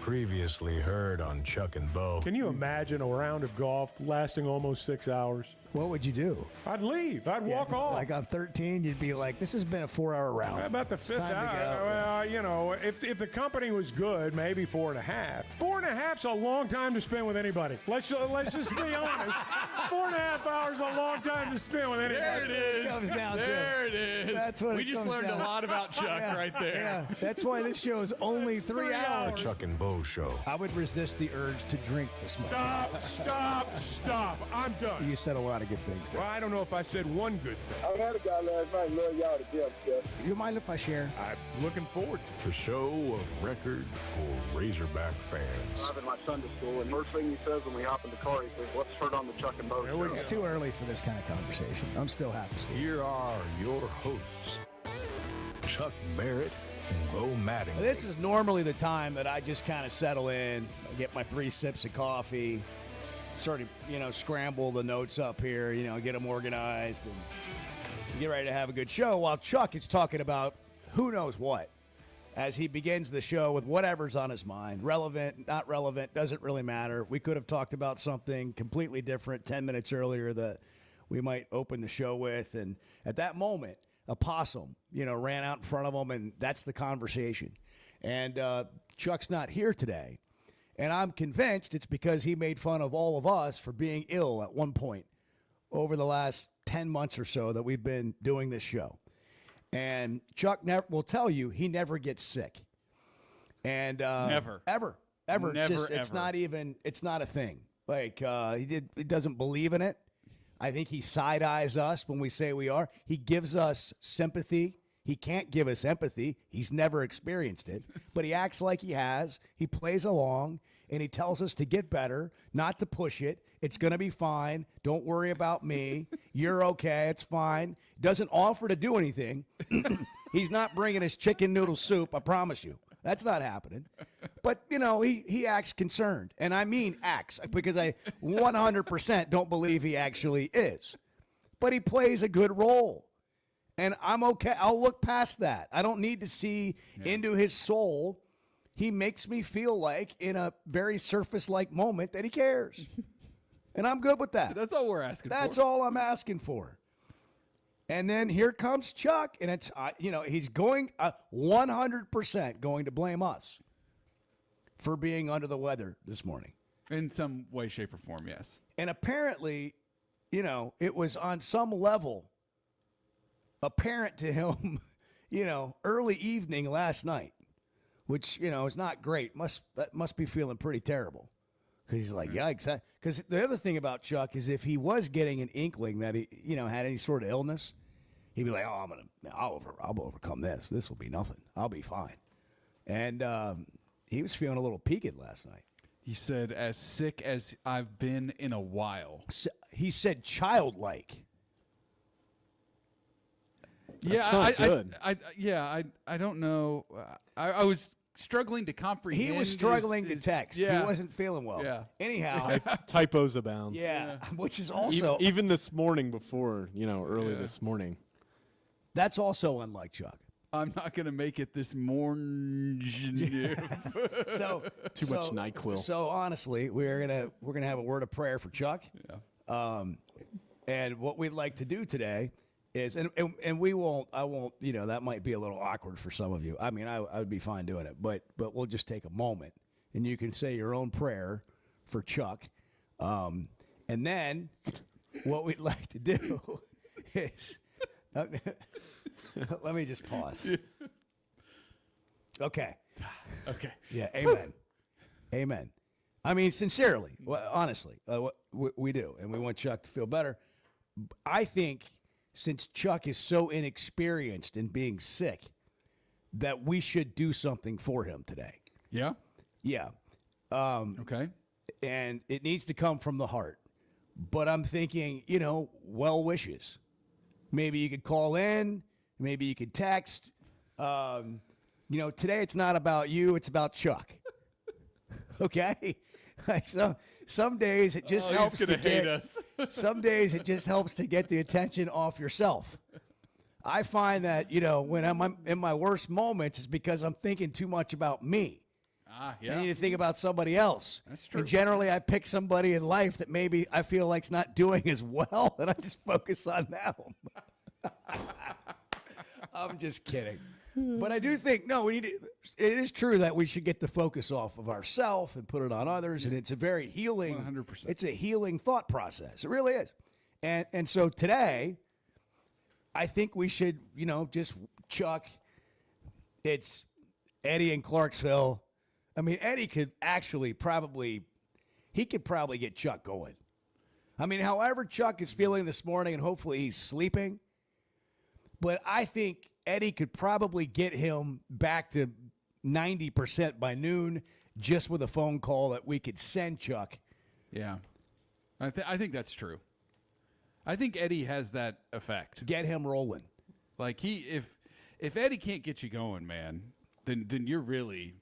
Previously heard on Chuck and Bo. Can you imagine a round of golf lasting almost 6 hours? What would you do? I'd leave. I'd walk off. Like on 13, you'd be like, this has been a 4-hour round. How about the It's fifth time to hour? go. Well, you know, if the company was good, maybe 4.5. 4.5's a long time to spend with anybody. Let's just be honest. 4.5 hours is a long time to spend with anybody. There it is. comes down to. There it is. That's what we it just comes learned down a to. lot about Chuck right there. Yeah, that's why this show is only 3 hours. Chuck and Bo Show. I would resist the urge to drink this much. Stop. I'm done. You said a lot of good things there. Well, I don't know if I said one good thing. I had a guy last night, love y'all to death, Jeff. You mind if I share? I'm looking forward to it. The show of record for Razorback fans. I'm in my Sunday school, and first thing he says when we hop in the car, he says, let's turn on the Chuck and Bo There we show. go. It's too early for this kind of conversation. I'm still half asleep. Here are your hosts, Chuck Barrett and Bo Mattingly. This is normally the time that I just kind of settle in, get my 3 sips of coffee, sort of, scramble the notes up here, get them organized, and get ready to have a good show while Chuck is talking about who knows what as he begins the show with whatever's on his mind. Relevant, not relevant, doesn't really matter. We could have talked about something completely different 10 minutes earlier that we might open the show with, and at that moment, a possum, ran out in front of him, and that's the conversation. And Chuck's not here today. And I'm convinced it's because he made fun of all of us for being ill at one point over the last 10 months or so that we've been doing this show. And Chuck will tell you he never gets sick. And Never. Ever. Never, It's ever. not even, it's not a thing. Like, he doesn't believe in it. I think he side-eyes us when we say we are. He gives us sympathy. He can't give us empathy. He's never experienced it. But he acts like he has. He plays along, and he tells us to get better, not to push it. It's going to be fine. Don't worry about me. You're okay. It's fine. Doesn't offer to do anything. He's not bringing us chicken noodle soup, I promise you. That's not happening. But, he acts concerned. And I mean acts, because I 100% don't believe he actually is. But he plays a good role. And I'm okay. I'll look past that. I don't need to see into his soul. He makes me feel like in a very surface-like moment that he cares. And I'm good with that. That's all we're asking for. That's all I'm asking for. And then here comes Chuck, and it's he's going 100% going to blame us for being under the weather this morning. In some way, shape, or form, yes. And apparently, it was on some level apparent to him, early evening last night, which, is not great. That must be feeling pretty terrible. Because he's like, yikes. Because the other thing about Chuck is if he was getting an inkling that he, had any sort of illness, he'd be like, oh, I'll overcome this. This will be nothing. I'll be fine. And he was feeling a little peaked last night. He said, as sick as I've been in a while. So, he said childlike. Yeah, That's not good. I don't know. I was struggling to comprehend. He was struggling to text. Yeah. He wasn't feeling well. Yeah. Anyhow. Typos abound. Yeah. Which is also. Even this morning before, early this morning. That's also unlike Chuck. I'm not going to make it this morning. So Too much NyQuil. So honestly, we're gonna have a word of prayer for Chuck. Yeah. And what we'd like to do today is, and we won't. I won't. That might be a little awkward for some of you. I mean, I would be fine doing it, but we'll just take a moment, and you can say your own prayer for Chuck, and then what we'd like to do is. Let me just pause. Okay. Okay. Yeah. Amen. Amen. I mean, sincerely, honestly, we do, and we want Chuck to feel better. I think since Chuck is so inexperienced in being sick, that we should do something for him today. Yeah. Yeah. Okay. And it needs to come from the heart. But I'm thinking, well wishes. Maybe you could call in. Maybe you could text. Today it's not about you. It's about Chuck. Okay? Like some days it just helps to get. Some days it just helps to get the attention off yourself. I find that, when I'm in my worst moments, it's because I'm thinking too much about me. Yeah. I need to think about somebody else. That's true. And generally, I pick somebody in life that maybe I feel like's not doing as well, and I just focus on them. I'm just kidding. But I do think, no, it is true that we should get the focus off of ourselves and put it on others, and it's a very healing, 100%. It's a healing thought process. It really is. And so today, I think we should, just Chuck, it's Eddie in Clarksville. I mean, Eddie could actually probably get Chuck going. I mean, however Chuck is feeling this morning, and hopefully he's sleeping, but I think Eddie could probably get him back to 90% by noon just with a phone call that we could send Chuck. Yeah. I think that's true. I think Eddie has that effect. Get him rolling. Like if Eddie can't get you going, man, then you're really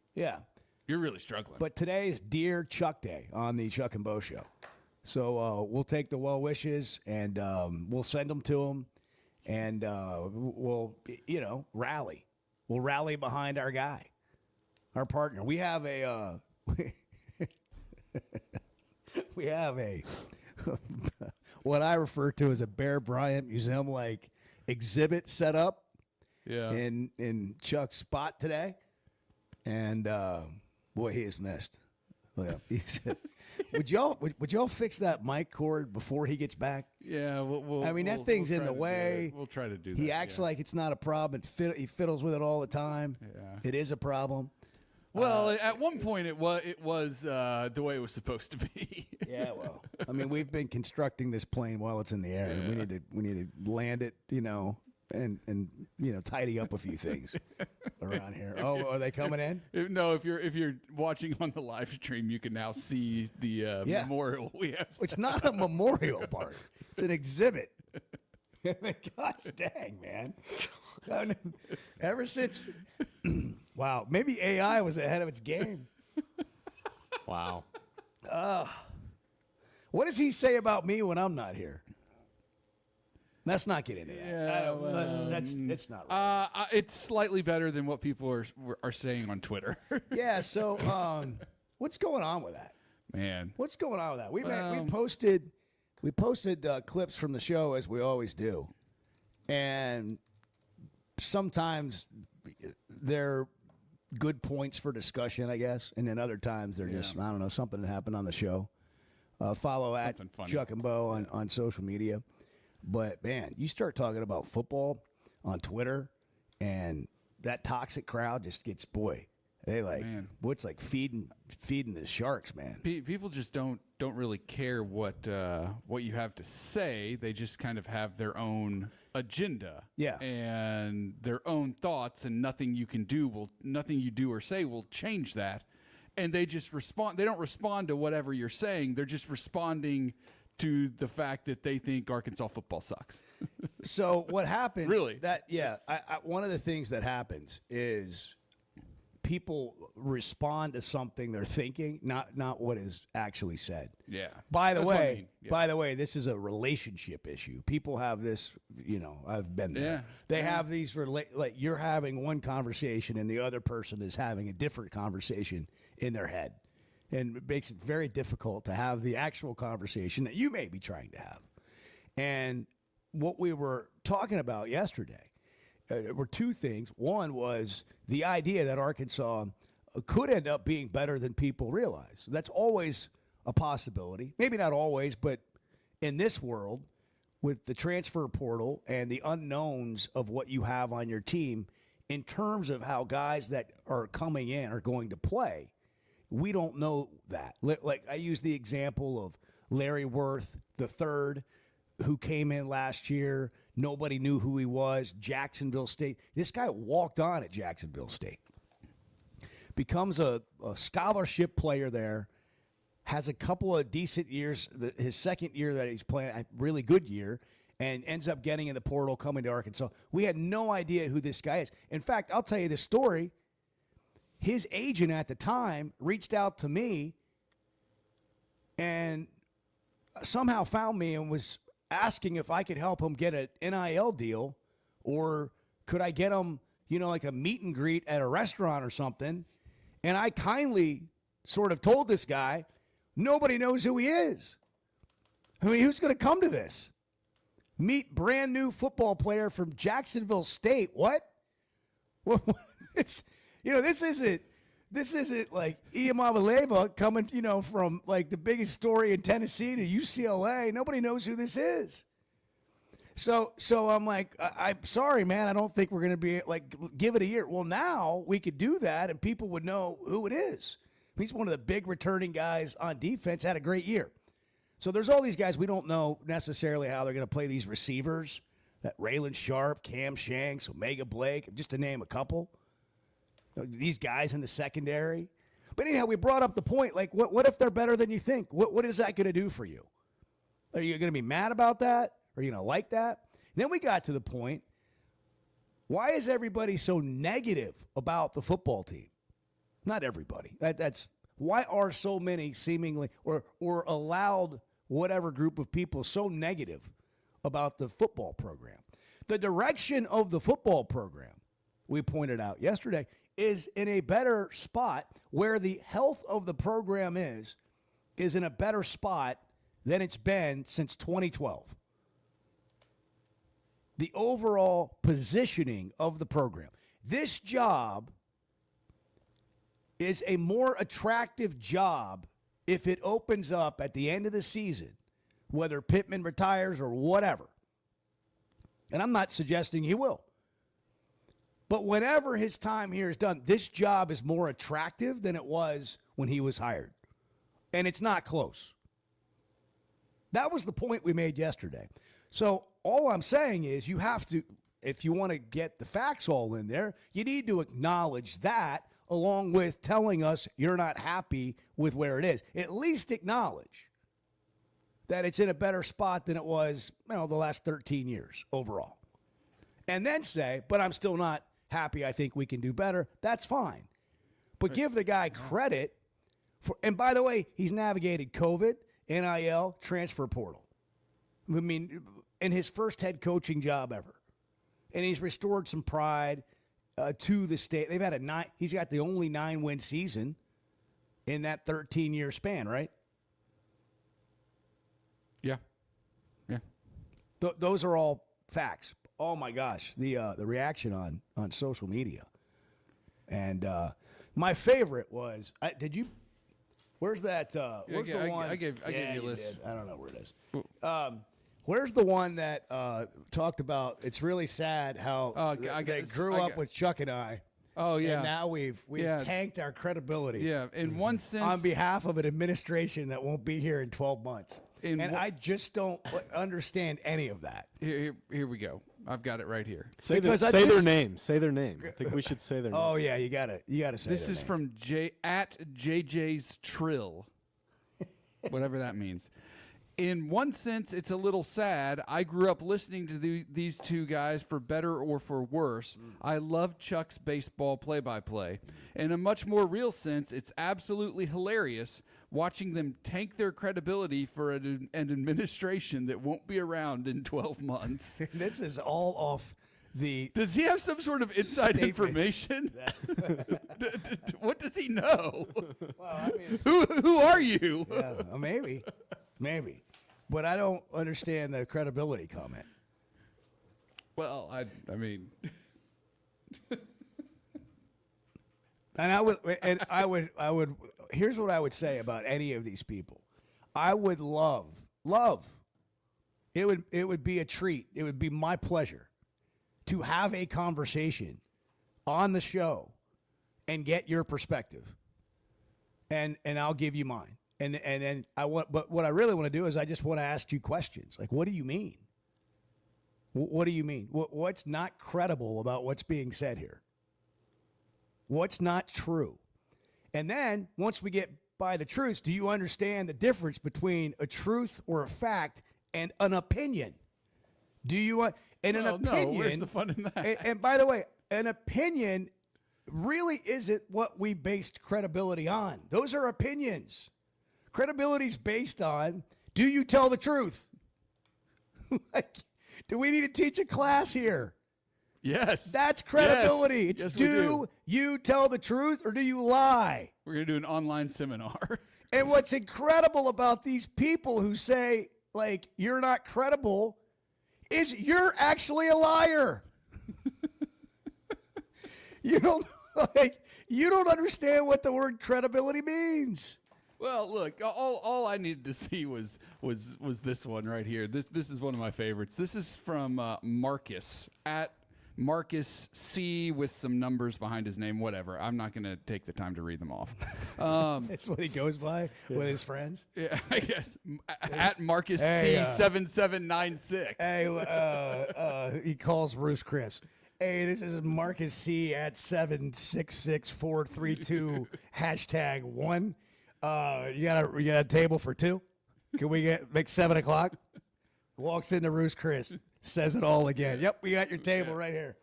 struggling. But today is Dear Chuck Day on the Chuck and Bo Show. So we'll take the well wishes and we'll send them to him, and we'll rally. We'll rally behind our guy, our partner. We have a what I refer to as a Bear Bryant Museum like exhibit set up. Yeah. In Chuck's spot today, and boy, he is missed. Look at him. He said, would y'all fix that mic cord before he gets back? Yeah, that thing's in the way. We'll try to do that. He acts like it's not a problem. He fiddles with it all the time. Yeah. It is a problem. Well, at one point it was the way it was supposed to be. Yeah, well, I mean, we've been constructing this plane while it's in the air, and we need to land it, and tidy up a few things around here. Oh, are they coming in? No, if you're watching on the live stream, you can now see the memorial we have. It's not a memorial park. It's an exhibit. Gosh dang, man. Ever since, wow, maybe AI was ahead of its game. Wow. What does he say about me when I'm not here? Let's not get into that. Yeah, it's not right. It's slightly better than what people are saying on Twitter. Yeah, so what's going on with that? Man. What's going on with that? We posted clips from the show, as we always do. And sometimes they're good points for discussion, I guess. And then other times they're just, I don't know, something that happened on the show. Follow at Chuck and Bo on social media. But, man, you start talking about football on Twitter, and that toxic crowd just gets, it's like feeding the sharks, man. People just don't really care what you have to say. They just kind of have their own agenda, and their own thoughts, and nothing you do or say will change that. And they just respond. They don't respond to whatever you're saying. They're just responding to the fact that they think Arkansas football sucks. So what happens? Really? One of the things that happens is people respond to something they're thinking, not what is actually said. Yeah. By the way, this is a relationship issue. People have this, I've been there. Yeah. They have these like you're having one conversation and the other person is having a different conversation in their head. And it makes it very difficult to have the actual conversation that you may be trying to have. And what we were talking about yesterday were two things. One was the idea that Arkansas could end up being better than people realize. That's always a possibility. Maybe not always, but in this world, with the transfer portal and the unknowns of what you have on your team, in terms of how guys that are coming in are going to play, we don't know that. Like I use the example of Larry Worth III, who came in last year. Nobody knew who he was. Jacksonville State. This guy walked on at Jacksonville State. Becomes a scholarship player there. Has a couple of decent years. His second year that he's playing, a really good year, and ends up getting in the portal, coming to Arkansas. We had no idea who this guy is. In fact, I'll tell you this story. His agent at the time reached out to me and somehow found me and was asking if I could help him get an NIL deal, or could I get him, like a meet and greet at a restaurant or something. And I kindly sort of told this guy, nobody knows who he is. I mean, who's going to come to this? Meet brand new football player from Jacksonville State. What? This isn't like Iamavaleva coming, from like the biggest story in Tennessee to UCLA. Nobody knows who this is. So I'm like, I'm sorry, man. I don't think we're going to be like, give it a year. Well, now we could do that and people would know who it is. He's one of the big returning guys on defense, had a great year. So there's all these guys we don't know necessarily how they're going to play these receivers. That Raylan Sharp, Cam Shanks, Omega Blake, just to name a couple. These guys in the secondary. But anyhow, we brought up the point, like, what if they're better than you think? What is that going to do for you? Are you going to be mad about that? Are you going to like that? And then we got to the point, why is everybody so negative about the football team? Not everybody. That's why are so many seemingly or allowed whatever group of people so negative about the football program? The direction of the football program, we pointed out yesterday, is in a better spot where the health of the program is in a better spot than it's been since 2012. The overall positioning of the program. This job is a more attractive job if it opens up at the end of the season, whether Pittman retires or whatever. And I'm not suggesting he will. But whenever his time here is done, this job is more attractive than it was when he was hired. And it's not close. That was the point we made yesterday. So all I'm saying is you have to, if you want to get the facts all in there, you need to acknowledge that along with telling us you're not happy with where it is. At least acknowledge that it's in a better spot than it was, the last 13 years overall. And then say, but I'm still not happy. I think we can do better. That's fine. But give the guy credit for, and by the way, he's navigated COVID, NIL, transfer portal. I mean, in his first head coaching job ever. And he's restored some pride to the state. They've had he's got the only 9-win season in that 13-year span, right? Yeah. Yeah. Those are all facts. Oh my gosh, the reaction on social media. And my favorite was, where's that? Where's the one? I gave you a list. I don't know where it is. Where's the one that talked about? It's really sad how they grew up with Chuck and I. Oh yeah. And now we've tanked our credibility. Yeah. In one sense, on behalf of an administration that won't be here in 12 months. I just don't understand any of that. Here we go. I've got it right here. Say their name. Say their name. I think we should say their name. Oh yeah, you gotta say. This is from JJ's Trill, whatever that means. In one sense, it's a little sad. I grew up listening to these two guys for better or for worse. I love Chuck's baseball play-by-play. In a much more real sense, it's absolutely hilarious watching them tank their credibility for an administration that won't be around in 12 months. This is all off the... Does he have some sort of inside information? What does he know? Well, I mean, who are you? Yeah, maybe. But I don't understand the credibility comment. Well, I mean... And I would. Here's what I would say about any of these people. I would love. It would be a treat. It would be my pleasure to have a conversation on the show and get your perspective. And I'll give you mine. And then but what I really want to do is I just want to ask you questions. Like, what do you mean? What do you mean? What's not credible about what's being said here? What's not true? And then once we get by the truths, do you understand the difference between a truth or a fact and an opinion? Do you an opinion? No, where's the fun in that? And by the way, an opinion really isn't what we based credibility on. Those are opinions. Credibility's based on, do you tell the truth? Like, do we need to teach a class here? Yes. That's credibility. Yes. It's Yes, we do. You tell the truth or do you lie? We're going to do an online seminar. And what's incredible about these people who say, like, you're not credible is you're actually a liar. You don't understand what the word credibility means. Well, look, all I needed to see was this one right here. This is one of my favorites. This is from Marcus at Marcus C with some numbers behind his name. Whatever. I'm not going to take the time to read them off. That's what he goes by with his friends. Yeah, I guess at Marcus C 7796. Hey, he calls Bruce Chris. Hey, this is Marcus C at 766432 #1. You got a table for two? Can we make 7 o'clock? Walks into Bruce Chris, says it all again. Yep, we got your table right here.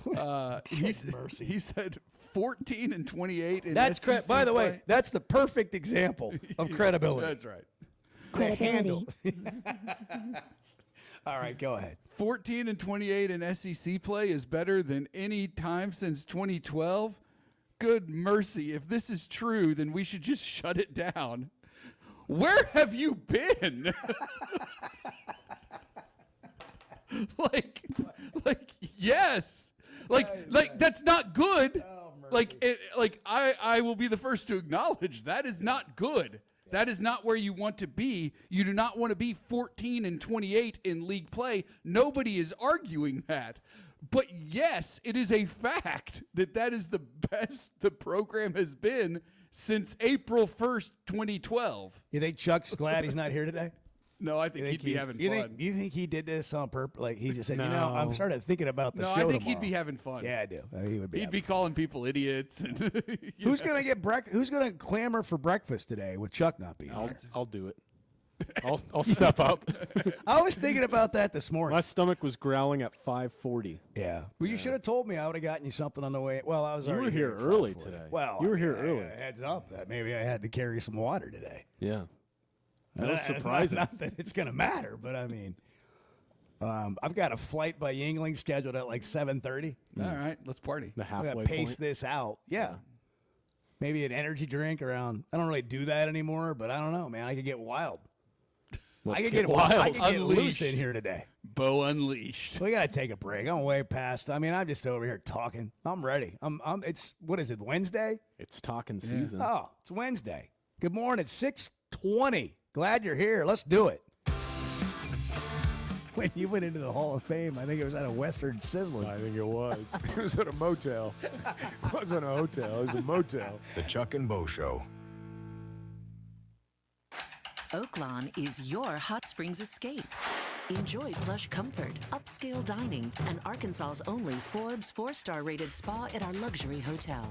Mercy. He said 14 and 28. In That's SEC by the play. way, that's the perfect example of credibility. That's right. Credibility. All right, go ahead. 14 and 28 in SEC play is better than any time since 2012. Good mercy. If this is true, then we should just shut it down. Where have you been? like yes. Like that's not good. I will be the first to acknowledge that is not good. That is not where you want to be. You do not want to be 14 and 28 in league play. Nobody is arguing that. But yes, it is a fact that is the best the program has been since April 1st, 2012. You think Chuck's glad he's not here today? No, I think he'd be having fun. You think he did this on purpose? Like he just said, I'm started thinking about the show I think tomorrow. He'd be having fun. Yeah, I do. He would be. He'd be calling people idiots. And Who's gonna get Who's gonna clamor for breakfast today with Chuck not being here? I'll do it. I'll step up. I was thinking about that this morning. My stomach was growling at 5:40. Yeah. Well, you should have told me. I would have gotten you something on the way. Well, I was You already were here at early 5:40. today. Well, you were here early. Heads up that maybe I had to carry some water today. Yeah. That was surprising. Not that it's going to matter, but I mean, I've got a flight by Yingling scheduled at like 7:30. All right, let's party. The I'm halfway going to pace point. this out. Yeah. Maybe an energy drink around. I don't really do that anymore, but I don't know, man. I could get wild. I could get wild. I could get loose in here today. Bo unleashed. We got to take a break. I'm way past. I mean, I'm just over here talking. I'm ready. It's, what is it, Wednesday? It's talking season. Oh, it's Wednesday. Good morning. It's 6:20. Glad you're here. Let's do it. When you went into the Hall of Fame, I think it was at a Western Sizzler. I think it was. It was at a motel. It wasn't a hotel. It was a motel. The Chuck and Bo Show. Oaklawn is your hot springs escape. Enjoy plush comfort, upscale dining, and Arkansas's only Forbes 4-star rated spa at our luxury hotel.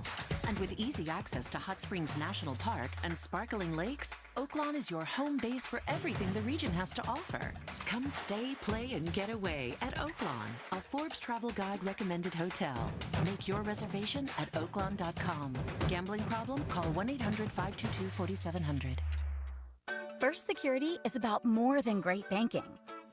And with easy access to Hot Springs National Park and sparkling lakes, Oaklawn is your home base for everything the region has to offer. Come stay, play, and get away at Oaklawn, a Forbes Travel Guide recommended hotel. Make your reservation at oaklawn.com. Gambling problem? Call 1-800-522-4700. First Security is about more than great banking.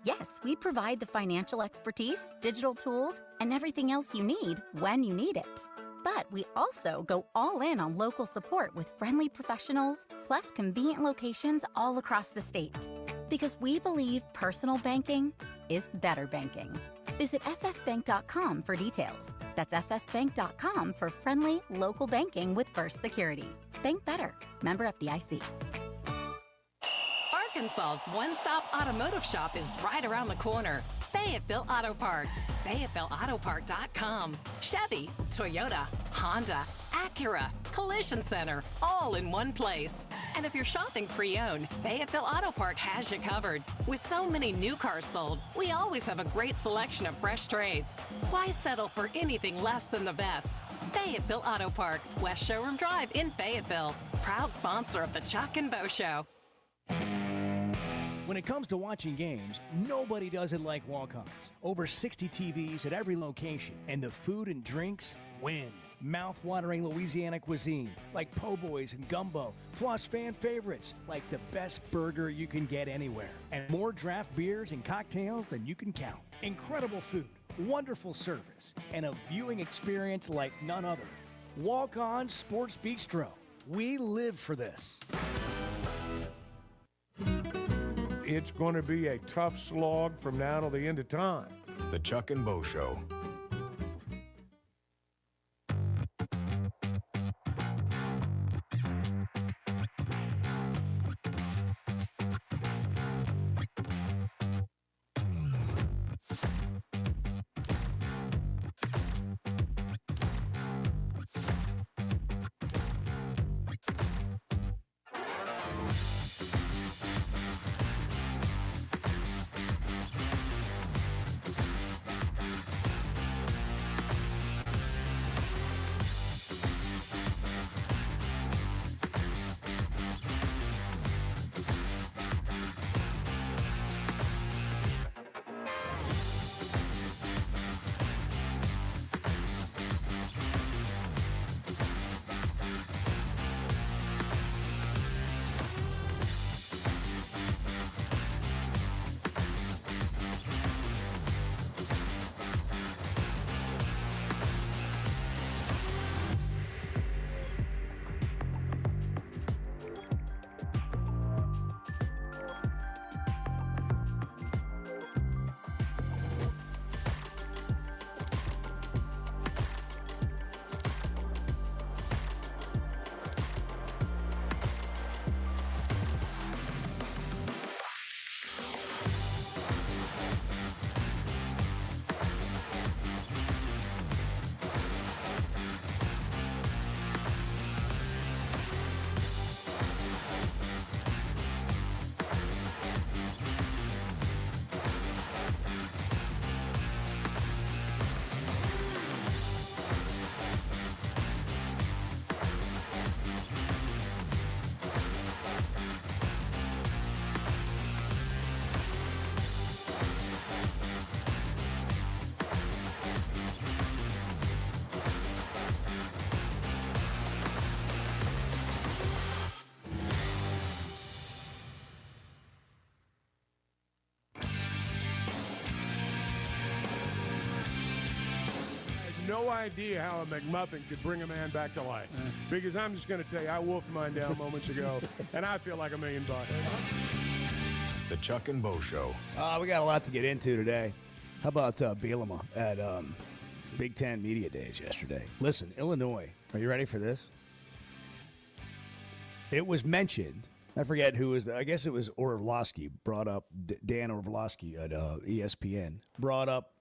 Yes, we provide the financial expertise, digital tools, and everything else you need when you need it. But we also go all in on local support with friendly professionals, plus convenient locations all across the state. Because we believe personal banking is better banking. Visit fsbank.com for details. That's fsbank.com for friendly, local banking with First Security. Bank better. Member FDIC. Arkansas's one-stop automotive shop is right around the corner. Fayetteville Auto Park. FayettevilleAutoPark.com. Chevy, Toyota, Honda, Acura, Collision Center, all in one place. And if you're shopping pre-owned, Fayetteville Auto Park has you covered. With so many new cars sold, we always have a great selection of fresh trades. Why settle for anything less than the best? Fayetteville Auto Park, West Showroom Drive in Fayetteville. Proud sponsor of the Chuck and Bo Show. When it comes to watching games, nobody does it like Walk-Ons. Over 60 TVs at every location, and the food and drinks win. Mouth-watering Louisiana cuisine like po' boys and gumbo, plus fan favorites like the best burger you can get anywhere, and more draft beers and cocktails than you can count. Incredible food, wonderful service, and a viewing experience like none other. Walk On Sports Bistro. We live for this. It's going to be a tough slog from now till the end of time. The Chuck and Bo Show. No idea how a McMuffin could bring a man back to life. Because I'm just going to tell you, I wolfed mine down moments ago, and I feel like $1 million. The Chuck and Bo Show. We got a lot to get into today. How about Bielema at Big Ten Media Days yesterday? Listen, Illinois, are you ready for this? It was mentioned, I forget who was, I guess it was Orlovsky, brought up, Dan Orlovsky at ESPN, brought up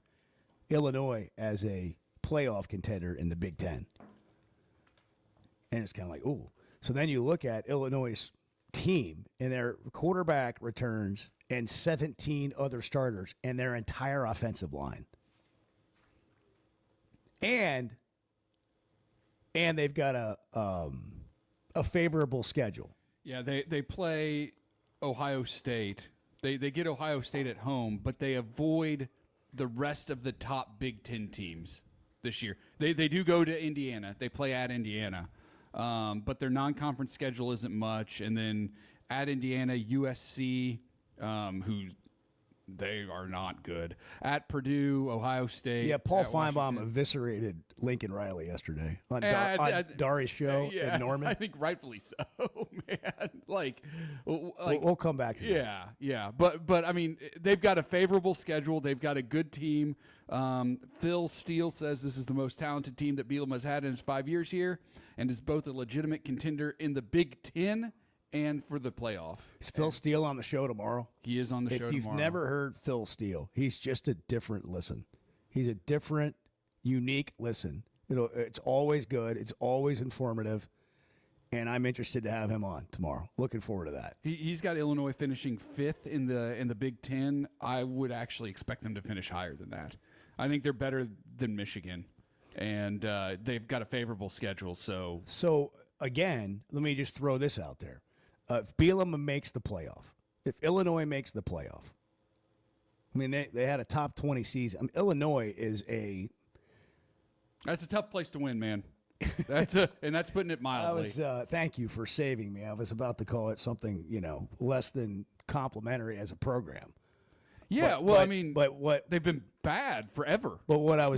Illinois as a playoff contender in the Big Ten. And it's kind of like, ooh. So then you look at Illinois' team and their quarterback returns and 17 other starters and their entire offensive line. And they've got a favorable schedule. Yeah, they play Ohio State. They get Ohio State at home, but they avoid the rest of the top Big Ten teams this year. They do go to Indiana. They play at Indiana. But their non-conference schedule isn't much. And then at Indiana, USC, who they are not good. At Purdue, Ohio State. Yeah, Paul Feinbaum eviscerated Lincoln Riley yesterday on Dari's show in Norman. I think rightfully so, man. We'll come back to that. Yeah. But I mean, they've got a favorable schedule. They've got a good team. Phil Steele says this is the most talented team that Bielema has had in his 5 years here and is both a legitimate contender in the Big Ten and for the playoff. Is Phil Steele on the show tomorrow? He is on the show tomorrow. If you've never heard Phil Steele, he's just a different listen. He's a different, unique listen. It's always good. It's always informative. And I'm interested to have him on tomorrow. Looking forward to that. He's got Illinois finishing 5th in the Big Ten. I would actually expect them to finish higher than that. I think they're better than Michigan. And they've got a favorable schedule. So again, let me just throw this out there. If Bielema makes the playoff, if Illinois makes the playoff, I mean, they had a top 20 season. I mean, Illinois is That's a tough place to win, man. And that's putting it mildly. Thank you for saving me. I was about to call it something, less than complimentary as a program. Yeah, but they've been bad forever. But what I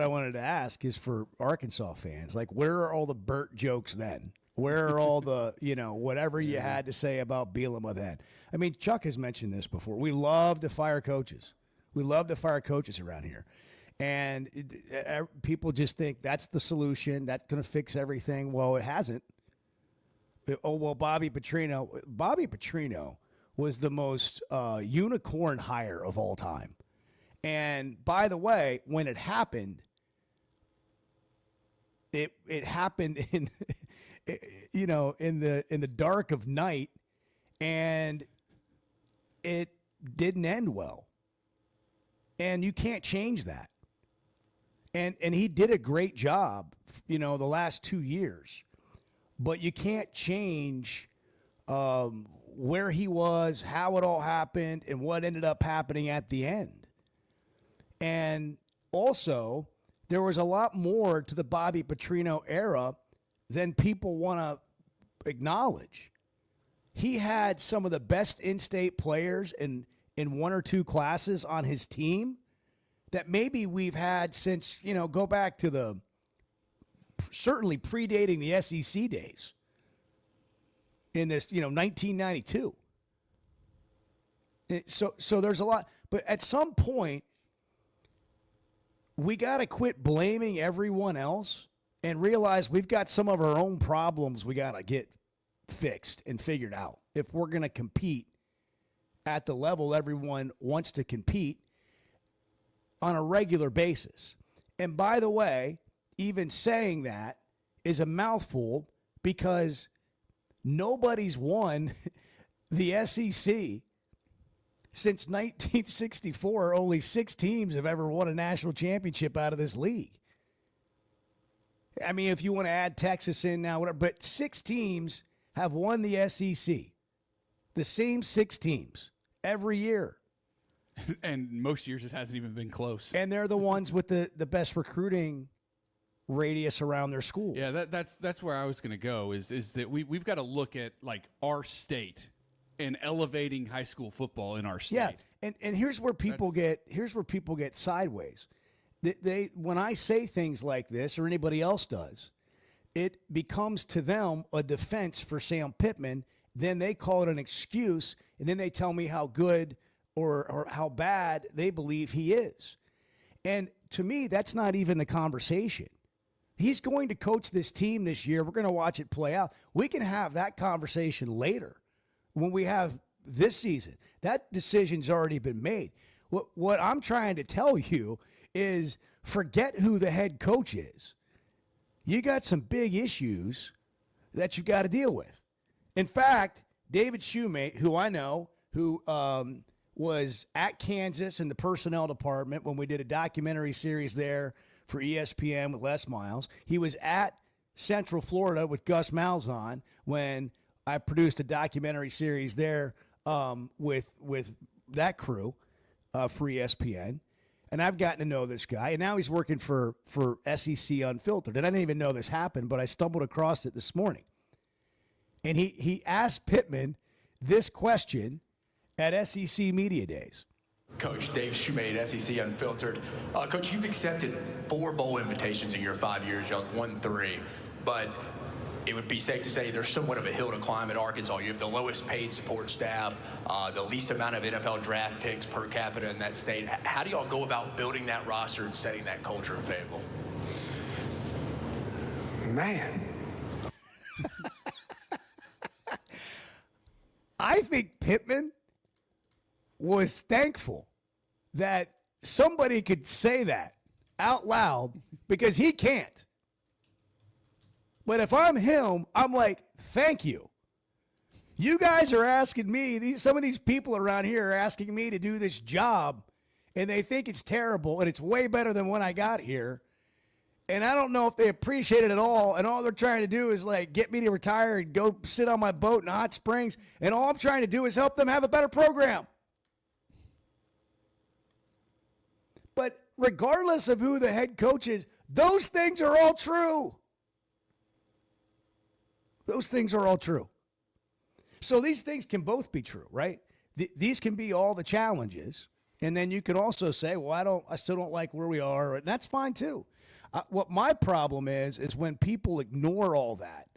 wanted to ask is for Arkansas fans, like, where are all the Burt jokes then? Where are all the, whatever you had to say about Bielema then? I mean, Chuck has mentioned this before. We love to fire coaches. We love to fire coaches around here. And people just think that's the solution. That's going to fix everything. Well, it hasn't. Bobby Petrino. Bobby Petrino was the most unicorn hire of all time. And by the way, when it happened, it happened in in the dark of night, and it didn't end well. And you can't change that. And he did a great job, the last 2 years. But you can't change where he was, how it all happened, and what ended up happening at the end. And also, there was a lot more to the Bobby Petrino era than people want to acknowledge. He had some of the best in-state players in one or two classes on his team that maybe we've had since, go back to certainly predating the SEC days in this, 1992. So there's a lot. But at some point, we got to quit blaming everyone else and realize we've got some of our own problems we got to get fixed and figured out if we're going to compete at the level everyone wants to compete on a regular basis. And by the way, even saying that is a mouthful because nobody's won the SEC since 1964. Only 6 teams have ever won a national championship out of this league. I mean, if you want to add Texas in now, whatever, but 6 teams have won the SEC. The same 6 teams every year. And most years it hasn't even been close. And they're the ones with the best recruiting radius around their school. Yeah, that's where I was going to go is that we've got to look at like our state and elevating high school football in our state. Yeah, and here's where people get sideways. They when I say things like this or anybody else does, it becomes to them a defense for Sam Pittman. Then they call it an excuse, and then they tell me how good or how bad they believe he is. And to me, that's not even the conversation. He's going to coach this team this year. We're going to watch it play out. We can have that conversation later when we have this season. That decision's already been made. What I'm trying to tell you is forget who the head coach is. You got some big issues that you got to deal with. In fact, David Shoemate, who I know, who was at Kansas in the personnel department when we did a documentary series there for ESPN with Les Miles. He was at Central Florida with Gus Malzahn when I produced a documentary series there with that crew for ESPN. And I've gotten to know this guy. And now he's working for SEC Unfiltered. And I didn't even know this happened, but I stumbled across it this morning. And he asked Pittman this question at SEC Media Days. Coach Dave Shoemate, SEC Unfiltered. Coach, you've accepted 4 bowl invitations in your 5 years. Y'all won 3. But it would be safe to say there's somewhat of a hill to climb at Arkansas. You have the lowest paid support staff, the least amount of NFL draft picks per capita in that state. How do y'all go about building that roster and setting that culture in Fayetteville? Man. I think Pittman was thankful that somebody could say that out loud because he can't. But if I'm him, I'm like, thank you. You guys are asking me, some of these people around here are asking me to do this job, and they think it's terrible, and it's way better than when I got here. And I don't know if they appreciate it at all, and all they're trying to do is, like, get me to retire and go sit on my boat in Hot Springs, and all I'm trying to do is help them have a better program. But regardless of who the head coach is, those things are all true. Those things are all true. So these things can both be true, right? These can be all the challenges, And then you can also say, well, I still don't like where we are. And that's fine too. What my problem is when people ignore all that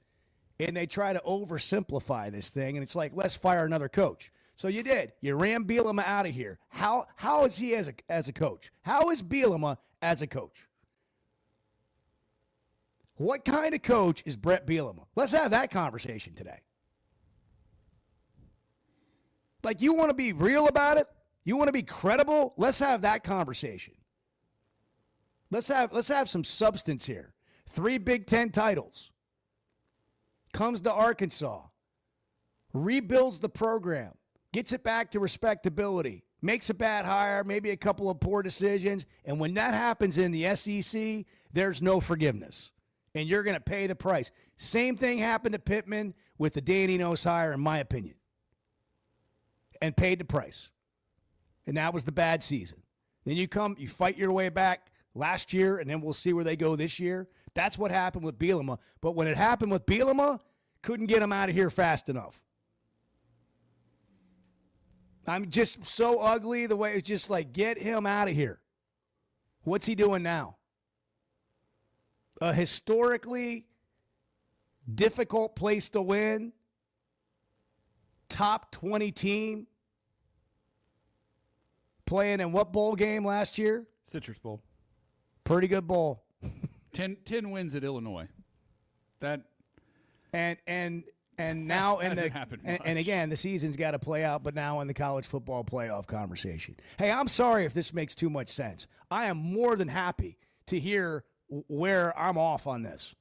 and they try to oversimplify this thing. And it's like, let's fire another coach. So you did. You ran Bielema out of here. How is he as a coach? How is Bielema as a coach? What kind of coach is Brett Bielema? Let's have that conversation today. Like, you want to be real about it? You want to be credible? Let's have that conversation. Let's have some substance here. 3 Big Ten titles. Comes to Arkansas. Rebuilds the program. Gets it back to respectability. Makes a bad hire, maybe a couple of poor decisions. And when that happens in the SEC, there's no forgiveness. And you're going to pay the price. Same thing happened to Pittman with the Dan Enos hire, in my opinion. And paid the price. And that was the bad season. Then you fight your way back last year, and then we'll see where they go this year. That's what happened with Bielema. But when it happened with Bielema, couldn't get him out of here fast enough. I'm just so ugly the way it's just like, get him out of here. What's he doing now? A historically difficult place to win. Top 20 team. Playing in what bowl game last year? Citrus Bowl. Pretty good bowl. 10 wins at Illinois. That and now in the happened much. And again, the season's got to play out, but now in the college football playoff conversation. Hey, I'm sorry if this makes too much sense. I am more than happy to hear where I'm off on this.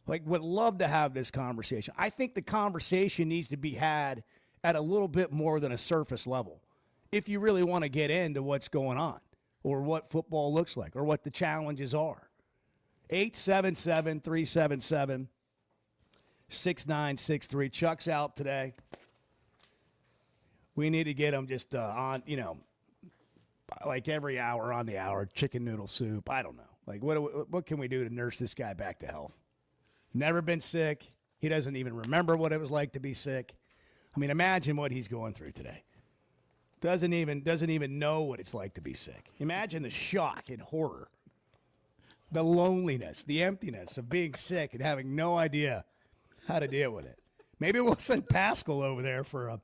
Like, would love to have this conversation. I think the conversation needs to be had at a little bit more than a surface level if you really want to get into what's going on or what football looks like or what the challenges are. 877-377-6963. Chuck's out today. We need to get him just on, like every hour on the hour, chicken noodle soup. I don't know. Like, what can we do to nurse this guy back to health? Never been sick. He doesn't even remember what it was like to be sick. I mean, imagine what he's going through today. Doesn't even know what it's like to be sick. Imagine the shock and horror, the loneliness, the emptiness of being sick and having no idea how to deal with it. Maybe we'll send Pascal over there for a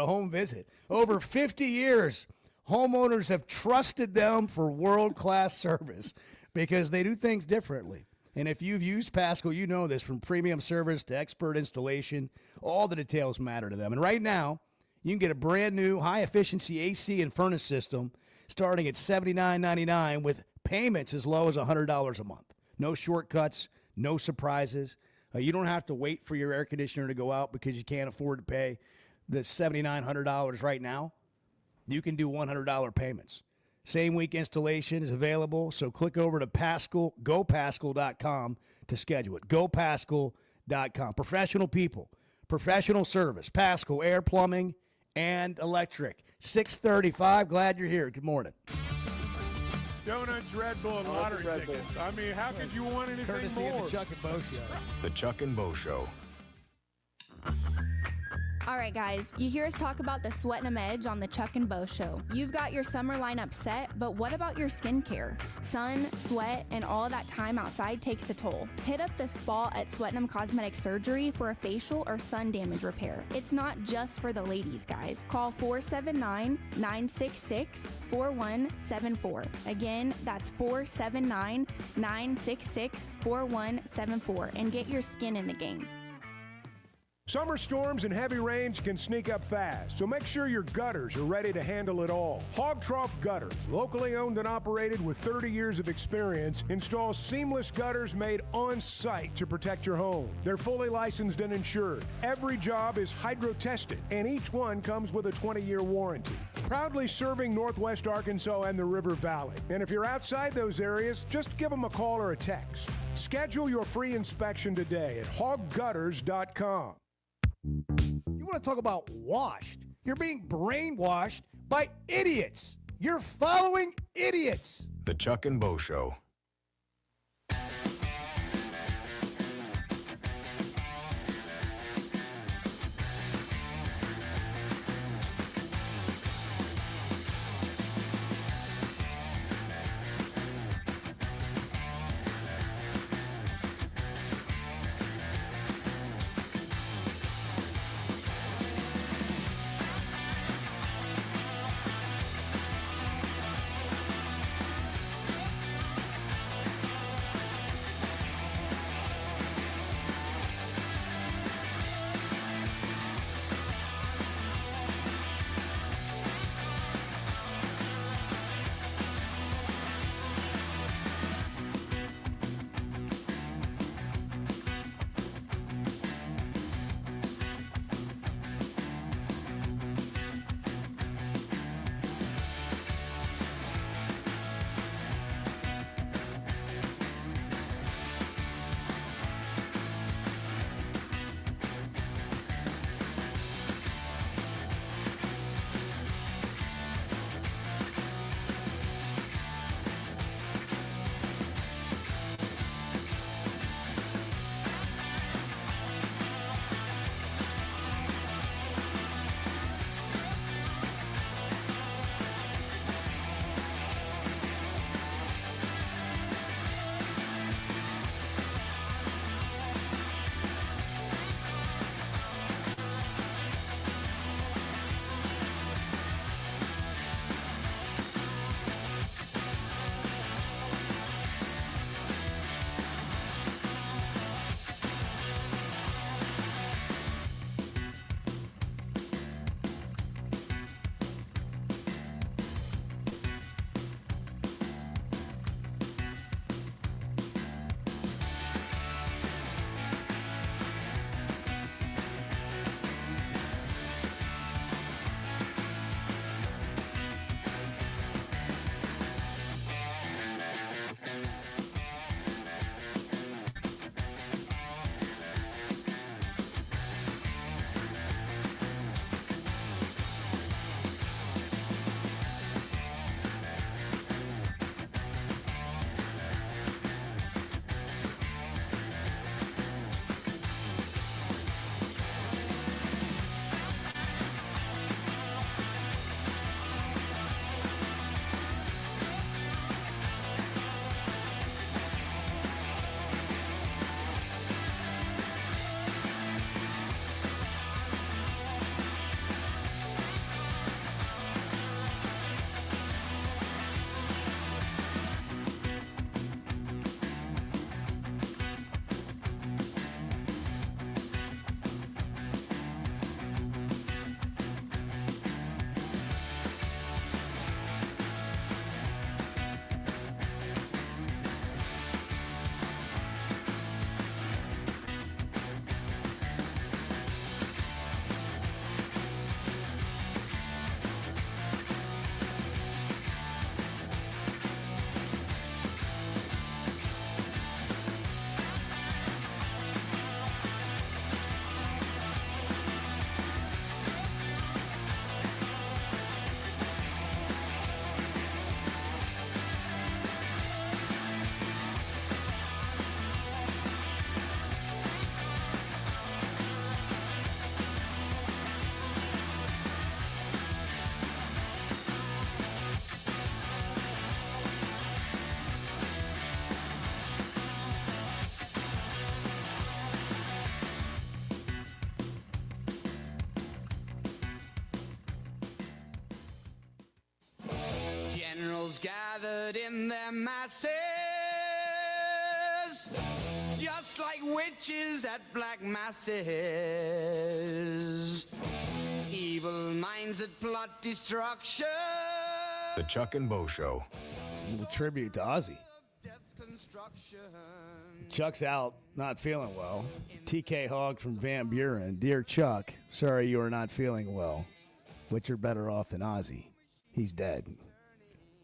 home visit. Over 50 years, homeowners have trusted them for world-class service because they do things differently. And if you've used Pascal, you know this, from premium service to expert installation, all the details matter to them. And right now, you can get a brand new high-efficiency AC and furnace system starting at $79.99 with payments as low as $100 a month. No shortcuts, no surprises. You don't have to wait for your air conditioner to go out because you can't afford to pay the $7,900 right now. You can do $100 payments. Same week installation is available, so click over to Pascal, gopascal.com to schedule it. Gopascal.com. Professional people, professional service, Pascal Air, Plumbing, and Electric. 6:35. Glad you're here. Good morning. Donuts, Red Bull, and lottery tickets. I mean, how could you want anything Courtesy more? of the Chuck and Bo Show. The Chuck and Bo Show. All right, guys, you hear us talk about the Sweat 'Em Edge on the Chuck and Bo Show. You've got your summer lineup set, but what about your skincare? Sun, sweat, and all that time outside takes a toll. Hit up the spa at Sweat 'Em Cosmetic Surgery for a facial or sun damage repair. It's not just for the ladies, guys. Call 479-966-4174. Again, that's 479-966-4174 and get your skin in the game. Summer storms and heavy rains can sneak up fast, so make sure your gutters are ready to handle it all. Hog Trough Gutters, locally owned and operated with 30 years of experience, installs seamless gutters made on site to protect your home. They're fully licensed and insured. Every job is hydro tested, and each one comes with a 20-year warranty. Proudly serving Northwest Arkansas and the River Valley. And if you're outside those areas, just give them a call or a text. Schedule your free inspection today at hoggutters.com. You want to talk about washed? You're being brainwashed by idiots. You're following idiots. The Chuck and Bo Show. witches at black masses, evil minds that plot destruction. The Chuck and Bo Show. A little tribute to Ozzy. Chuck's out, not feeling well. TK Hogg from Van Buren. Dear Chuck, sorry you are not feeling well, but you're better off than Ozzy. He's dead.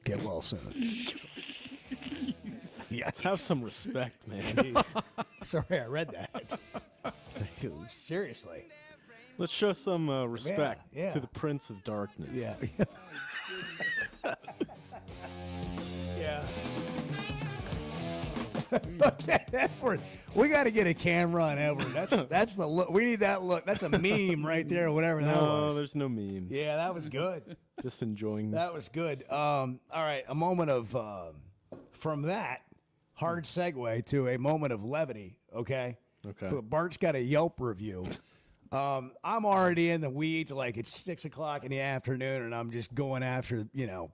Get well soon. Let's have some respect, man. Sorry, I read that. Seriously. Let's show some respect Yeah. to the Prince of Darkness. Yeah. Yeah. We got to get a camera on Edward. That's the look. We need that look. That's a meme right there, or whatever that was. No, there's no memes. Yeah, that was good. Just enjoying that. Was good. All right, a moment of from that hard segue to a moment of levity. Okay. But Bart's got a Yelp review. I'm already in the weeds. Like it's 6 o'clock in the afternoon, and I'm just going after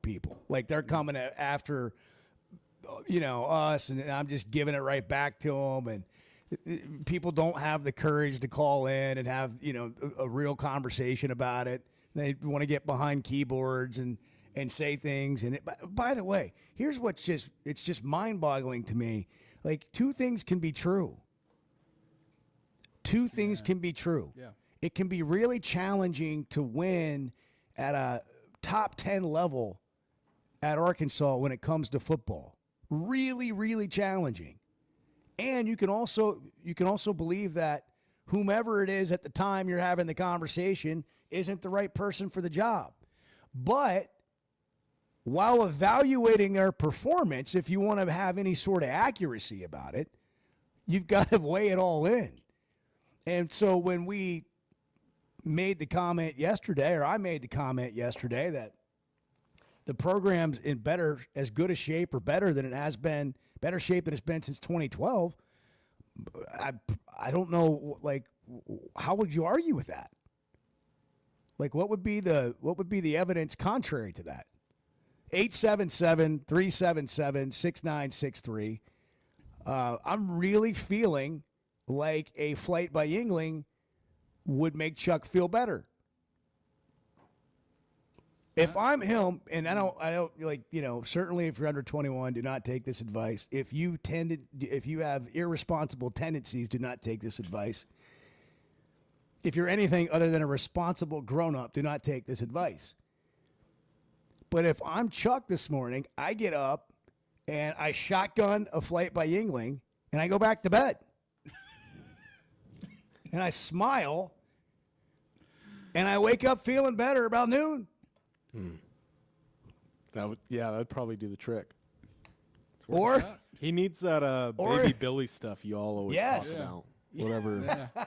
people. Like they're coming after us, and I'm just giving it right back to them. And people don't have the courage to call in and have a real conversation about it. They want to get behind keyboards and say things. And by the way, here's what's just mind-boggling to me. Like two things can be true. Two things can be true. Yeah. It can be really challenging to win at a top 10 level at Arkansas when it comes to football. Really, really challenging. And you can also believe that whomever it is at the time you're having the conversation isn't the right person for the job. But while evaluating their performance, if you want to have any sort of accuracy about it, you've got to weigh it all in. And so when we made the comment yesterday, or I made the comment yesterday, that the program's in as good a shape or better than it has been, better shape than it's been since 2012, I don't know, like, how would you argue with that? Like, what would be the evidence contrary to that? 877-377-6963. I'm really feeling like a flight by Yingling would make Chuck feel better. If I'm him, and I don't certainly if you're under 21, do not take this advice. If you have irresponsible tendencies, do not take this advice. If you're anything other than a responsible grown-up, do not take this advice. But if I'm Chuck this morning, I get up and I shotgun a flight by Yingling and I go back to bed. And I smile, and I wake up feeling better about noon. That'd probably do the trick. Or he needs that baby Billy stuff you all always talk about.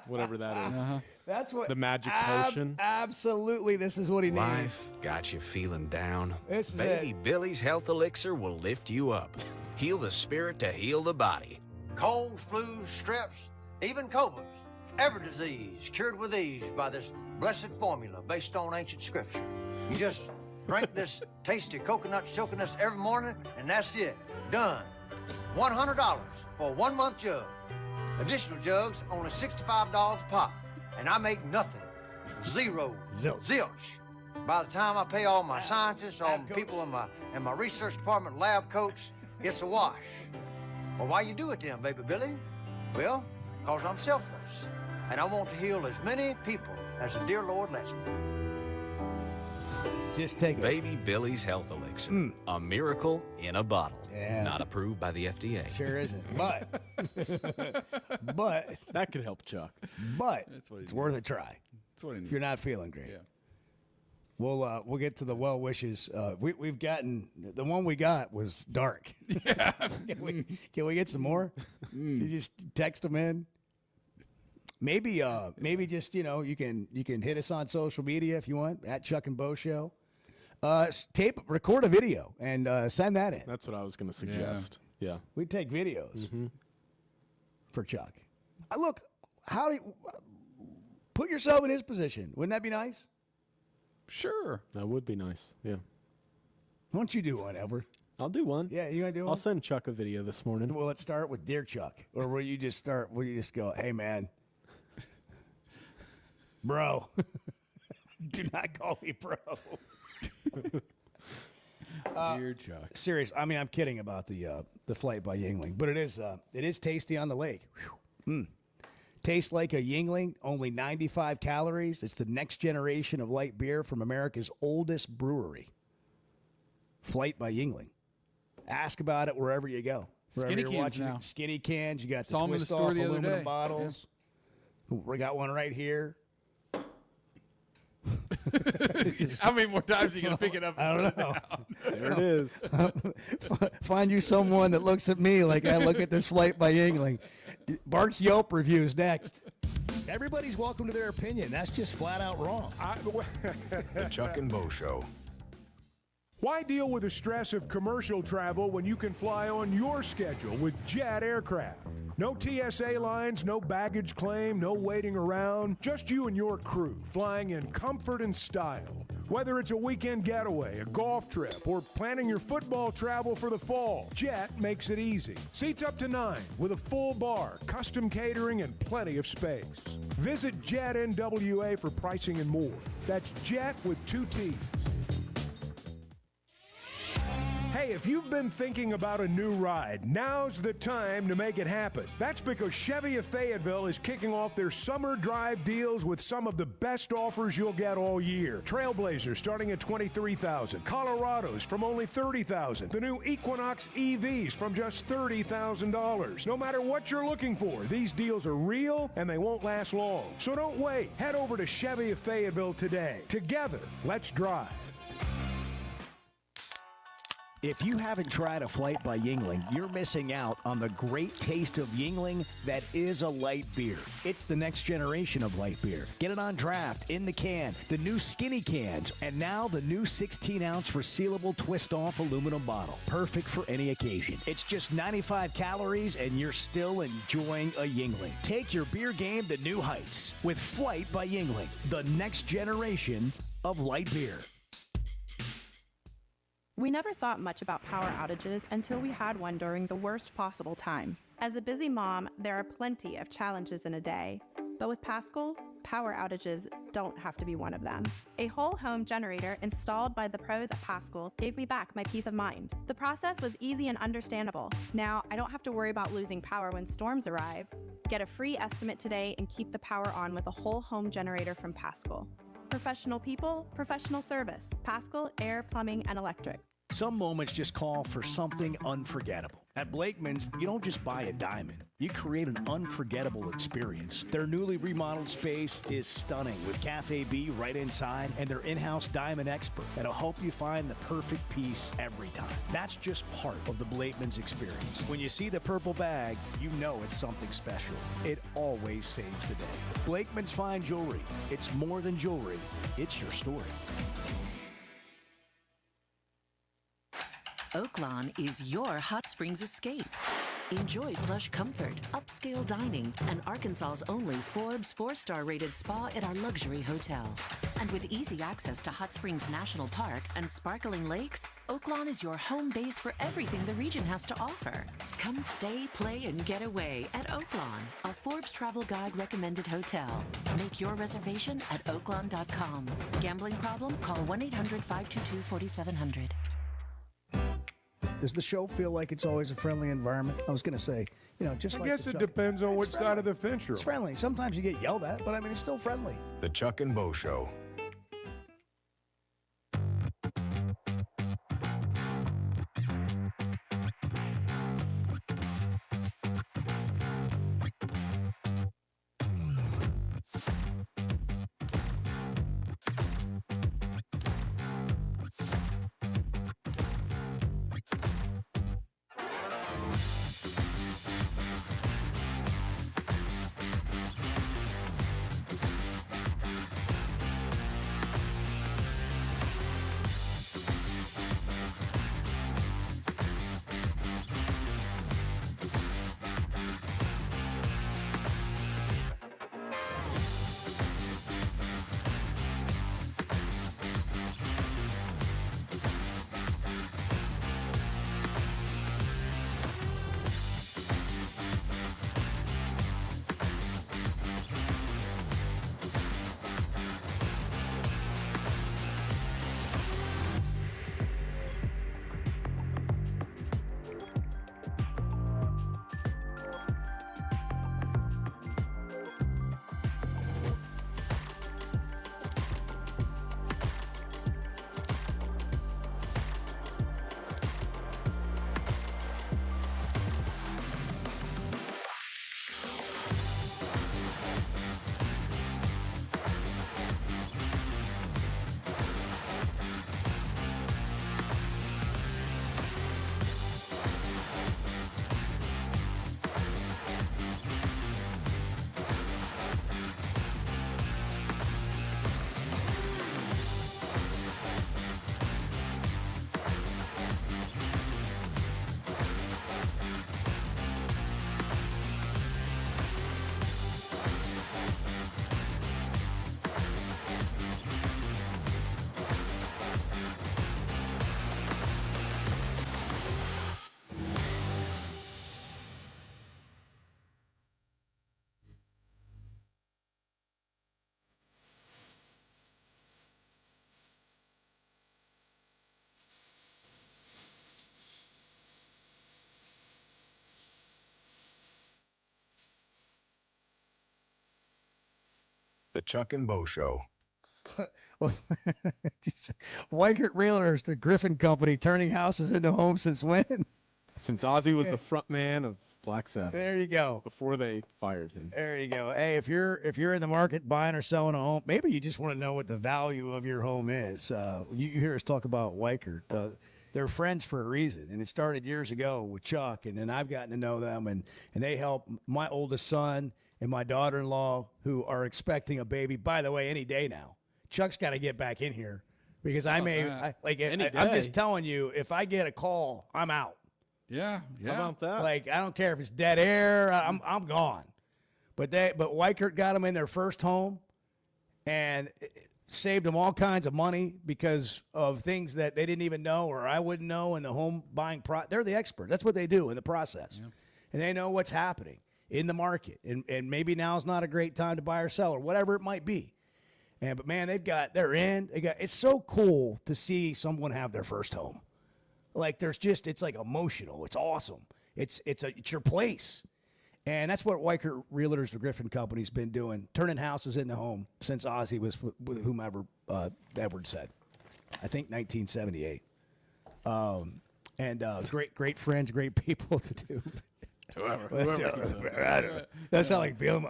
Whatever that is. That's what the magic potion. Absolutely, this is what he needs. Life got you feeling down. This is Baby it. Billy's Health Elixir will lift you up. Heal the spirit to heal the body. Colds, flus, streps, even cobras. Every disease cured with ease by this blessed formula based on ancient scripture. You just drink this tasty coconut silkiness every morning, and that's it. Done. $100 for a 1-month jug. Additional jugs, only $65 a pop. And I make nothing. Zero. Zilch. By the time I pay all my scientists, all my people in my research department, lab coats, it's a wash. Well, why you do it then, baby Billy? Well, because I'm selfless. And I want to heal as many people as the dear Lord lets me. Just take it. Baby Billy's Health Elixir. A miracle in a bottle. Yeah. Not approved by the FDA. Sure isn't. But that could help Chuck. But it's worth a try. If you're not feeling great. Yeah. We'll get to the well wishes. We've gotten the one we got was dark. Yeah. Can we get some more? You just text them in. Maybe just you can hit us on social media if you want at Chuck and Bo Show. Record a video and send that in. That's what I was going to suggest. Yeah. We'd take videos for Chuck. Look, how do you put yourself in his position? Wouldn't that be nice? Sure. That would be nice. Yeah. Why don't you do one, Edward? I'll do one. Yeah, you gonna do one? I'll send Chuck a video this morning. Will it start with Dear Chuck? Or will you just go, hey, man, bro, do not call me bro. Dear Chuck. Serious. I mean, I'm kidding about the flight by Yingling, but it is tasty on the lake. Tastes like a Yingling, only 95 calories. It's the next generation of light beer from America's oldest brewery. Flight by Yingling. Ask about it wherever you go. Skinny cans now. Skinny cans. You got the Saw 'em in the twist store off the other aluminum day. bottles. We got one right here. How many more times are you going to pick it up? I don't know. There it is. Find you someone that looks at me like I look at this flight by Yingling. Bart's Yelp reviews next. Everybody's welcome to their opinion. That's just flat out wrong. The Chuck and Bo Show. Why deal with the stress of commercial travel when you can fly on your schedule with Jet Aircraft? No TSA lines, no baggage claim, no waiting around. Just you and your crew flying in comfort and style. Whether it's a weekend getaway, a golf trip, or planning your football travel for the fall, Jet makes it easy. Seats up to 9 with a full bar, custom catering, and plenty of space. Visit Jet NWA for pricing and more. That's Jet with 2 T's. Hey, if you've been thinking about a new ride, now's the time to make it happen. That's because Chevy of Fayetteville is kicking off their summer drive deals with some of the best offers you'll get all year. Trailblazers starting at $23,000, Colorados from only $30,000, the new Equinox EVs from just $30,000. No matter what you're looking for, these deals are real and they won't last long. So don't wait. Head over to Chevy of Fayetteville today. Together, let's drive. If you haven't tried a flight by Yingling, you're missing out on the great taste of Yingling that is a light beer. It's the next generation of light beer. Get it on draft, in the can, the new skinny cans, and now the new 16-ounce resealable twist-off aluminum bottle. Perfect for any occasion. It's just 95 calories, and you're still enjoying a Yingling. Take your beer game to new heights with Flight by Yingling, the next generation of light beer. We never thought much about power outages until we had one during the worst possible time. As a busy mom, there are plenty of challenges in a day. But with Paschal, power outages don't have to be one of them. A whole home generator installed by the pros at Paschal gave me back my peace of mind. The process was easy and understandable. Now, I don't have to worry about losing power when storms arrive. Get a free estimate today and keep the power on with a whole home generator from Paschal. Professional people, professional service. Paschal Air, Plumbing, and Electric. Some moments just call for something unforgettable. At Blakeman's, you don't just buy a diamond. You create an unforgettable experience. Their newly remodeled space is stunning with Cafe B right inside and their in-house diamond expert that'll help you find the perfect piece every time. That's just part of the Blakeman's experience. When you see the purple bag, you know it's something special. It always saves the day. Blakeman's Fine Jewelry. It's more than jewelry. It's your story. Oaklawn is your hot springs escape. Enjoy plush comfort, upscale dining, and Arkansas's only Forbes 4-star rated spa at our luxury hotel. And with easy access to Hot Springs National Park and sparkling lakes, Oaklawn is your home base for everything the region has to offer. Come stay, play, and get away at Oaklawn, a Forbes Travel Guide recommended hotel. Make your reservation at oaklawn.com. Gambling problem? Call 1-800-522-4700. Does the show feel like it's always a friendly environment? I was going to say, just like I guess it depends on which side of the fence you're on. It's friendly. Sometimes you get yelled at, but I mean, it's still friendly. The Chuck and Bo Show. The Chuck and Bo Show. Weikert Realtors, the Griffin Company, turning houses into homes since when? Since Ozzy was the front man of Black Sabbath. There you go. Before they fired him. There you go. Hey, if you're in the market buying or selling a home, maybe you just want to know what the value of your home is. You hear us talk about Weikert. They're friends for a reason, and it started years ago with Chuck, and then I've gotten to know them, and they help my oldest son and my daughter-in-law who are expecting a baby, by the way, any day now. Chuck's got to get back in here because I'm just telling you, if I get a call, I'm out. Yeah. How about that? Like, I don't care if it's dead air, I'm gone. But Weikert got them in their first home and saved them all kinds of money because of things that they didn't even know or I wouldn't know in the home buying they're the experts. That's what they do in the process. Yeah. And they know what's happening in the market. And maybe now's not a great time to buy or sell or whatever it might be. But man, it's so cool to see someone have their first home. Like it's like emotional. It's awesome. It's your place. And that's what Weikert Realtors, the Griffin Company's been doing, turning houses into home since Ozzy was with whomever Edward said. I think 1978. Great friends, great people to do. Whoever. That's how like Bill.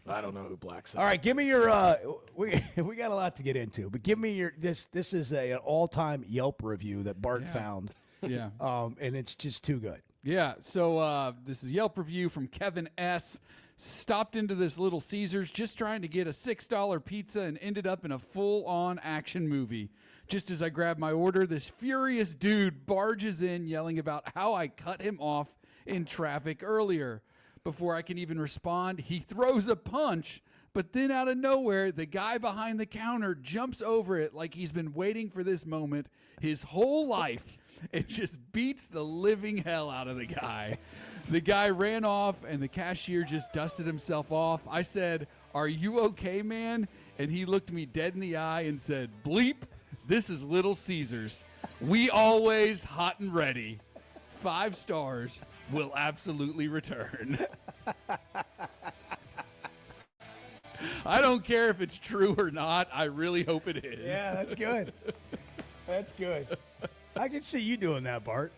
I don't know who Black Sabbath. All right, give me your. We got a lot to get into, but give me your. This is an all-time Yelp review that Bart found. Yeah. And it's just too good. Yeah. So this is a Yelp review from Kevin S. Stopped into this Little Caesars just trying to get a $6 pizza and ended up in a full-on action movie. Just as I grabbed my order, this furious dude barges in yelling about how I cut him off in traffic earlier. Before I can even respond, he throws a punch, but then out of nowhere, the guy behind the counter jumps over it like he's been waiting for this moment his whole life and just beats the living hell out of the guy. The guy ran off, and the cashier just dusted himself off. I said, "Are you okay, man?" And he looked me dead in the eye and said, "Bleep, this is Little Caesars. We always hot and ready. 5 stars. Will absolutely return." I don't care if it's true or not. I really hope it is. Yeah, that's good. That's good. I can see you doing that, Bart.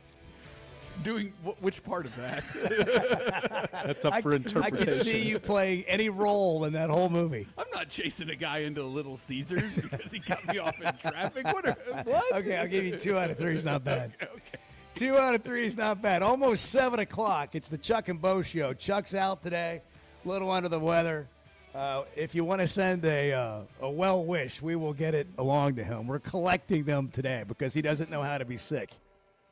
Doing which part of that? That's up for interpretation. I can see you playing any role in that whole movie. I'm not chasing a guy into Little Caesars because he cut me off in traffic. What? Okay, I'll give you 2 out of 3 is not bad. Okay. 2 out of 3 is not bad. Almost 7 o'clock. It's the Chuck and Bo Show. Chuck's out today, a little under the weather. If you want to send a well wish, we will get it along to him. We're collecting them today because he doesn't know how to be sick.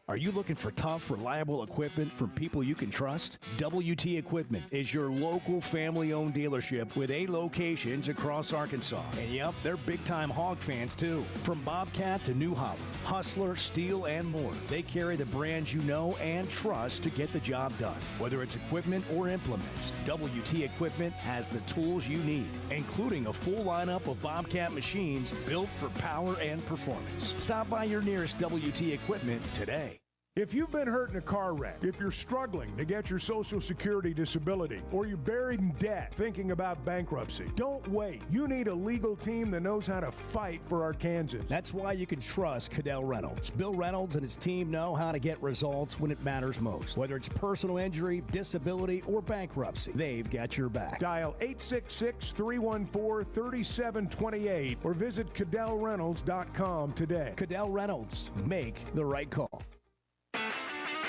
Are you looking for tough, reliable equipment from people you can trust? WT Equipment is your local family-owned dealership with 8 locations across Arkansas. And yep, they're big-time hog fans too. From Bobcat to New Holland, Hustler, Steel, and more. They carry the brands you know and trust to get the job done. Whether it's equipment or implements, WT Equipment has the tools you need, including a full lineup of Bobcat machines built for power and performance. Stop by your nearest WT Equipment today. If you've been hurt in a car wreck, if you're struggling to get your Social Security disability, or you're buried in debt thinking about bankruptcy, don't wait. You need a legal team that knows how to fight for Arkansans. That's why you can trust Cadell Reynolds. Bill Reynolds and his team know how to get results when it matters most. Whether it's personal injury, disability, or bankruptcy, they've got your back. Dial 866-314-3728 or visit CadellReynolds.com today. Cadell Reynolds. Make the right call.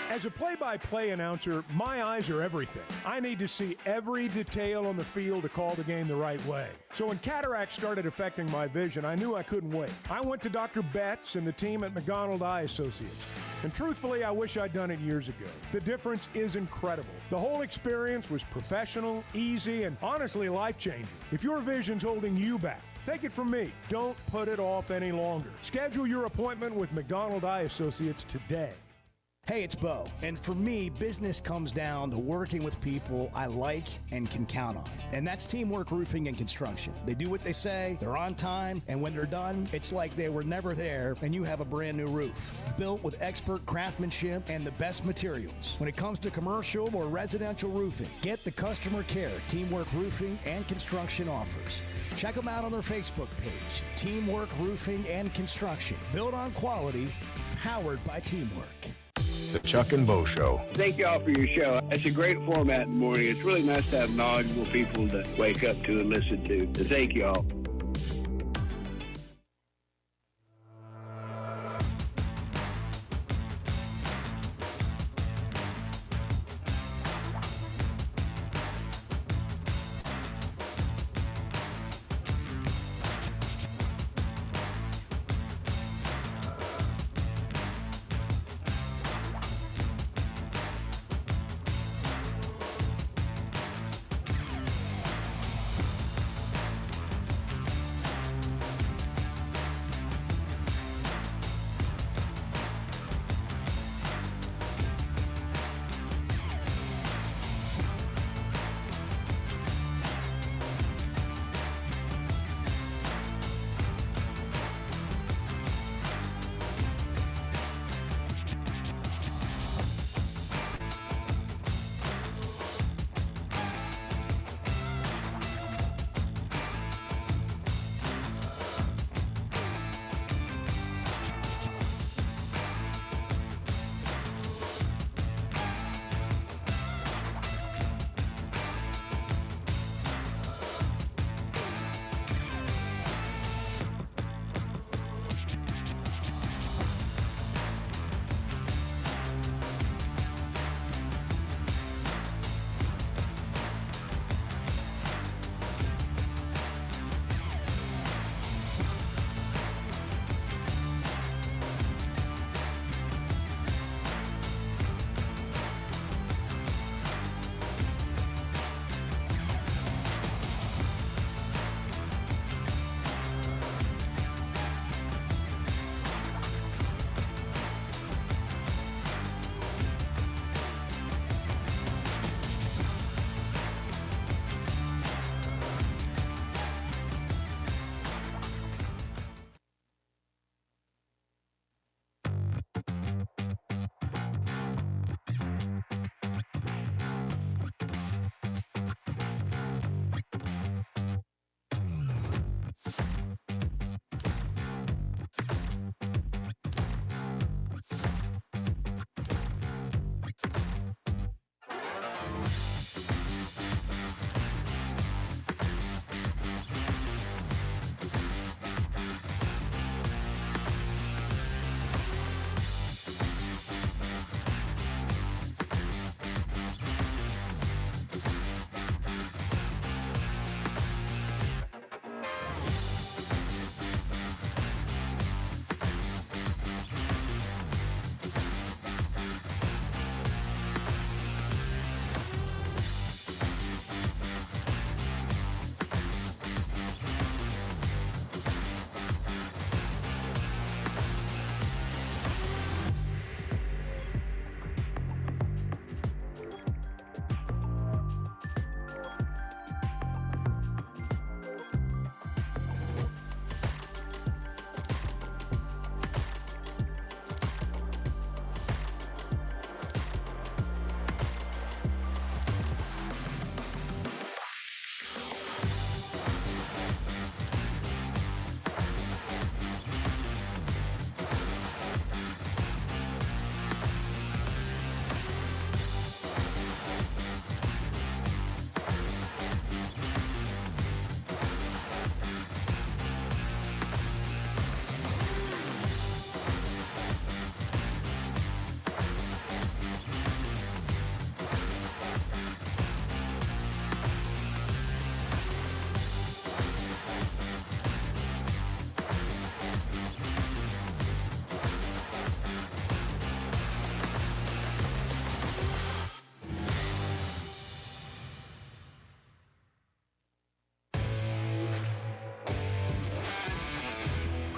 As a play-by-play announcer, my eyes are everything. I need to see every detail on the field to call the game the right way. So when cataracts started affecting my vision, I knew I couldn't wait. I went to Dr. Betts and the team at McDonald Eye Associates. And truthfully, I wish I'd done it years ago. The difference is incredible. The whole experience was professional, easy, and honestly life-changing. If your vision's holding you back, take it from me. Don't put it off any longer. Schedule your appointment with McDonald Eye Associates today. Hey, it's Bo. And for me, business comes down to working with people I like and can count on. And that's Teamwork Roofing and Construction. They do what they say, they're on time, and when they're done, it's like they were never there and you have a brand new roof. Built with expert craftsmanship and the best materials. When it comes to commercial or residential roofing, get the customer care Teamwork Roofing and Construction offers. Check them out on their Facebook page, Teamwork Roofing and Construction. Built on quality, powered by teamwork. The Chuck and Bo Show. Thank you all for your show. It's a great format in the morning. It's really nice to have knowledgeable people to wake up to and listen to. So thank you all.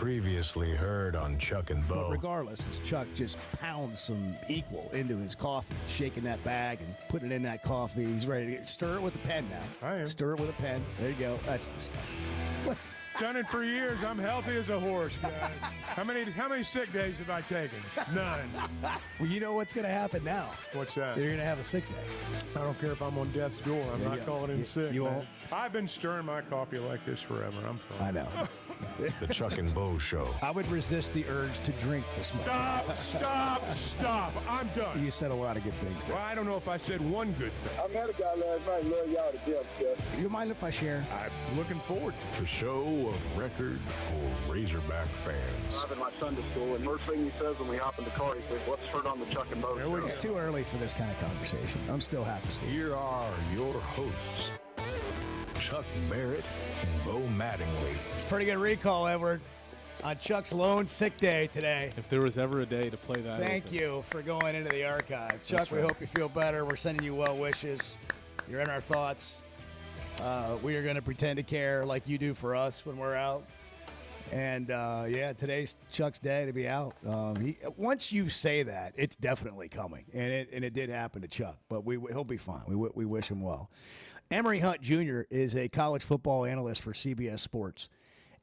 Previously heard on Chuck and Bo. But regardless, as Chuck just pounds some equal into his coffee, shaking that bag and putting it in that coffee. He's ready to stir it with a pen now. I am. Stir it with a pen. There you go. That's disgusting. Done it for years. I'm healthy as a horse, guys. How many sick days have I taken? None. Well, you know what's going to happen now? What's that? You're going to have a sick day. I don't care if I'm on death's door. I'm not calling in sick. You man. won't? I've been stirring my coffee like this forever. I'm fine. I know. The Chuck and Bo Show. I would resist the urge to drink this morning. Stop. I'm done. You said a lot of good things there. Well, I don't know if I said one good thing. I met a guy last night. Love y'all to death, Jeff. You mind if I share? I'm looking forward to it. The show of record for Razorback fans. Driving my son to school, and first thing he says when we hop in the car, he says, "What's heard on the Chuck and Bo Show?" It's too early for this kind of conversation. I'm still half asleep. Here are your hosts, Chuck Barrett and Bo Mattingly. It's a pretty good recall, Edward, on Chuck's lone sick day today. If there was ever a day to play that. Thank you for going into the archive. Chuck, we hope you feel better. We're sending you well wishes. You're in our thoughts. We are going to pretend to care like you do for us when we're out. And, today's Chuck's day to be out. Once you say that, it's definitely coming. And it did happen to Chuck. But he'll be fine. We wish him well. Emory Hunt Jr. is a college football analyst for CBS Sports.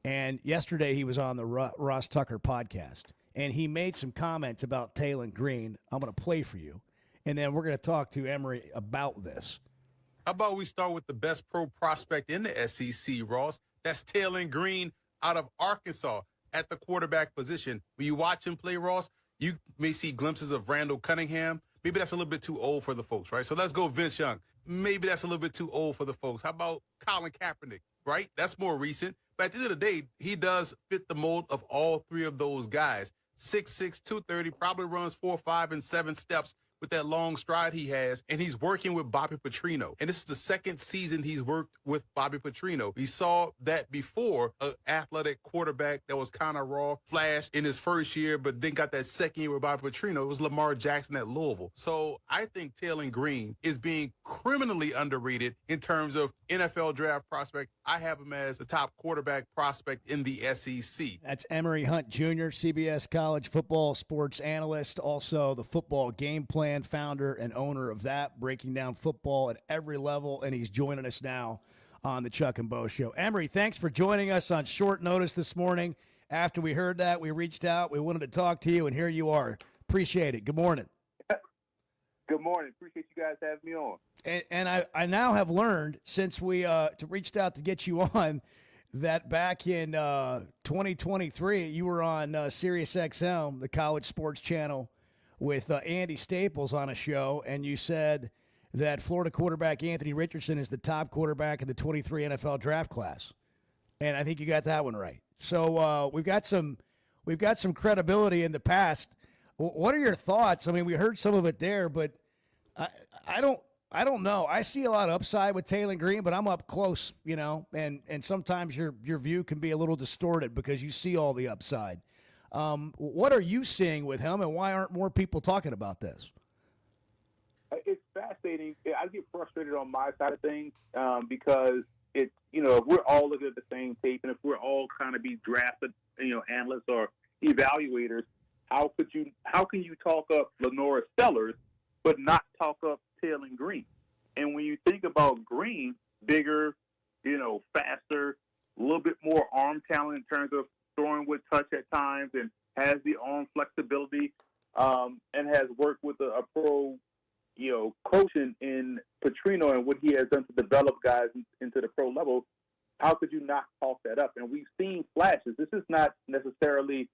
And yesterday he was on the Ross Tucker podcast. And he made some comments about Taylon Green. I'm going to play for you. And then we're going to talk to Emory about this. How about we start with the best pro prospect in the SEC, Ross? That's Taylon Green out of Arkansas at the quarterback position. When you watch him play, Ross, you may see glimpses of Randall Cunningham. Maybe that's a little bit too old for the folks, right? So let's go Vince Young. Maybe that's a little bit too old for the folks. How about Colin Kaepernick, right? That's more recent. But at the end of the day, he does fit the mold of all three of those guys. 6'6", 230, probably runs 4, 5, and 7 steps with that long stride he has, and he's working with Bobby Petrino. And this is the second season he's worked with Bobby Petrino. We saw that before, an athletic quarterback that was kind of raw, flashed in his first year, but then got that second year with Bobby Petrino. It was Lamar Jackson at Louisville. So I think Taylon Green is being criminally underrated in terms of NFL draft prospect. I have him as the top quarterback prospect in the SEC. That's Emory Hunt Jr., CBS College football sports analyst, also the Football Game Plan founder and owner of that, breaking down football at every level, and he's joining us now on the Chuck and Bo Show. Emory, thanks for joining us on short notice this morning. After we heard that, we reached out. We wanted to talk to you, and here you are. Appreciate it. Good morning. Good morning. Appreciate you guys having me on. And I now have learned, since we reached out to get you on, that back in 2023, you were on Sirius XM, the college sports channel, with Andy Staples on a show, and you said that Florida quarterback Anthony Richardson is the top quarterback in the 23 NFL draft class. And I think you got that one right. So we've got some credibility in the past. What are your thoughts? I mean, we heard some of it there, but I don't know. I see a lot of upside with Taylon Green, but I'm up close, and sometimes your view can be a little distorted because you see all the upside. What are you seeing with him, and why aren't more people talking about this? It's fascinating. I get frustrated on my side of things because it's, if we're all looking at the same tape and if we're all kind of be drafted, analysts or evaluators, how can you talk up Lenora Sellers but not talk up Taylon Green? And when you think about Green, bigger, faster, a little bit more arm talent in terms of throwing with touch at times, and has the arm flexibility, and has worked with a pro, coach in Petrino and what he has done to develop guys into the pro level. How could you not talk that up? And we've seen flashes. This is not necessarily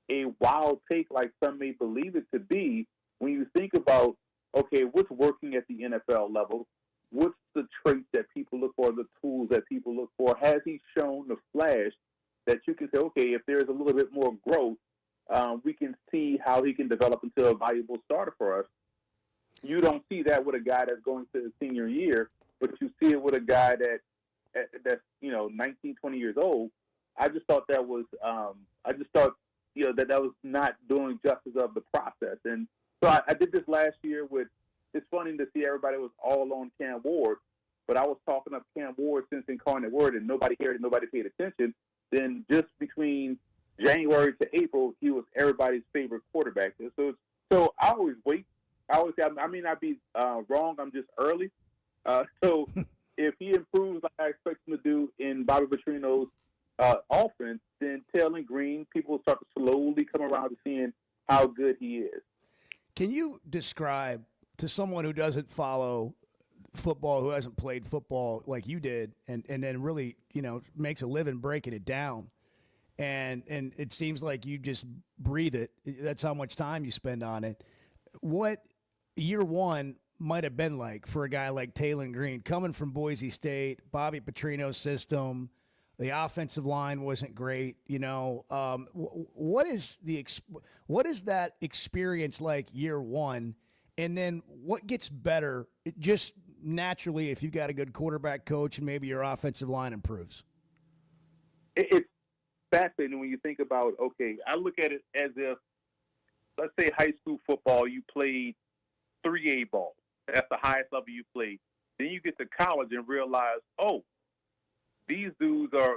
a wild take like some may believe it to be. When you think about, okay, what's working at the NFL level? What's the traits that people look for, the tools that people look for? Has he shown the flash that you can say, okay, if there's a little bit more growth, we can see how he can develop into a valuable starter for us? You don't see that with a guy that's going to his senior year, but you see it with a guy that's 19, 20 years old. I just thought that was that was not doing justice of the process. And so I did this last year with. It's funny to see everybody was all on Cam Ward, but I was talking up Cam Ward since Incarnate Word, and nobody cared and nobody paid attention. Then just between January to April, he was everybody's favorite quarterback. So I always wait. I may not be wrong. I'm just early. So if he improves like I expect him to do in Bobby Petrino's offense, then Taylor Green, people will start to slowly come around to seeing how good he is. Can you describe to someone who doesn't follow football, who hasn't played football like you did, and then really, makes a living breaking it down, and it seems like you just breathe it. That's how much time you spend on it. What year one might have been like for a guy like Taylor Green, coming from Boise State, Bobby Petrino's system. The offensive line wasn't great, What is that experience like year one, and then what gets better just naturally if you've got a good quarterback coach and maybe your offensive line improves? It's fascinating when you think about. Okay, I look at it as if, let's say, high school football, you played 3A ball. That's the highest level you played. Then you get to college and realize, these dudes are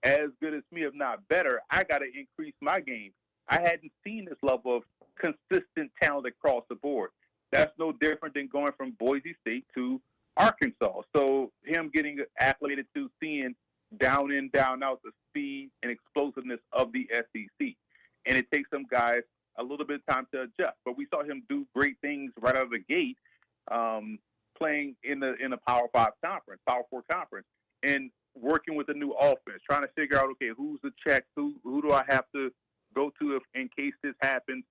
as good as me, if not better. I got to increase my game. I hadn't seen this level of consistent talent across the board. That's no different than going from Boise State to Arkansas. So him getting acclimated to seeing down in, down out the speed and explosiveness of the SEC. And it takes some guys a little bit of time to adjust. But we saw him do great things right out of the gate, playing in a Power 5 conference, Power 4 conference, and working with a new offense, trying to figure out, okay, who's the check, who do I have to go to if in case this happens.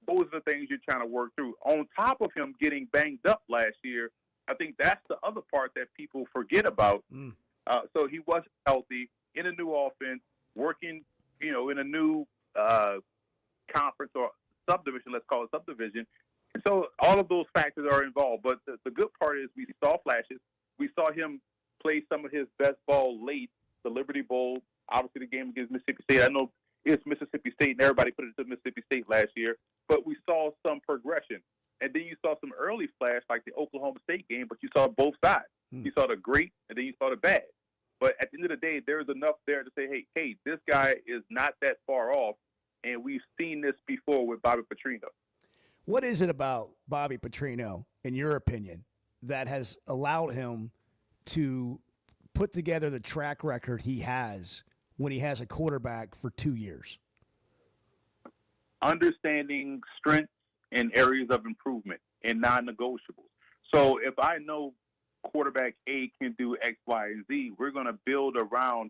Those are the things you're trying to work through. On top of him getting banged up last year, I think that's the other part that people forget about. So he wasn't healthy, in a new offense, working, in a new conference or subdivision, let's call it subdivision. And so all of those factors are involved. But the good part is we saw flashes. We saw him play some of his best ball late, the Liberty Bowl, obviously the game against Mississippi State. I know it's Mississippi State, and everybody put it to Mississippi State last year, but we saw some progression. And then you saw some early flash, like the Oklahoma State game, but you saw both sides. You saw the great, and then you saw the bad. But at the end of the day, there's enough there to say, hey, this guy is not that far off, and we've seen this before with Bobby Petrino. What is it about Bobby Petrino, in your opinion, that has allowed him to put together the track record he has when he has a quarterback for 2 years? Understanding strengths and areas of improvement and non-negotiables. So if I know quarterback A can do X, Y, and Z, we're going to build around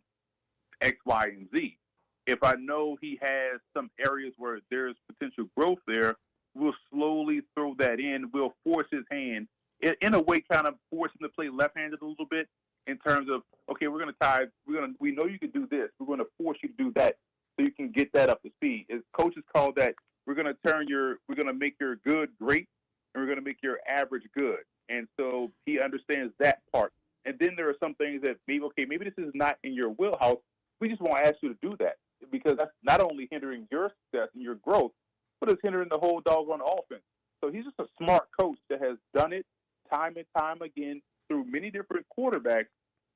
X, Y, and Z. If I know he has some areas where there's potential growth there, we'll slowly throw that in. We'll force his hand, in a way, kind of force him to play left-handed a little bit in terms of, okay, we know you can do this. We're going to force you to do that so you can get that up to speed. As coaches call that, we're going to make your good great, and we're going to make your average good. And so he understands that part. And then there are some things that maybe this is not in your wheelhouse. We just won't ask you to do that, because that's not only hindering your success and your growth, but it's hindering the whole doggone offense. So he's just a smart coach that has done it time and time again through many different quarterbacks.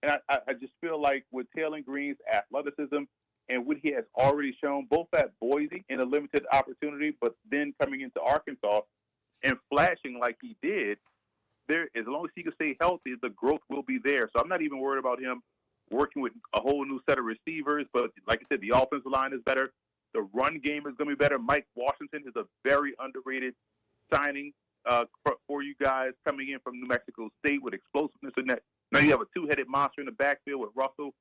And I just feel like with Taylor Green's athleticism and what he has already shown, both at Boise in a limited opportunity, but then coming into Arkansas and flashing like he did, as long as he can stay healthy, the growth will be there. So I'm not even worried about him working with a whole new set of receivers. But like I said, the offensive line is better. The run game is going to be better. Mike Washington is a very underrated signing for you guys coming in from New Mexico State with explosiveness in that. Now you have a two-headed monster in the backfield with Russell.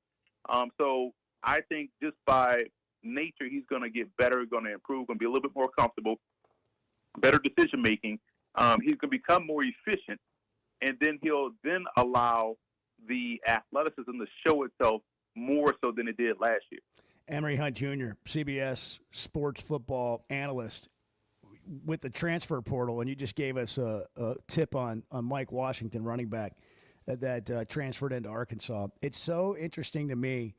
So I think just by nature, he's going to get better, going to improve, going to be a little bit more comfortable, better decision-making. He's going to become more efficient, and then he'll then allow the athleticism to show itself more so than it did last year. Emory Hunt Jr., CBS sports football analyst, with the transfer portal, and you just gave us a tip on Mike Washington, running back, that transferred into Arkansas. It's so interesting to me,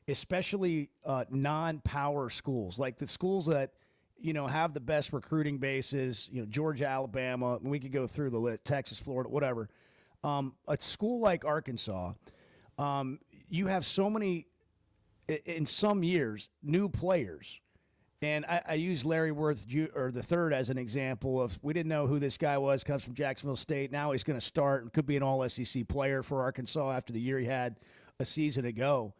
especially non-power schools, like the schools that, have the best recruiting bases, Georgia, Alabama, and we could go through the list, Texas, Florida, whatever. A school like Arkansas, you have so many, in some years, new players And I use Larry Worth or the third as an example of we didn't know who this guy was, comes from Jacksonville State. Now he's going to start and could be an all-SEC player for Arkansas after the year he had a season ago.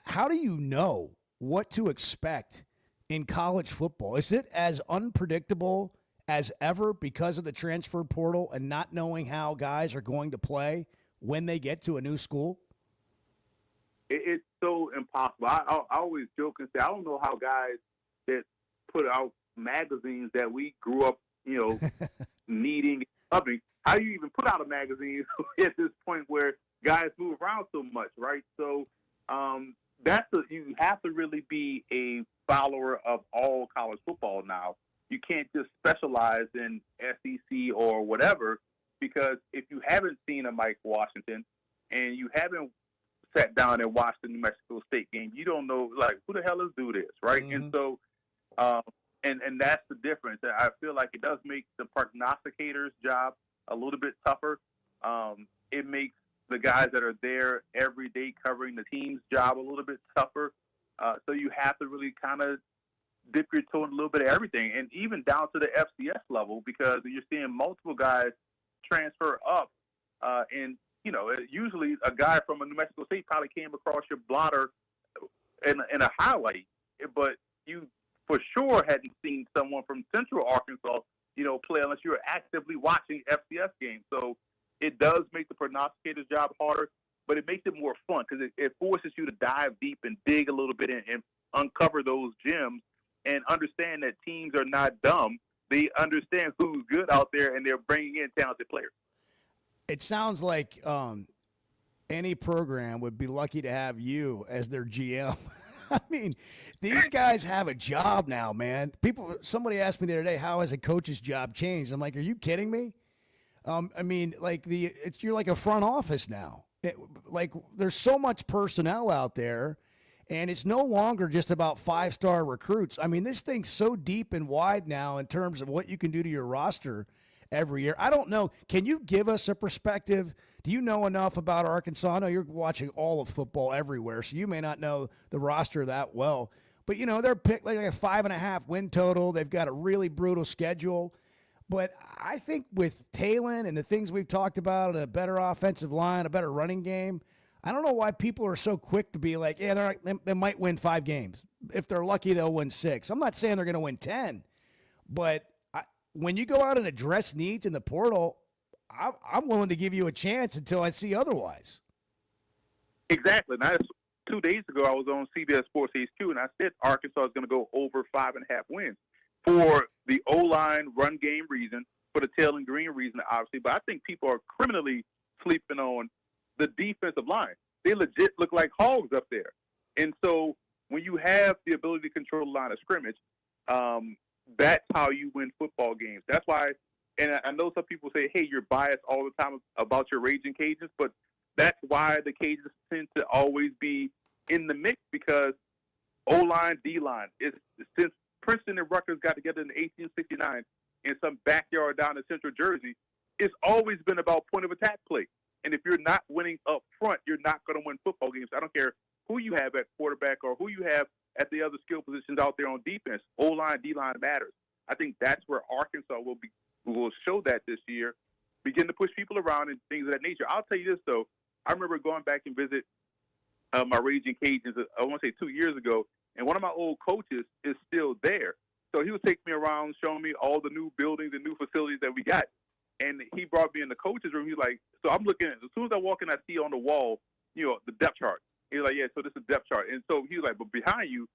How do you know what to expect in college football? Is it as unpredictable as ever because of the transfer portal and not knowing how guys are going to play when they get to a new school? It's so impossible. I always joke and say, I don't know how guys that put out magazines that we grew up, needing, loving, how do you even put out a magazine at this point where guys move around so much, right? So you have to really be a follower of all college football now. You can't just specialize in SEC or whatever, because if you haven't seen a Mike Washington and you haven't sat down and watched the New Mexico State game, you don't know, like, who the hell is do this, right? Mm-hmm. And so, and that's the difference. I feel like it does make the prognosticator's job a little bit tougher. It makes the guys that are there every day covering the team's job a little bit tougher. So you have to really kind of dip your toe in a little bit of everything, and even down to the FCS level, because you're seeing multiple guys transfer up. And, usually a guy from a New Mexico State probably came across your blotter in a highlight, but you for sure hadn't seen someone from Central Arkansas, play unless you were actively watching FCS games. So it does make the prognosticator's job harder, but it makes it more fun because it forces you to dive deep and dig a little bit and uncover those gems and understand that teams are not dumb. They understand who's good out there, and they're bringing in talented players. It sounds like any program would be lucky to have you as their GM. I mean, these guys have a job now, man. Somebody asked me the other day, how has a coach's job changed? I'm like, are you kidding me? You're like a front office now. There's so much personnel out there, and it's no longer just about 5-star recruits. I mean, this thing's so deep and wide now in terms of what you can do to your roster every year. I don't know. Can you give us a perspective? Do you know enough about Arkansas? I know you're watching all of football everywhere, so you may not know the roster that well. But, they're picked like a 5.5 win total. They've got a really brutal schedule. But I think with Talon and the things we've talked about and a better offensive line, a better running game, I don't know why people are so quick to be like, yeah, they might win 5 games. If they're lucky, they'll win 6. I'm not saying they're going to win 10. But when you go out and address needs in the portal, I'm willing to give you a chance until I see otherwise. Exactly. Now, 2 days ago, I was on CBS Sports HQ, and I said Arkansas is going to go over 5.5 wins for the O-line run game reason, for the tail and green reason, obviously. But I think people are criminally sleeping on the defensive line. They legit look like hogs up there. And so when you have the ability to control the line of scrimmage, that's how you win football games. That's why, and I know some people say, hey, you're biased all the time about your Raging Cajuns, but that's why the Cajuns tend to always be in the mix, because O-line, D-line, since Princeton and Rutgers got together in 1869 in some backyard down in Central Jersey, it's always been about point of attack play. And if you're not winning up front, you're not going to win football games. I don't care who you have at quarterback or who you have at the other skill positions out there on defense. O-line, D-line matters. I think that's where Arkansas will show that this year, begin to push people around and things of that nature. I'll tell you this, though. I remember going back and visit my Raging Cajuns, I want to say 2 years ago, and one of my old coaches is still there. So he would take me around, showing me all the new buildings and new facilities that we got. And he brought me in the coach's room. He's like, so I'm looking at, as soon as I walk in, I see on the wall, the depth chart. He's like, yeah, so this is depth chart. And so he was like, but behind you,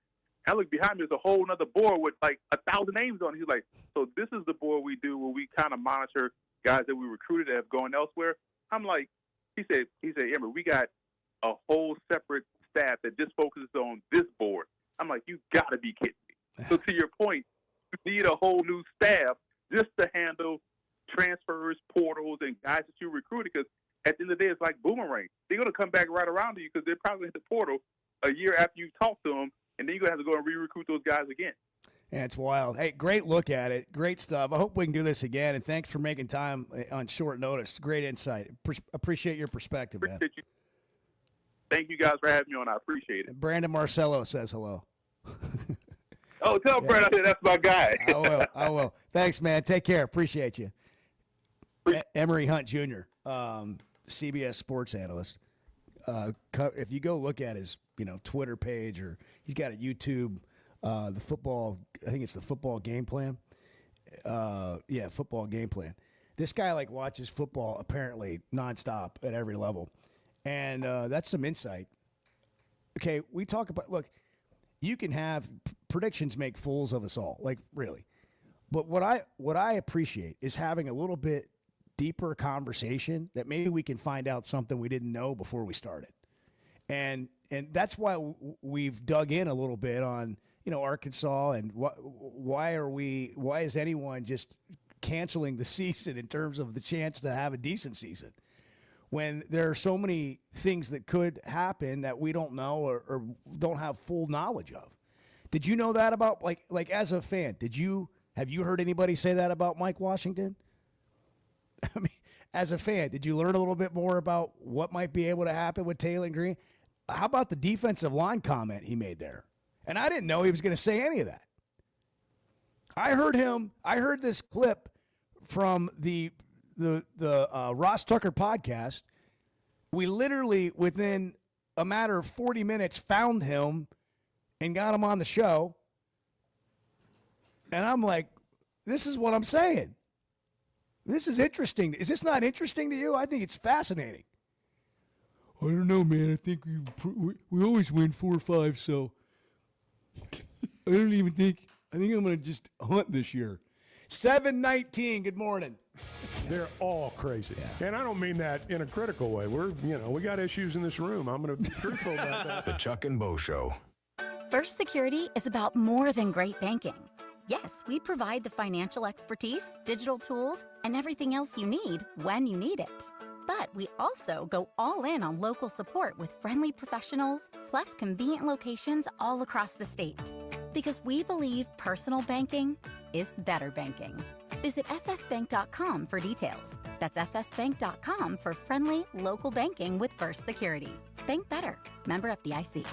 I look behind me, there's a whole other board with like 1,000 names on it. He's like, so this is the board we do where we kind of monitor guys that we recruited that have gone elsewhere. I'm like, he said, Emory, we got a whole separate staff that just focuses on this board. I'm like, you got to be kidding me. So to your point, you need a whole new staff just to handle transfers, portals, and guys that you recruited, because at the end of the day, it's like boomerang. They're going to come back right around to you because they're probably hit the portal a year after you talk to them, and then you're going to have to go and re-recruit those guys again. Yeah, it's wild. Hey, great look at it. Great stuff. I hope we can do this again, and thanks for making time on short notice. Great insight. Appreciate your perspective, man. You. Thank you guys for having me on. I appreciate it. Brandon Marcello says hello. Oh, tell Brad I said that's my guy. I will. Thanks, man. Take care. Appreciate you. Emory Hunt Jr., CBS sports analyst. If you go look at his, Twitter page, or he's got a YouTube, the football. I think it's the football game plan. Football game plan. This guy watches football apparently nonstop at every level, and that's some insight. Okay, we talk about you can have predictions make fools of us all, really. But what I appreciate is having a little bit deeper conversation that maybe we can find out something we didn't know before we started. And that's why we've dug in a little bit on, Arkansas, and why is anyone just canceling the season in terms of the chance to have a decent season when there are so many things that could happen that we don't know or don't have full knowledge of. Did you know that about as a fan, have you heard anybody say that about Mike Washington? I mean, as a fan, did you learn a little bit more about what might be able to happen with Taylor Green? How about the defensive line comment he made there? And I didn't know he was going to say any of that. I heard this clip from the Ross Tucker podcast. We literally, within a matter of 40 minutes, found him and got him on the show. And I'm like, this is what I'm saying. This is interesting. Is this not interesting to you? I think it's fascinating. I don't know, man. I think we always win 4 or 5, so I think I'm going to just hunt this year. 7:19, good morning. They're all crazy. Yeah. And I don't mean that in a critical way. We got issues in this room. I'm going to be truthful about that. The Chuck and Bo Show. First Security is about more than great banking. Yes, we provide the financial expertise, digital tools, and everything else you need when you need it. But we also go all in on local support with friendly professionals, plus convenient locations all across the state. Because we believe personal banking is better banking. Visit fsbank.com for details. That's fsbank.com for friendly, local banking with First Security. Bank better. Member FDIC.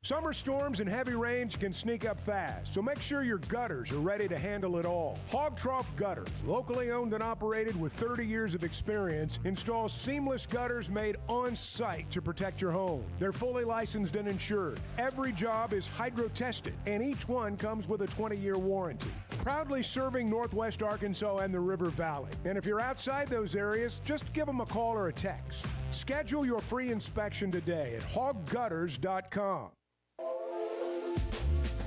Summer storms and heavy rains can sneak up fast, so make sure your gutters are ready to handle it all. Hog Trough Gutters, locally owned and operated with 30 years of experience, installs seamless gutters made on site to protect your home. They're fully licensed and insured. Every job is hydro tested, and each one comes with a 20-year warranty. Proudly serving Northwest Arkansas and the River Valley. And if you're outside those areas, just give them a call or a text. Schedule your free inspection today at hoggutters.com.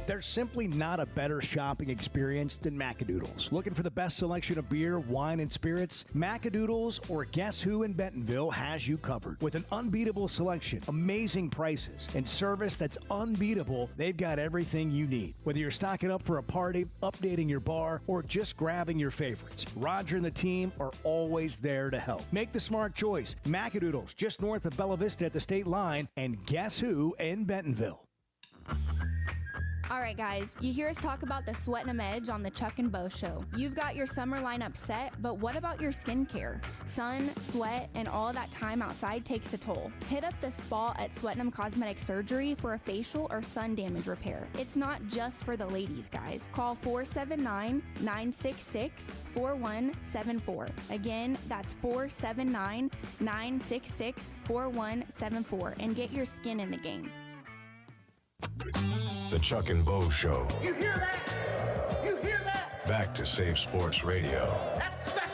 There's simply not a better shopping experience than Macadoodles. Looking for the best selection of beer, wine, and spirits? Macadoodles or Guess Who in Bentonville has you covered. With an unbeatable selection, amazing prices, and service that's unbeatable, they've got everything you need. Whether you're stocking up for a party, updating your bar, or just grabbing your favorites, Roger and the team are always there to help. Make the smart choice. Macadoodles, just north of Bella Vista at the state line, and Guess Who in Bentonville. All right, guys, you hear us talk about the Sweating 'em Edge on the Chuck and Bo Show. You've got your summer lineup set, but what about your skincare? Sun, sweat, and all that time outside takes a toll. Hit up the spa at Sweating 'em Cosmetic Surgery for a facial or sun damage repair. It's not just for the ladies, guys. Call 479-966-4174. Again, that's 479-966-4174 and get your skin in the game. The Chuck and Bo Show. You hear that? You hear that? Back to Save Sports Radio. That's special.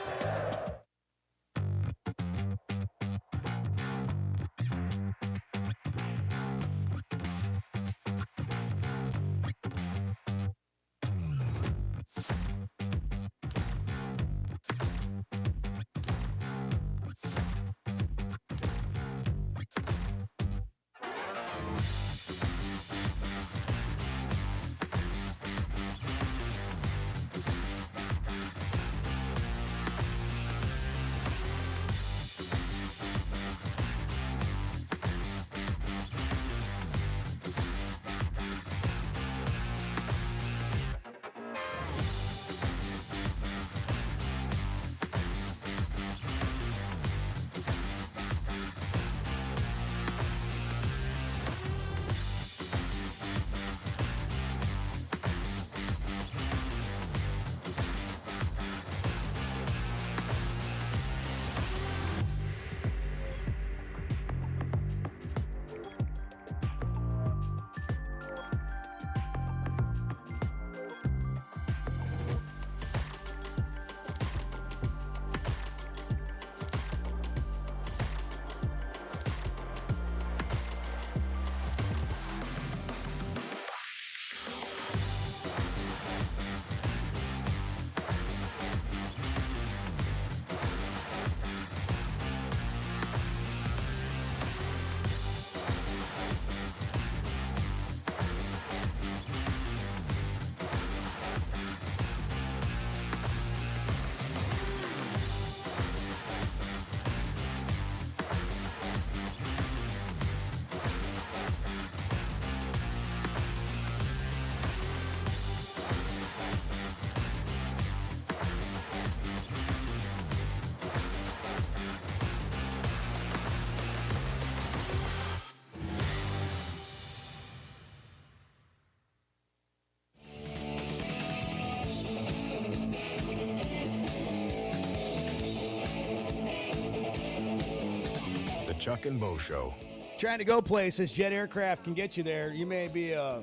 Chuck and Bo Show. Trying to go places, jet aircraft can get you there. You may be a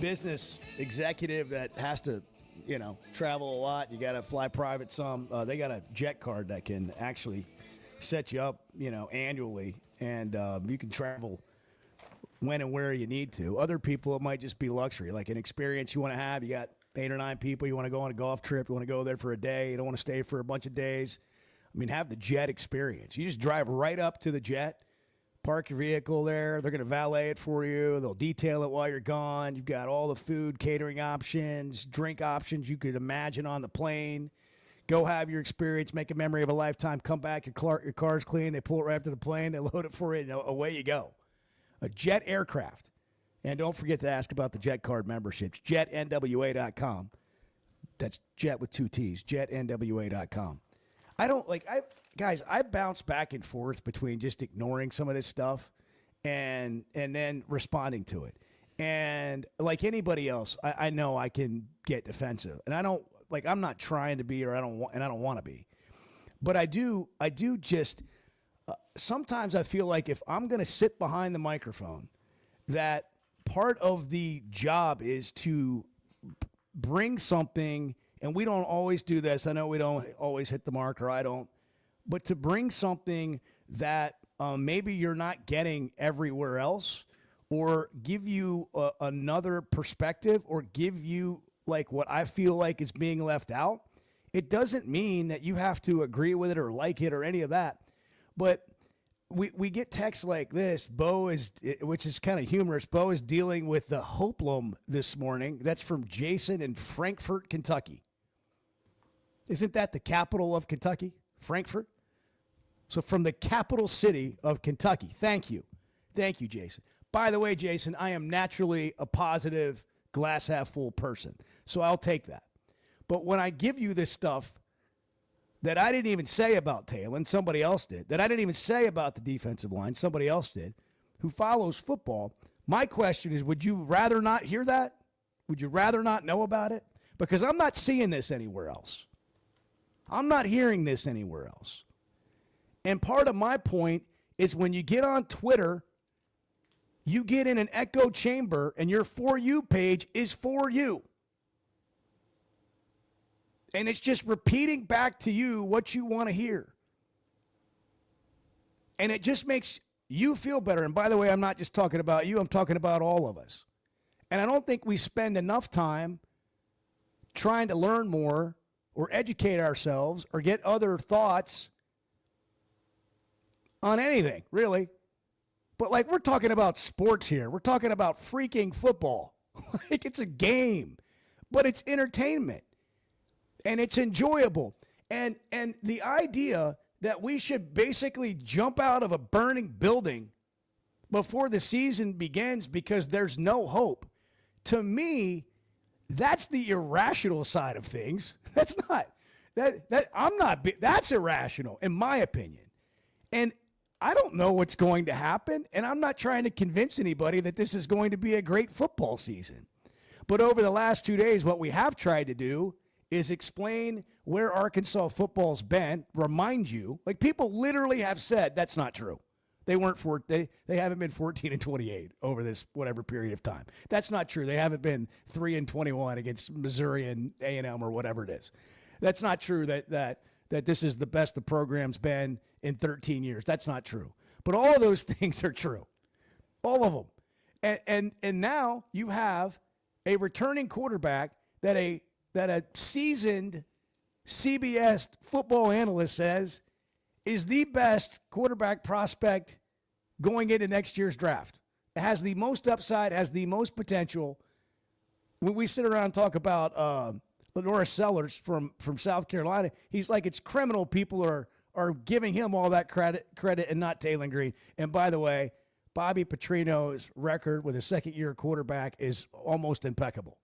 business executive that has to, travel a lot. You got to fly private some. They got a jet card that can actually set you up, annually, and you can travel when and where you need to. Other people, it might just be luxury, like an experience you want to have. You got 8 or 9 people. You want to go on a golf trip. You want to go there for a day. You don't want to stay for a bunch of days. Have the jet experience. You just drive right up to the jet, park your vehicle there. They're going to valet it for you. They'll detail it while you're gone. You've got all the food, catering options, drink options you could imagine on the plane. Go have your experience, make a memory of a lifetime, come back, your car's clean. They pull it right up to the plane. They load it for you, and away you go. A jet aircraft. And don't forget to ask about the jet card memberships. JetNWA.com. That's jet with 2 T's. JetNWA.com. I bounce back and forth between just ignoring some of this stuff and then responding to it. And like anybody else, I know I can get defensive. And I'm not trying to be, or I don't want to be. But I do just sometimes I feel like if I'm going to sit behind the microphone, that part of the job is to bring something. And we don't always do this. I know we don't always hit the mark, or I don't. But to bring something that maybe you're not getting everywhere else, or give you another perspective, or give you like what I feel like is being left out, it doesn't mean that you have to agree with it or like it or any of that. But we get texts like this. Which is kind of humorous. Bo is dealing with the hoplum this morning. That's from Jason in Frankfort, Kentucky. Isn't that the capital of Kentucky? Frankfort? So from the capital city of Kentucky. Thank you. Thank you, Jason. By the way, Jason, I am naturally a positive, glass half full person. So I'll take that. But when I give you this stuff that I didn't even say about Talon, somebody else did, that I didn't even say about the defensive line, somebody else did, who follows football, my question is, would you rather not hear that? Would you rather not know about it? Because I'm not seeing this anywhere else. I'm not hearing this anywhere else. And part of my point is when you get on Twitter, you get in an echo chamber and your For You page is for you. And it's just repeating back to you what you want to hear. And it just makes you feel better. And by the way, I'm not just talking about you. I'm talking about all of us. And I don't think we spend enough time trying to learn more or educate ourselves or get other thoughts on anything, really. But like, we're talking about sports here. We're talking about freaking football. Like, it's a game, but it's entertainment and it's enjoyable. And the idea that we should basically jump out of a burning building before the season begins because there's no hope, to me, that's the irrational side of things. That's not that's irrational in my opinion. And I don't know what's going to happen, and I'm not trying to convince anybody that this is going to be a great football season. But over the last 2 days, what we have tried to do is explain where Arkansas football's been, remind you, like people literally have said that's not true. They haven't been 14-28 over this whatever period of time. That's not true. They haven't been 3-21 against Missouri and A&M or whatever it is. That's not true that this is the best the program's been in 13 years. That's not true. But all of those things are true. All of them. And now you have a returning quarterback that a seasoned CBS football analyst says is the best quarterback prospect going into next year's draft. It has the most upside, has the most potential. When we sit around and talk about Lenora Sellers from South Carolina, he's like, it's criminal people are giving him all that credit and not Talon Green. And by the way, Bobby Petrino's record with a second-year quarterback is almost impeccable.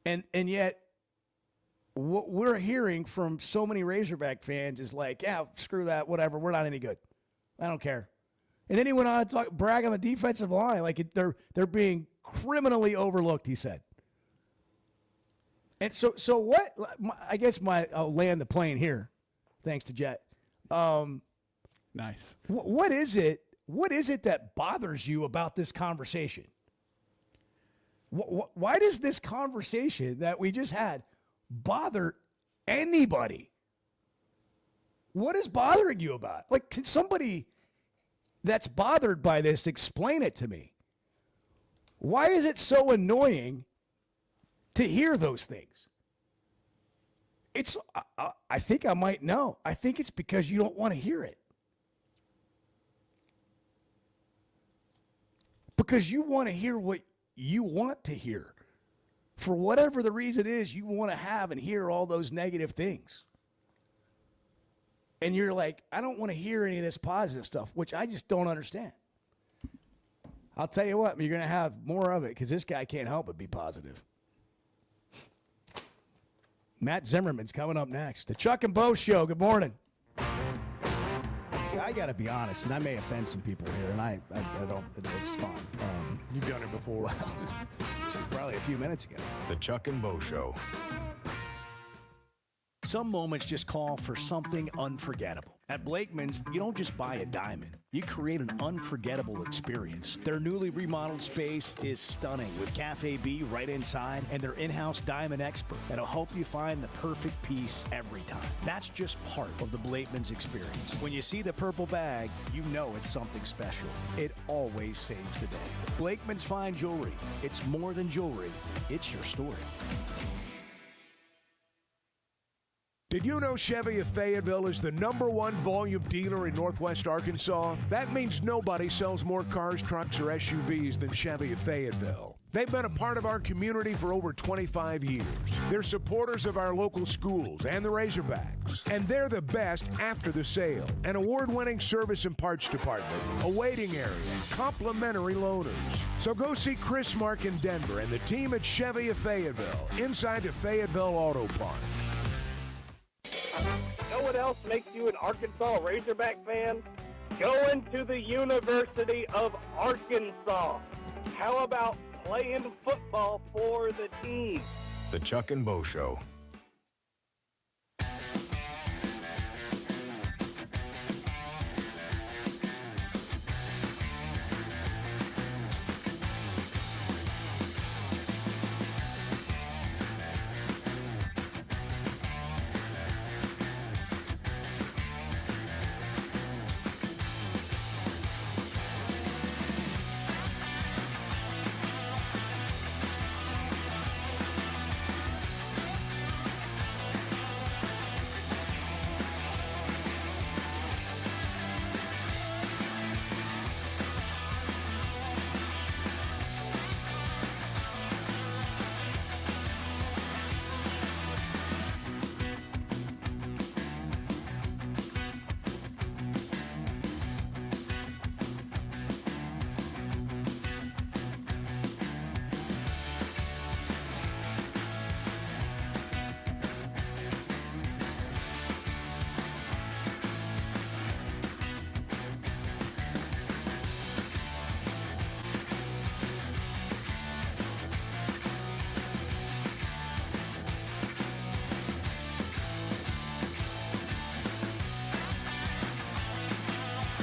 And yet, what we're hearing from so many Razorback fans is like, yeah, screw that, whatever, we're not any good. I don't care. And then he went on to brag on the defensive line, like they're being criminally overlooked, he said. And so what? I guess I'll land the plane here, thanks to Jet. Nice. What is it? What is it that bothers you about this conversation? Why does this conversation that we just had bother anybody? What is bothering you about it? Like, can somebody that's bothered by this explain it to me? Why is it so annoying to hear those things? I think I might know. I think it's because you don't want to hear it. Because you want to hear what you want to hear. For whatever the reason is, you want to have and hear all those negative things. And you're like, I don't want to hear any of this positive stuff, which I just don't understand. I'll tell you what, you're going to have more of it because this guy can't help but be positive. Matt Zimmerman's coming up next. The Chuck and Bo Show. Good morning. I got to be honest, and I may offend some people here, and I don't, it's fine. You've done it before. Well, probably a few minutes ago. The Chuck and Bo Show. Some moments just call for something unforgettable. At Blakeman's, you don't just buy a diamond. You create an unforgettable experience. Their newly remodeled space is stunning with Cafe B right inside and their in-house diamond expert that'll help you find the perfect piece every time. That's just part of the Blakeman's experience. When you see the purple bag, you know it's something special. It always saves the day. Blakeman's Fine Jewelry. It's more than jewelry. It's your story. Did you know Chevy of Fayetteville is the #1 volume dealer in Northwest Arkansas? That means nobody sells more cars, trucks, or SUVs than Chevy of Fayetteville. They've been a part of our community for over 25 years. They're supporters of our local schools and the Razorbacks. And they're the best after the sale. An award-winning service and parts department, a waiting area, complimentary loaners. So go see Chris Mark in Denver and the team at Chevy of Fayetteville, inside the Fayetteville Auto Park. Know what else makes you an Arkansas Razorback fan? Going to the University of Arkansas. How about playing football for the team? The Chuck and Bo Show.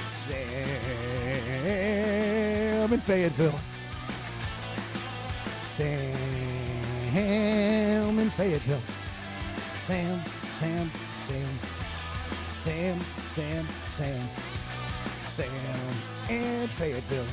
Sam in Fayetteville. Sam in Fayetteville. Sam in Fayetteville.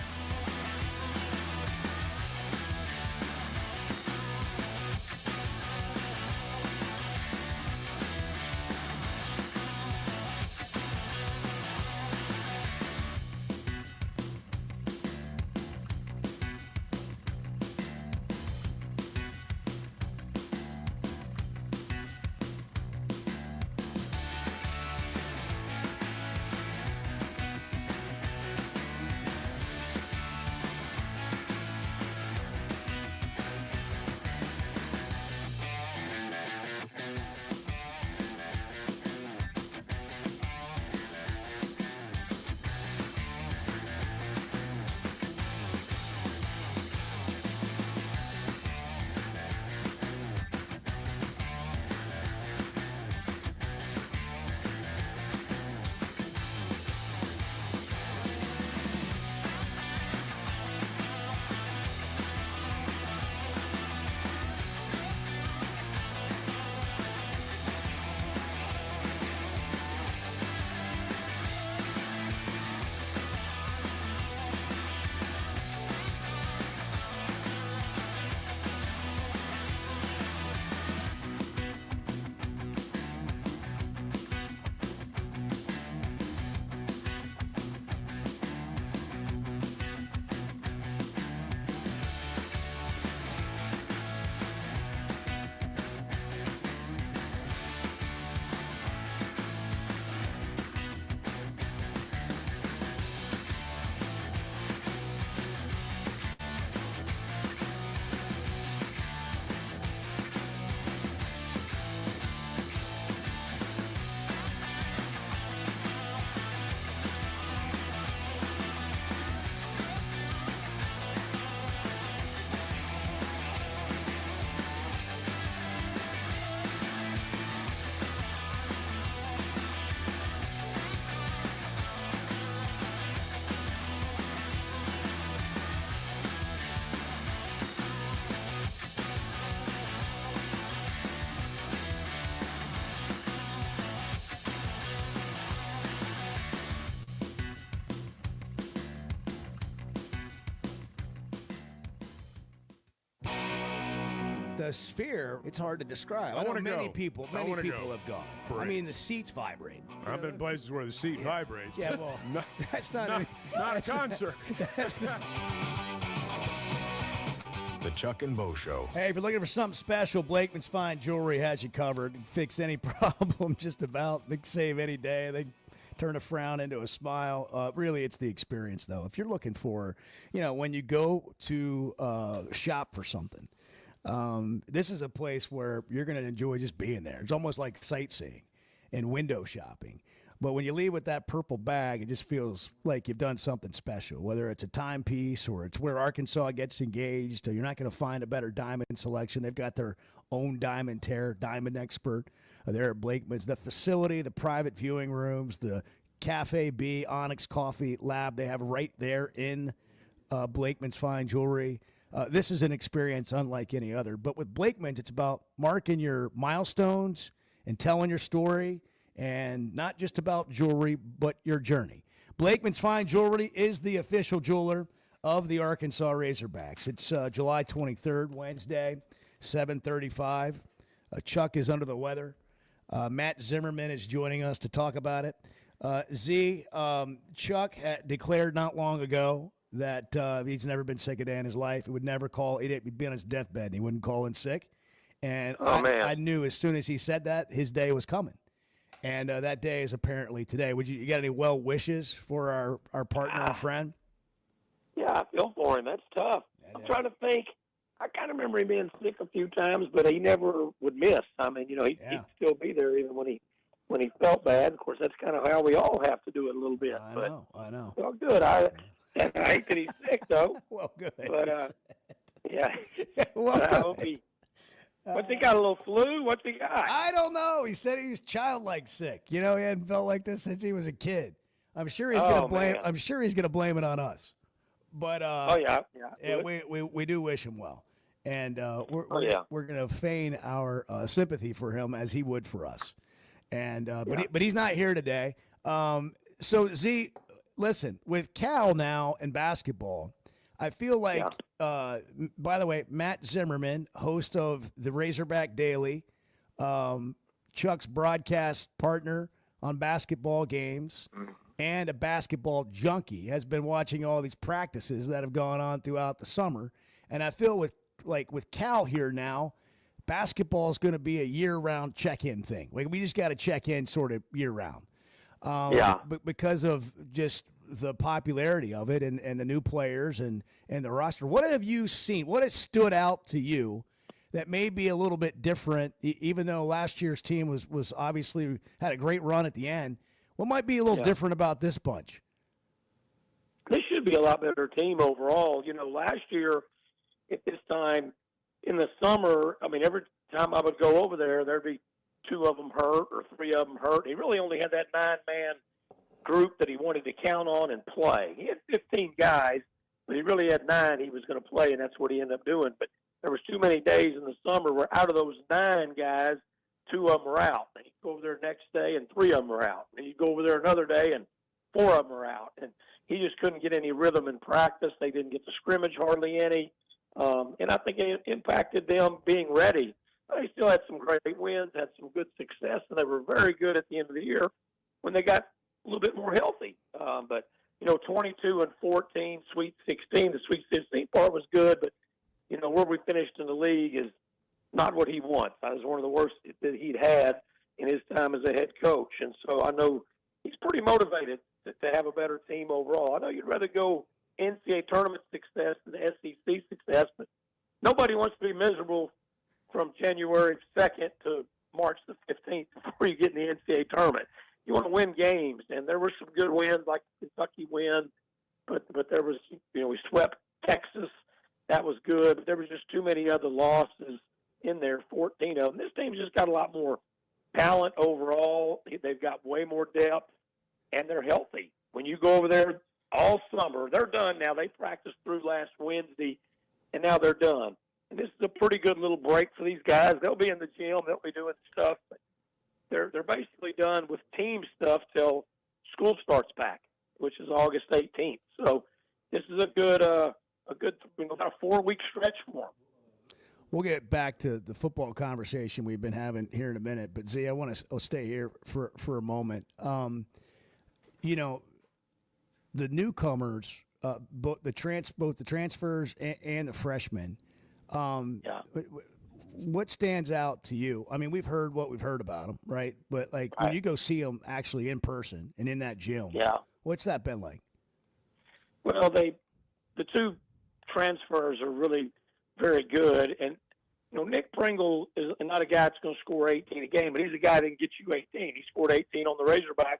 the Sphere, it's hard to describe. I know many people have gone. I mean, the seats vibrate. I've been places where the seat vibrates. Yeah, well, that's not a concert. The Chuck and Bo Show. Hey, if you're looking for something special, Blakeman's Fine Jewelry has you covered. Fix any problem just about. They can save any day. They turn a frown into a smile. Really, it's the experience, though. If you're looking for, when you go to shop for something, this is a place where you're going to enjoy just being there. It's almost like sightseeing and window shopping. But when you leave with that purple bag, it just feels like you've done something special, whether it's a timepiece or it's where Arkansas gets engaged. You're not going to find a better diamond selection. They've got their own diamond tear, diamond expert. They're at Blakeman's. The facility, the private viewing rooms, the Cafe B, Onyx Coffee Lab, they have right there in Blakeman's Fine Jewelry. This is an experience unlike any other. But with Blakeman's, it's about marking your milestones and telling your story. And not just about jewelry, but your journey. Blakeman's Fine Jewelry is the official jeweler of the Arkansas Razorbacks. It's July 23rd, Wednesday, 7:35. Chuck is under the weather. Matt Zimmerman is joining us to talk about it. Chuck had declared not long ago that he's never been sick a day in his life. He would never call. He'd be on his deathbed, and he wouldn't call in sick. And I knew as soon as he said that, his day was coming. And that day is apparently today. You got any well wishes for our partner and friend? Yeah, I feel for him. That's tough. I'm trying to think. I kind of remember him being sick a few times, but he never would miss. I mean, he'd still be there even when he felt bad. Of course, that's kind of how we all have to do it a little bit. I know. Well, good. I hate that he's sick, though. Well, good. But, yeah. Well, I hope he... What's he got, a little flu? What's he got? I don't know. He said he was childlike sick. He hadn't felt like this since he was a kid. I'm sure he's going to blame. I'm sure he's going to blame it on us. But we do wish him well, and we're going to feign our sympathy for him as he would for us. And but he's not here today. So Z, listen, with Cal now in basketball, I feel like, by the way, Matt Zimmerman, host of the Razorback Daily, Chuck's broadcast partner on basketball games, and a basketball junkie, has been watching all these practices that have gone on throughout the summer. And I feel with Cal here now, basketball is going to be a year-round check-in thing. We just got to check in sort of year-round. But because of just the popularity of it and the new players and the roster. What have you seen? What has stood out to you that may be a little bit different, even though last year's team was obviously had a great run at the end? What might be a little different about this bunch? This should be a lot better team overall. Last year at this time in the summer, I mean, every time I would go over there, there'd be two of them hurt or three of them hurt. He really only had that 9-man group that he wanted to count on and play. He had 15 guys, but he really had 9 he was going to play, and that's what he ended up doing. But there was too many days in the summer where out of those 9 guys, 2 of them were out. And he'd go over there next day, and 3 of them were out. And he'd go over there another day, and 4 of them were out. And he just couldn't get any rhythm in practice. They didn't get to scrimmage hardly any. And I think it impacted them being ready. But they still had some great wins, had some good success, and they were very good at the end of the year when they got a little bit more healthy. But 22-14, Sweet 16. The Sweet 16 part was good, but where we finished in the league is not what he wants. That was one of the worst that he'd had in his time as a head coach, and so I know he's pretty motivated to have a better team overall. I know you'd rather go NCAA tournament success than SEC success, but nobody wants to be miserable from January 2nd to March the 15th before you get in the NCAA tournament. You want to win games, and there were some good wins, like the Kentucky win, but there was, we swept Texas. That was good, but there was just too many other losses in there, 14 of them. This team's just got a lot more talent overall. They've got way more depth, and they're healthy. When you go over there all summer, they're done now. They practiced through last Wednesday, and now they're done. And this is a pretty good little break for these guys. They'll be in the gym. They'll be doing stuff, but they're basically done with team stuff till school starts back, which is August 18th. So this is a good about a 4-week stretch for them. We'll get back to the football conversation we've been having here in a minute. But, Z, I want to stay here for a moment. You know, the newcomers, both the transfers and the freshmen, what stands out to you? I mean, we've heard what we've heard about them, right? But, like, when you go see them actually in person and in that gym, what's that been like? Well, the two transfers are really very good. And, you know, Nick Pringle is not a guy that's going to score 18 a game, but he's a guy that can get you 18. He scored 18 on the Razorbacks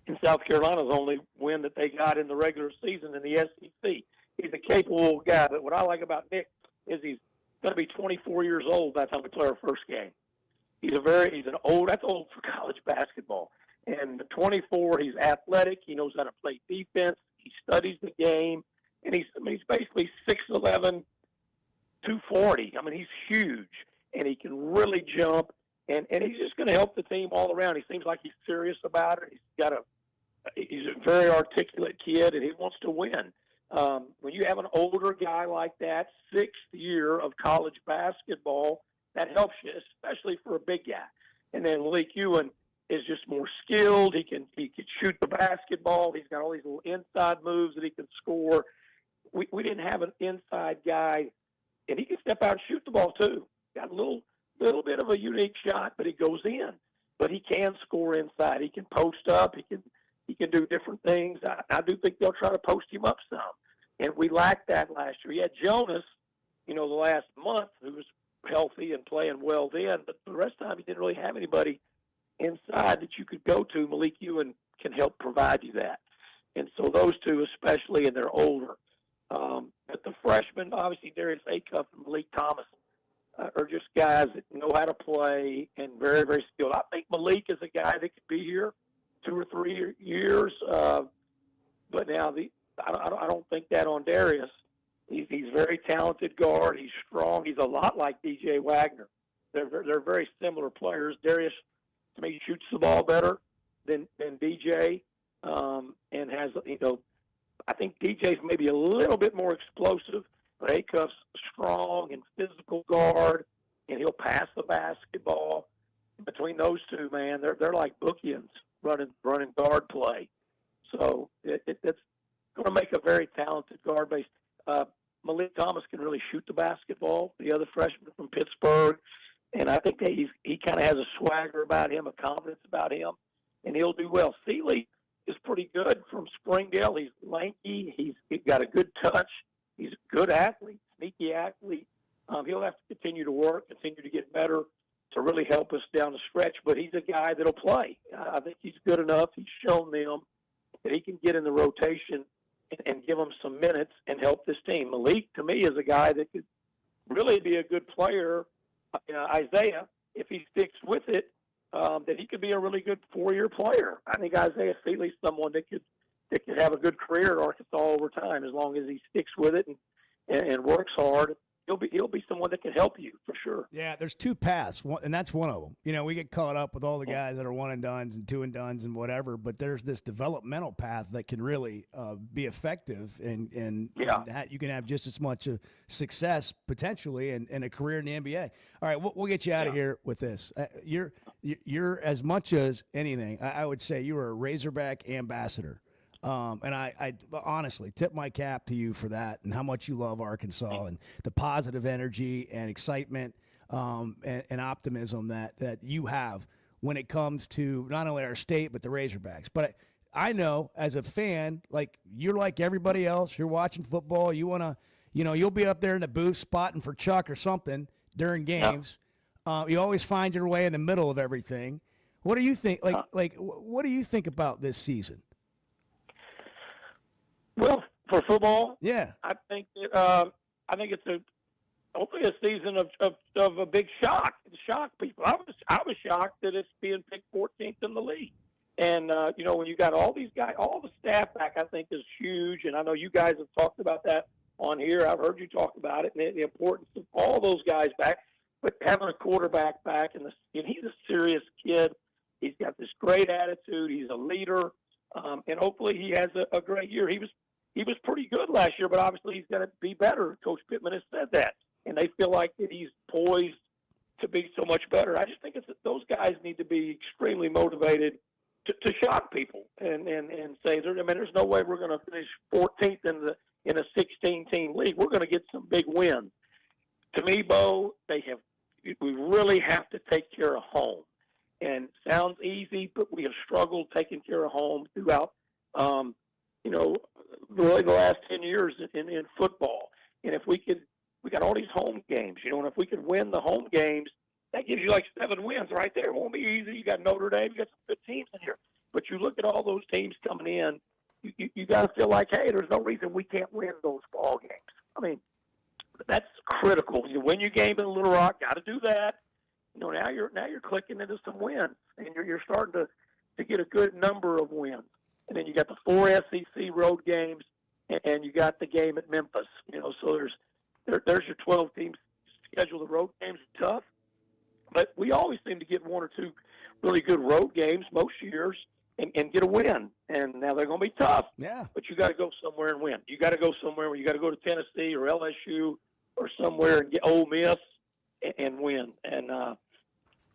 in South Carolina's only win that they got in the regular season in the SEC. He's a capable guy. But what I like about Nick is he's going to be 24 years old by the time we play our first game. He's that's old for college basketball. And 24, he's athletic. He knows how to play defense. He studies the game. And he's basically 6'11", 240. I mean, he's huge. And he can really jump. And he's just going to help the team all around. He seems like he's serious about it. He's a very articulate kid, and he wants to win. When you have an older guy like that, 6th year of college basketball, that helps you, especially for a big guy. And then Malik Ewan is just more skilled. He can shoot the basketball. He's got all these little inside moves that he can score. We didn't have an inside guy, and he can step out and shoot the ball too. Got a little bit of a unique shot, but he goes in. But he can score inside. He can post up. He can do different things. I do think they'll try to post him up some. And we lacked that last year. You had Jonas, the last month, who was healthy and playing well then, but the rest of the time he didn't really have anybody inside that you could go to. Malik Ewan can help provide you that. And so those two especially, and they're older. But the freshmen, obviously Darius Acuff and Malik Thomas, are just guys that know how to play and very, very skilled. I think Malik is a guy that could be here 2 or 3 years. But now I don't think that on Darius. He's a very talented guard. He's strong. He's a lot like DJ Wagner. They're very similar players. Darius, to me, shoots the ball better than DJ, and has, I think DJ's maybe a little bit more explosive, but Acuff's strong and physical guard, and he'll pass the basketball. Between those two, man, they're like bookends running guard play. So it's going to make a very talented guard base. Malik Thomas can really shoot the basketball, the other freshman from Pittsburgh, and I think that he kind of has a swagger about him, a confidence about him, and he'll do well. Seeley is pretty good from Springdale. He's lanky. He's got a good touch. He's a good athlete, sneaky athlete. He'll have to continue to work, continue to get better to really help us down the stretch, but he's a guy that'll play. I think he's good enough. He's shown them that he can get in the rotation and give them some minutes and help this team. Malik, to me, is a guy that could really be a good player. Isaiah, if he sticks with it, that he could be a really good 4-year player. I think Isaiah Seeley's someone that could have a good career at Arkansas over time as long as he sticks with it and works hard. He'll be someone that can help you for sure. Yeah, there's two paths, and that's one of them. We get caught up with all the guys that are 1-and-dones and 2-and-dones and whatever, but there's this developmental path that can really be effective, and you can have just as much success potentially in a career in the NBA. All right, we'll get you out of here with this. You're as much as anything, I would say you are a Razorback ambassador. And I honestly tip my cap to you for that and how much you love Arkansas and the positive energy and excitement and optimism that you have when it comes to not only our state but the Razorbacks. But I know as a fan, like you're like everybody else, you're watching football, you want to, you'll be up there in the booth spotting for Chuck or something during games. You always find your way in the middle of everything. What do you think? What do you think about this season? Well, for football, I think it's hopefully a season of a big shock. Shock people. I was shocked that it's being picked 14th in the league. And when you got all these guys, all the staff back, I think is huge. And I know you guys have talked about that on here. I've heard you talk about it and the importance of all those guys back. But having a quarterback back, and he's a serious kid. He's got this great attitude. He's a leader, and hopefully he has a great year. He was pretty good last year, but obviously he's got to be better. Coach Pittman has said that. and they feel like that he's poised to be so much better. I just think it's that those guys need to be extremely motivated to shock people and say, there's no way we're going to finish 14th in a 16-team league. We're going to get some big wins. To me, Bo, we really have to take care of home. And sounds easy, but we have struggled taking care of home throughout, really the last 10 years in football. And if we got all these home games, and if we could win the home games, that gives you like 7 wins right there. It won't be easy. You got Notre Dame, you got some good teams in here. But you look at all those teams coming in, you got to feel like, hey, there's no reason we can't win those ball games. I mean, that's critical. You win your game in Little Rock, got to do that. Now you're clicking into some wins, and you're starting to get a good number of wins. And then you got the 4 SEC road games, and you got the game at Memphis. So there's your 12 teams schedule. The road games are tough, but we always seem to get 1 or 2 really good road games most years and get a win. And now they're going to be tough. Yeah. But you got to go somewhere and win. You got to go somewhere where you got to go to Tennessee or LSU or somewhere and get Ole Miss and win. And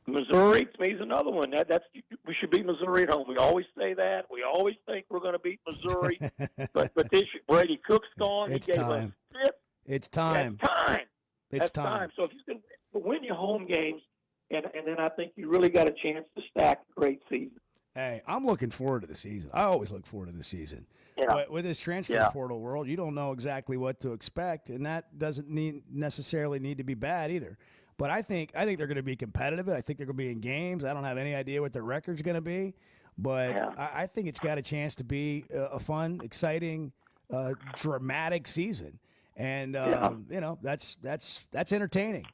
Missouri, to me, is another one. We should beat Missouri at home. We always say that. We always think we're going to beat Missouri. but this year, Brady Cook's gone. It's he gave time. us 5. It's time. That's time. So if you can win your home games, and then I think you really got a chance to stack a great season. Hey, I'm looking forward to the season. I always look forward to the season. Yeah. But with this transfer portal world, you don't know exactly what to expect, and that doesn't necessarily need to be bad either. But I think they're going to be competitive. I think they're going to be in games. I don't have any idea what their record's going to be, but I think it's got a chance to be a fun, exciting, dramatic season. And that's entertaining.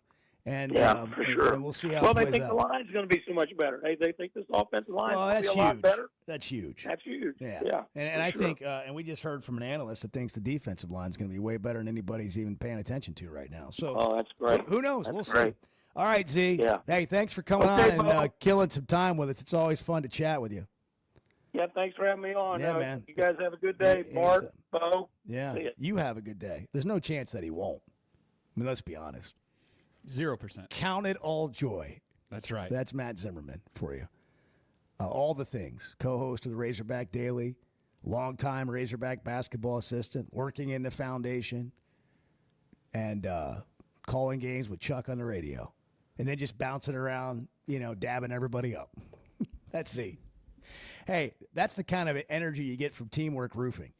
And for sure. And we'll see how. Well, it they plays think out. the line's going to be so much better. They think this offensive line Well, is going to be a lot better. That's huge. That's huge. Yeah. And I sure. think, and we just heard from an analyst that thinks the defensive line is going to be way better than anybody's even paying attention to right now. So, that's great. Who knows? That's we'll great. see. All right, Z. Yeah. Hey, thanks for coming on and killing some time with us. It's always fun to chat with you. Yeah, thanks for having me on. Yeah, man. You guys have a good day, Bart, Bo. Yeah, you have a good day. There's no chance that he won't. I mean, let's be honest. 0%. Count it all joy. That's right. That's Matt Zimmerman for you. All the things. Co-host of the Razorback Daily, longtime Razorback basketball assistant, working in the foundation, and calling games with Chuck on the radio. And then just bouncing around, dabbing everybody up. That's Z. Hey, that's the kind of energy you get from Teamwork Roofing.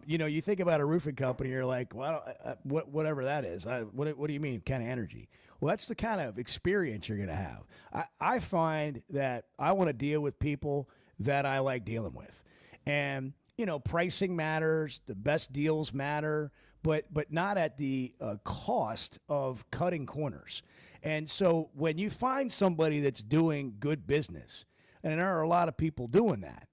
You think about a roofing company, you're like, well, whatever that is. What do you mean, kind of energy? Well, that's the kind of experience you're going to have. I find that I want to deal with people that I like dealing with. And, pricing matters, the best deals matter, but not at the cost of cutting corners. And so when you find somebody that's doing good business, and there are a lot of people doing that,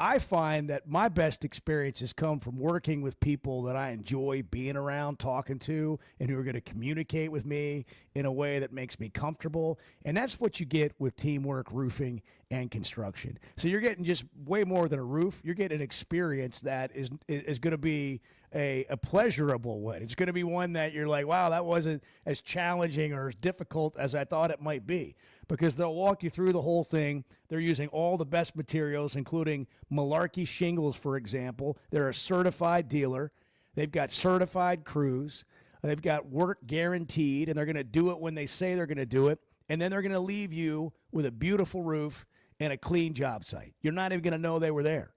I find that my best experiences come from working with people that I enjoy being around, talking to, and who are going to communicate with me in a way that makes me comfortable. And that's what you get with Teamwork Roofing and Construction. So you're getting just way more than a roof. You're getting an experience that is going to be a pleasurable one. It's going to be one that you're like, wow, that wasn't as challenging or as difficult as I thought it might be, because they'll walk you through the whole thing. They're using all the best materials, including Malarkey shingles, for example. They're a certified dealer. They've got certified crews. They've got work guaranteed, and they're going to do it when they say they're going to do it. And then they're going to leave you with a beautiful roof and a clean job site. You're not even going to know they were there.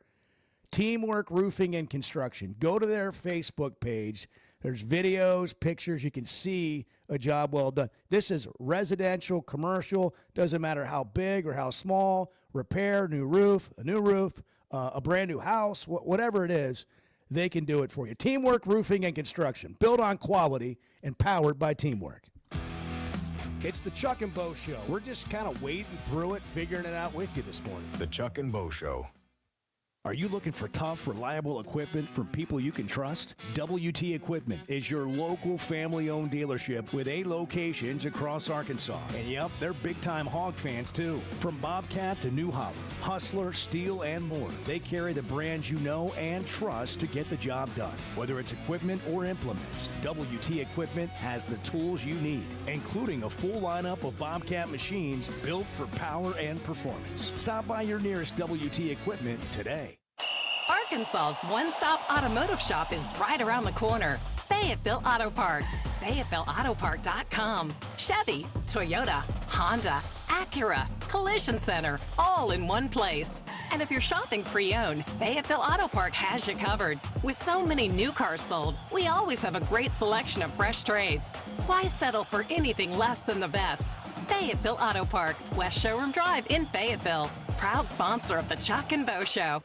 Teamwork Roofing and Construction. Go to their Facebook page. There's videos, pictures. You can see a job well done. This is residential, commercial. Doesn't matter how big or how small. Repair, new roof, a brand new house, whatever it is, they can do it for you. Teamwork Roofing and Construction. Built on quality and powered by teamwork. It's the Chuck and Bo Show. We're just kind of wading through it, figuring it out with you this morning. The Chuck and Bo Show. Are you looking for tough, reliable equipment from people you can trust? WT Equipment is your local family-owned dealership with 8 locations across Arkansas. And yep, they're big-time hog fans too. From Bobcat to New Holland, Hustler, Steel, and more, they carry the brands you know and trust to get the job done. Whether it's equipment or implements, WT Equipment has the tools you need, including a full lineup of Bobcat machines built for power and performance. Stop by your nearest WT Equipment today. Arkansas's one-stop automotive shop is right around the corner. Fayetteville Auto Park. FayettevilleAutoPark.com. Chevy, Toyota, Honda, Acura, Collision Center, all in one place. And if you're shopping pre-owned, Fayetteville Auto Park has you covered. With so many new cars sold, we always have a great selection of fresh trades. Why settle for anything less than the best? Fayetteville Auto Park, West Showroom Drive in Fayetteville. Proud sponsor of the Chuck and Bo Show.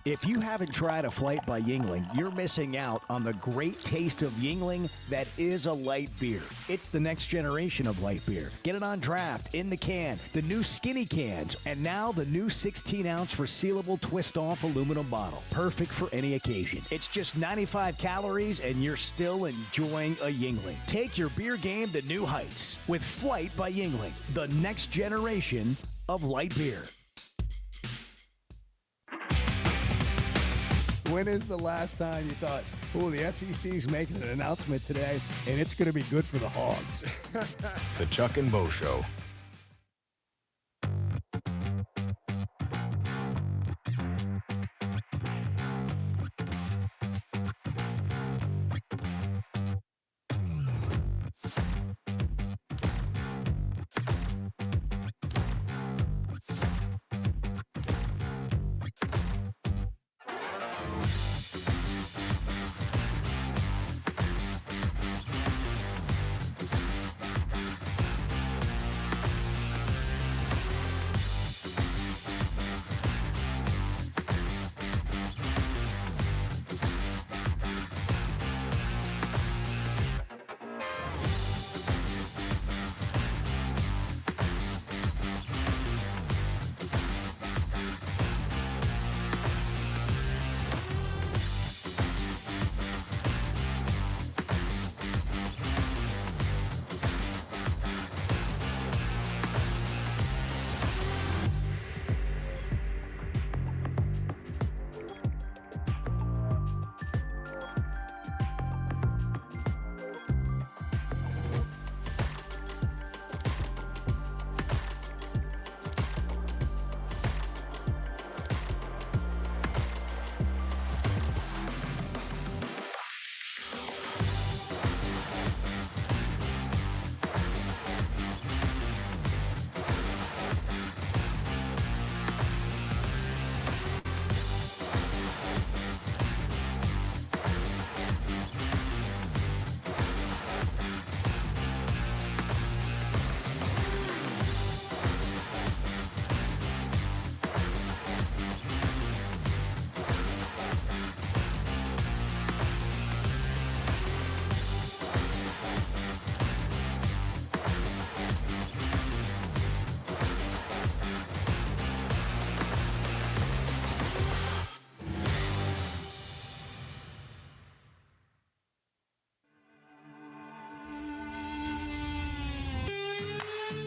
If you haven't tried a flight by Yuengling, you're missing out on the great taste of Yuengling that is a light beer. It's the next generation of light beer. Get it on draft, in the can, the new skinny cans, and now the new 16-ounce resealable twist-off aluminum bottle. Perfect for any occasion. It's just 95 calories, and you're still enjoying a Yuengling. Take your beer game to new heights with Flight by Yuengling, the next generation of light beer. When is the last time you thought, oh, the SEC's making an announcement today, and it's going to be good for the Hogs? The Chuck and Bo Show.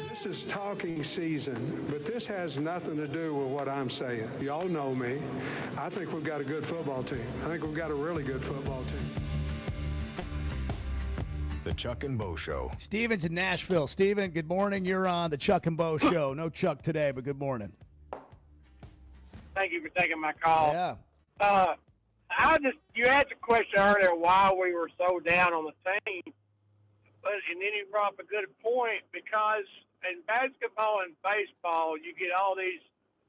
This is talking season, but this has nothing to do with what I'm saying. Y'all know me. I think we've got a good football team. I think we've got a really good football team. The Chuck and Bo Show. Steven's in Nashville. Steven, good morning. You're on the Chuck and Bo Show. No Chuck today, but good morning. Thank you for taking my call. Yeah. You asked a question earlier why we were so down on the team, and then you brought up a good point, because in basketball and baseball, you get all these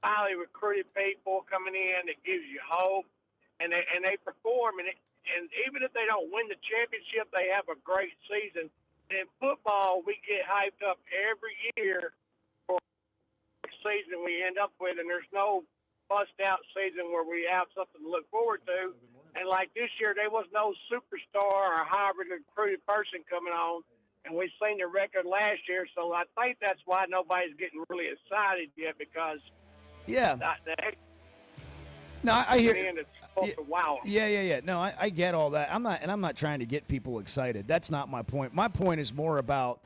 highly recruited people coming in that gives you hope, and they perform, and even if they don't win the championship, they have a great season. In football, we get hyped up every year for the season we end up with, and there's no bust-out season where we have something to look forward to. And like this year, there was no superstar or hybrid recruited person coming on, and we've seen the record last year, so I think that's why nobody's getting really excited yet, because No, I hear. It's supposed to wow 'em. Yeah. No, I get all that. I'm not trying to get people excited. That's not my point. My point is more about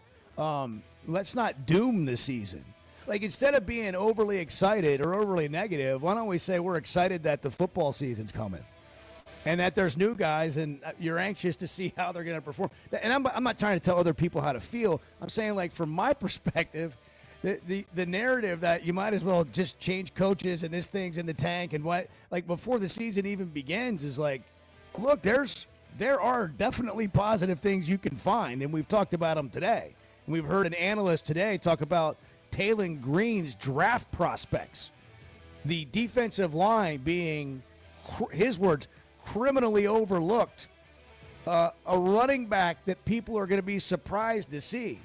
let's not doom the season. Like, instead of being overly excited or overly negative, why don't we say we're excited that the football season's coming and that there's new guys and you're anxious to see how they're going to perform. And I'm not trying to tell other people how to feel. I'm saying, like, from my perspective, the narrative that you might as well just change coaches and this thing's in the tank and what, like, before the season even begins is like, look, there are definitely positive things you can find, and we've talked about them today. And we've heard an analyst today talk about Taylon Green's draft prospects, the defensive line being, his words, criminally overlooked, a running back that people are going to be surprised to see.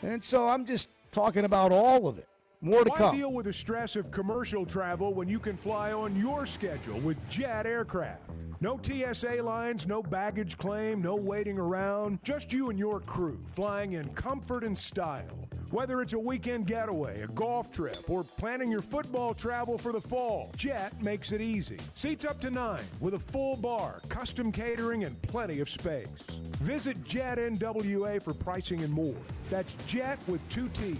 And so I'm just talking about all of it. More to come. Why deal with the stress of commercial travel when you can fly on your schedule with Jet Aircraft? No TSA lines, no baggage claim, no waiting around. Just you and your crew flying in comfort and style. Whether it's a weekend getaway, a golf trip, or planning your football travel for the fall, Jet makes it easy. Seats up to 9 with a full bar, custom catering, and plenty of space. Visit Jet NWA for pricing and more. That's Jet with 2 T's.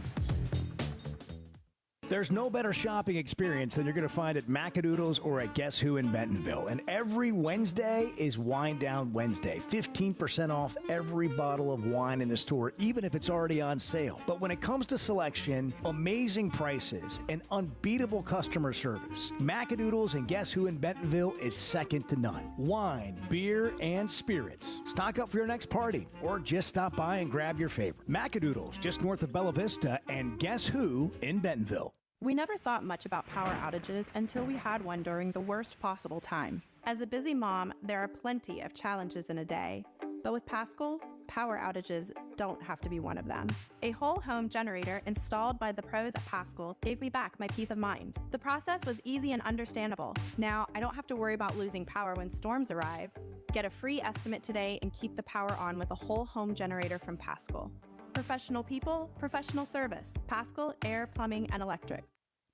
There's no better shopping experience than you're going to find at Macadoodles or at Guess Who in Bentonville. And every Wednesday is Wine Down Wednesday. 15% off every bottle of wine in the store, even if it's already on sale. But when it comes to selection, amazing prices, and unbeatable customer service, Macadoodles and Guess Who in Bentonville is second to none. Wine, beer, and spirits. Stock up for your next party or just stop by and grab your favorite. Macadoodles, just north of Bella Vista, and Guess Who in Bentonville. We never thought much about power outages until we had one during the worst possible time. As a busy mom, there are plenty of challenges in a day. But with Paschal, power outages don't have to be one of them. A whole home generator installed by the pros at Paschal gave me back my peace of mind. The process was easy and understandable. Now, I don't have to worry about losing power when storms arrive. Get a free estimate today and keep the power on with a whole home generator from Paschal. Professional people, professional service. Paschal Air, Plumbing, and Electric.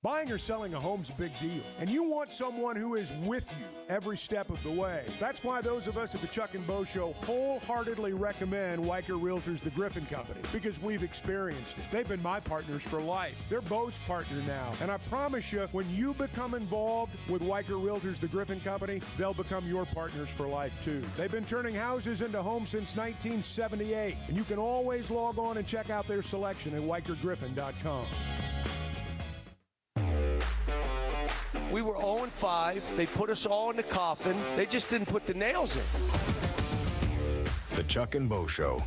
Buying or selling a home's a big deal, and you want someone who is with you every step of the way. That's why those of us at the Chuck and Bo Show wholeheartedly recommend Weicker Realtors, the Griffin Company, because we've experienced it. They've been my partners for life. They're Bo's partner now, and I promise you, when you become involved with Weicker Realtors, the Griffin Company, they'll become your partners for life too. They've been turning houses into homes since 1978, and you can always log on and check out their selection at WeicherGriffin.com. We were 0-5. They put us all in the coffin. They just didn't put the nails in. The Chuck and Bo Show.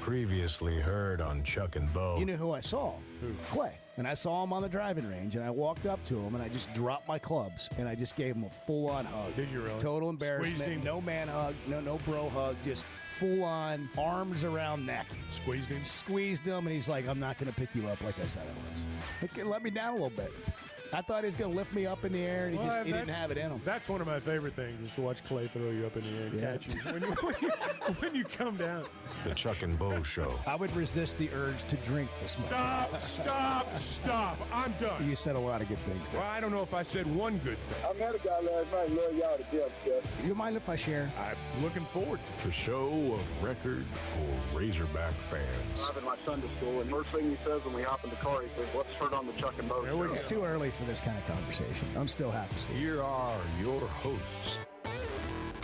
Previously heard on Chuck and Bo. You knew who I saw? Who? Clay. And I saw him on the driving range, and I walked up to him, and I just dropped my clubs, and I just gave him a full-on hug. Did you really? Total embarrassment. Squeezed him? No man hug, no bro hug, just full-on arms around neck. Squeezed him? Squeezed him, and he's like, I'm not going to pick you up like I said I was. Okay, let me down a little bit. I thought he was going to lift me up in the air, and he didn't have it in him. That's one of my favorite things, is to watch Clay throw you up in the air and catch you when you come down. The Chuck and Bo Show. I would resist the urge to drink this morning. Stop. I'm done. You said a lot of good things there. Well, I don't know if I said one good thing. I met a guy last night. Love y'all to death, Jeff. You mind if I share? I'm looking forward to The show of record for Razorback fans. Driving my son to school, and first thing he says when we hop in the car, he says, "Let's turn on the Chuck and Bo Show." It's too early for this kind of conversation. I'm still half asleep. Here are your hosts,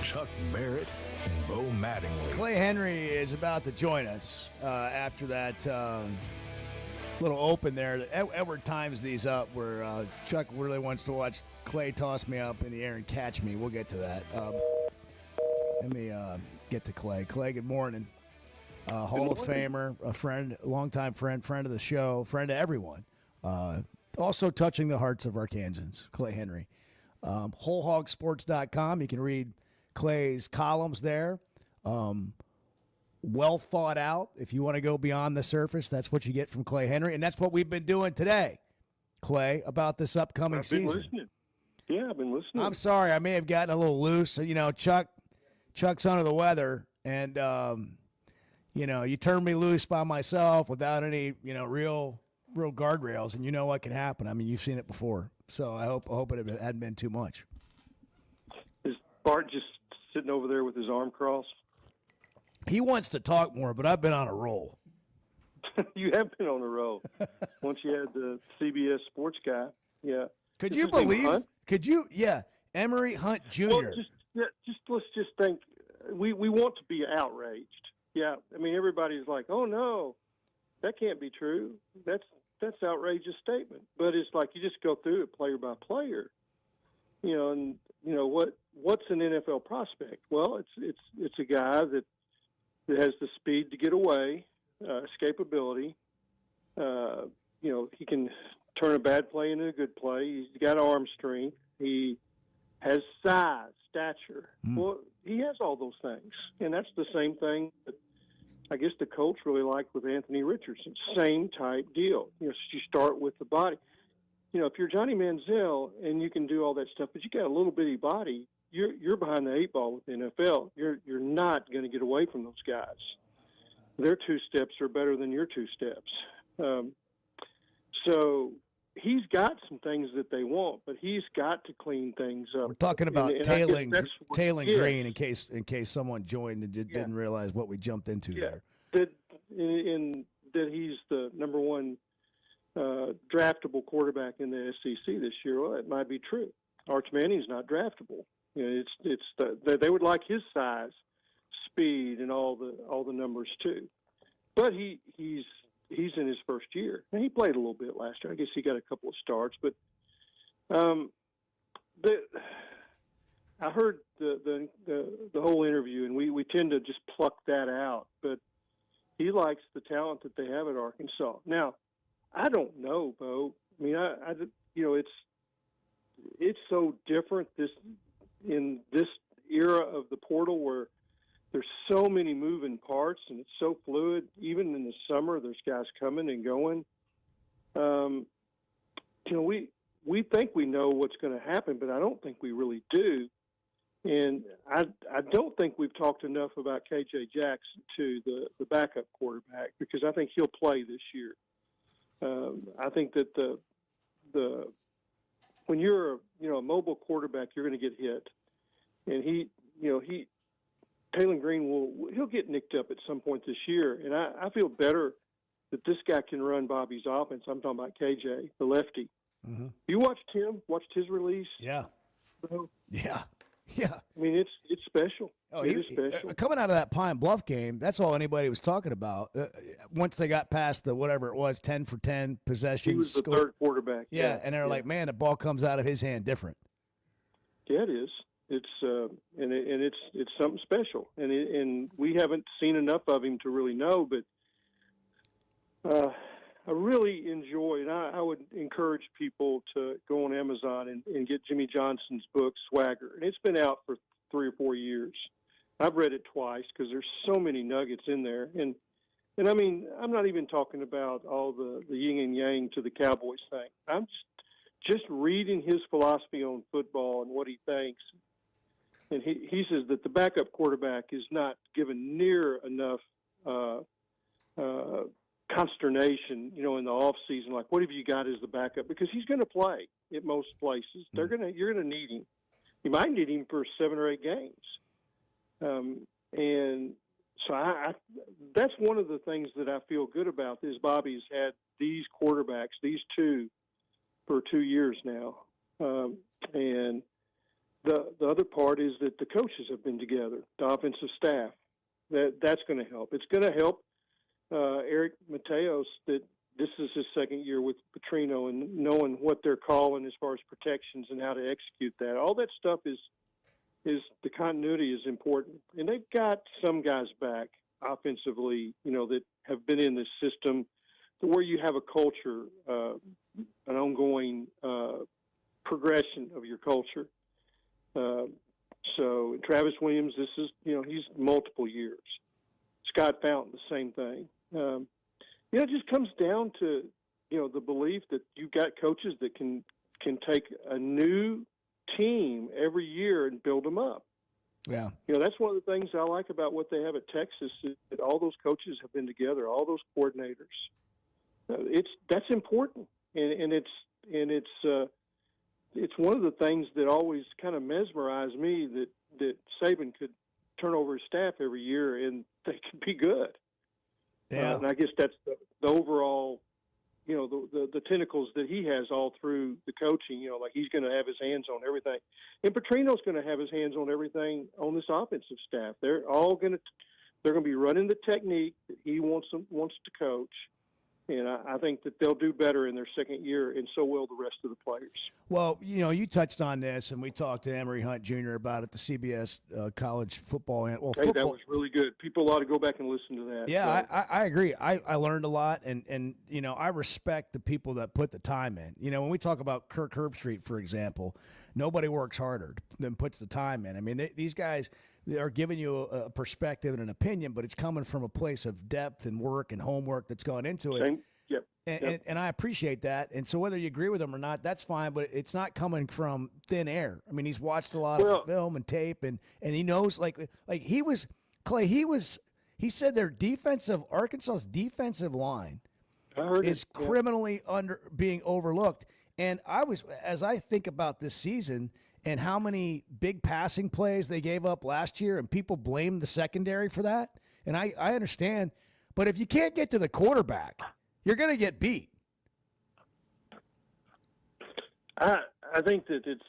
Chuck Barrett and Bo Mattingly. Clay Henry is about to join us after that little open there. Edward times these up where Chuck really wants to watch Clay toss me up in the air and catch me. We'll get to that. Let me get to Clay. Clay, good morning. Hall of Famer, a friend, longtime friend of the show, friend of everyone. Also touching the hearts of Arkansans, Clay Henry. WholeHogSports.com. You can read Clay's columns there. Well thought out. If you want to go beyond the surface, that's what you get from Clay Henry. And that's what we've been doing today, Clay, about this upcoming season. Listening. Yeah, I've been listening. I'm sorry. I may have gotten a little loose. You know, Chuck's under the weather. And, you turned me loose by myself without any, real guardrails, and you know what can happen. I mean, you've seen it before, so I hope it hadn't been too much. Is Bart just sitting over there with his arm crossed? He wants to talk more, but I've been on a roll. You have been on a roll. Once you had the CBS sports guy, yeah. Could you believe? Could you? Yeah, Emory Hunt Jr. Well, let's just think. We want to be outraged. Yeah, I mean, everybody's like, "Oh no, that can't be true. That's outrageous statement." But it's like you just go through it player by player, and what's an NFL prospect? Well, it's a guy that has the speed to get away, escapability. He can turn a bad play into a good play. He's got arm strength. He has size, stature. Well, he has all those things, and that's the same thing that I guess the coach really liked with Anthony Richardson. Same type deal. You start with the body. If you're Johnny Manziel and you can do all that stuff, but you got a little bitty body, you're behind the eight ball with the NFL. You're not going to get away from those guys. Their two steps are better than your two steps. So he's got some things that they want, but he's got to clean things up. We're talking about tailing Green in case someone joined and didn't realize what we jumped into there. That he's the number one draftable quarterback in the SEC this year. Well, it might be true. Arch Manning's not draftable. They would like his size, speed, and all the numbers too. But he's in his first year. And he played a little bit last year. I guess he got a couple of starts, but I heard the whole interview, and we tend to just pluck that out. But he likes the talent that they have at Arkansas. Now, I don't know, Bo. I mean, it's so different in this era of the portal where there's so many moving parts and it's so fluid. Even in the summer, there's guys coming and going. We think we know what's going to happen, but I don't think we really do. And I don't think we've talked enough about KJ Jackson, to the backup quarterback, because I think he'll play this year. I think that when you're a mobile quarterback, you're going to get hit, and Taylor Green he'll get nicked up at some point this year, and I feel better that this guy can run Bobby's offense. I'm talking about KJ, the lefty. Mm-hmm. You watched his release? Yeah. Bro? Yeah. I mean, it's special. Oh, it is special. Coming out of that Pine Bluff game, that's all anybody was talking about. Once they got past the whatever it was, 10 for 10 possessions. He was the third quarterback. Yeah, and they're like, man, the ball comes out of his hand different. Yeah, it is. It's something special, and we haven't seen enough of him to really know. But I really enjoy, and I would encourage people to go on Amazon and get Jimmy Johnson's book Swagger, and it's been out for 3 or 4 years. I've read it twice because there's so many nuggets in there, and I mean, I'm not even talking about all the yin and yang to the Cowboys thing. I'm just reading his philosophy on football and what he thinks. And he says that the backup quarterback is not given near enough consternation, in the off season. Like, what have you got as the backup? Because he's going to play at most places. You're going to need him. You might need him for 7 or 8 games. And so that's one of the things that I feel good about is Bobby's had these quarterbacks, these two, for 2 years now. And the other part is that the coaches have been together, the offensive staff. That's going to help. It's going to help Eric Mateos that this is his second year with Petrino and knowing what they're calling as far as protections and how to execute that. All that stuff is the continuity is important. And they've got some guys back offensively, that have been in this system where you have a culture, an ongoing progression of your culture. So Travis Williams, this is, he's multiple years. Scott Fountain, the same thing. It just comes down to, the belief that you've got coaches that can take a new team every year and build them up. Yeah. That's one of the things I like about what they have at Texas is that all those coaches have been together, all those coordinators. That's important. And it's one of the things that always kind of mesmerized me that Saban could turn over his staff every year and they could be good. Yeah. And I guess that's the overall, the tentacles that he has all through the coaching, like he's going to have his hands on everything. And Petrino's going to have his hands on everything on this offensive staff. They're going to be running the technique that he wants to coach. And I think that they'll do better in their second year, and so will the rest of the players. Well, you touched on this, and we talked to Emory Hunt Jr. about it, the CBS college football. That was really good. People ought to go back and listen to that. Yeah, so. I agree. I learned a lot, and I respect the people that put the time in. When we talk about Kirk Herbstreit, for example, nobody works harder than puts the time in. I mean, these guys – they are giving you a perspective and an opinion, but it's coming from a place of depth and work and homework that's gone into it. Yep. And I appreciate that. And so whether you agree with them or not, that's fine, but it's not coming from thin air. I mean, he's watched a lot of film and tape, and he knows, like he was – Clay, he said Arkansas's defensive line is criminally being overlooked. And as I think about this season – and how many big passing plays they gave up last year, and people blame the secondary for that. And I understand, but if you can't get to the quarterback, you're going to get beat. I think that it's,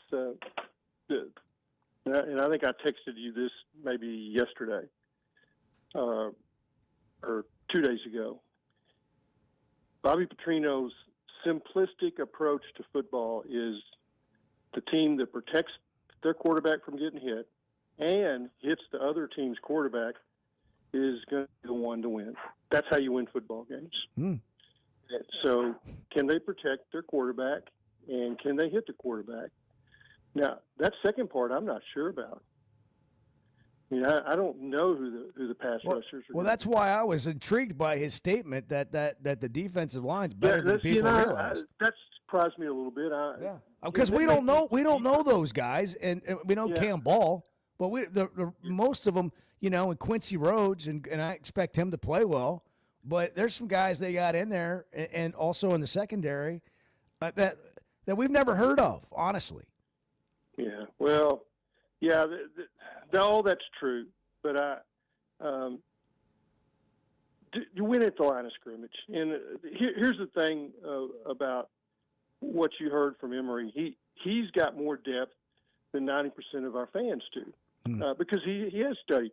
and I think I texted you this maybe yesterday or 2 days ago. Bobby Petrino's simplistic approach to football is the team that protects their quarterback from getting hit and hits the other team's quarterback is going to be the one to win. That's how you win football games. So can they protect their quarterback and can they hit the quarterback? Now, that second part I'm not sure about. I don't know who the pass rushers are. Well, that's why I was intrigued by his statement that the defensive line's better than people realize. That surprised me a little bit. Because we don't know those guys, and we know Cam Ball, but most of them, and Quincy Rhodes, and I expect him to play well. But there's some guys they got in there, and also in the secondary, that we've never heard of, honestly. Yeah. Well. Yeah, all that's true, but you win at the line of scrimmage. And here's the thing about what you heard from Emory. He's got more depth than 90% of our fans do because he has studied.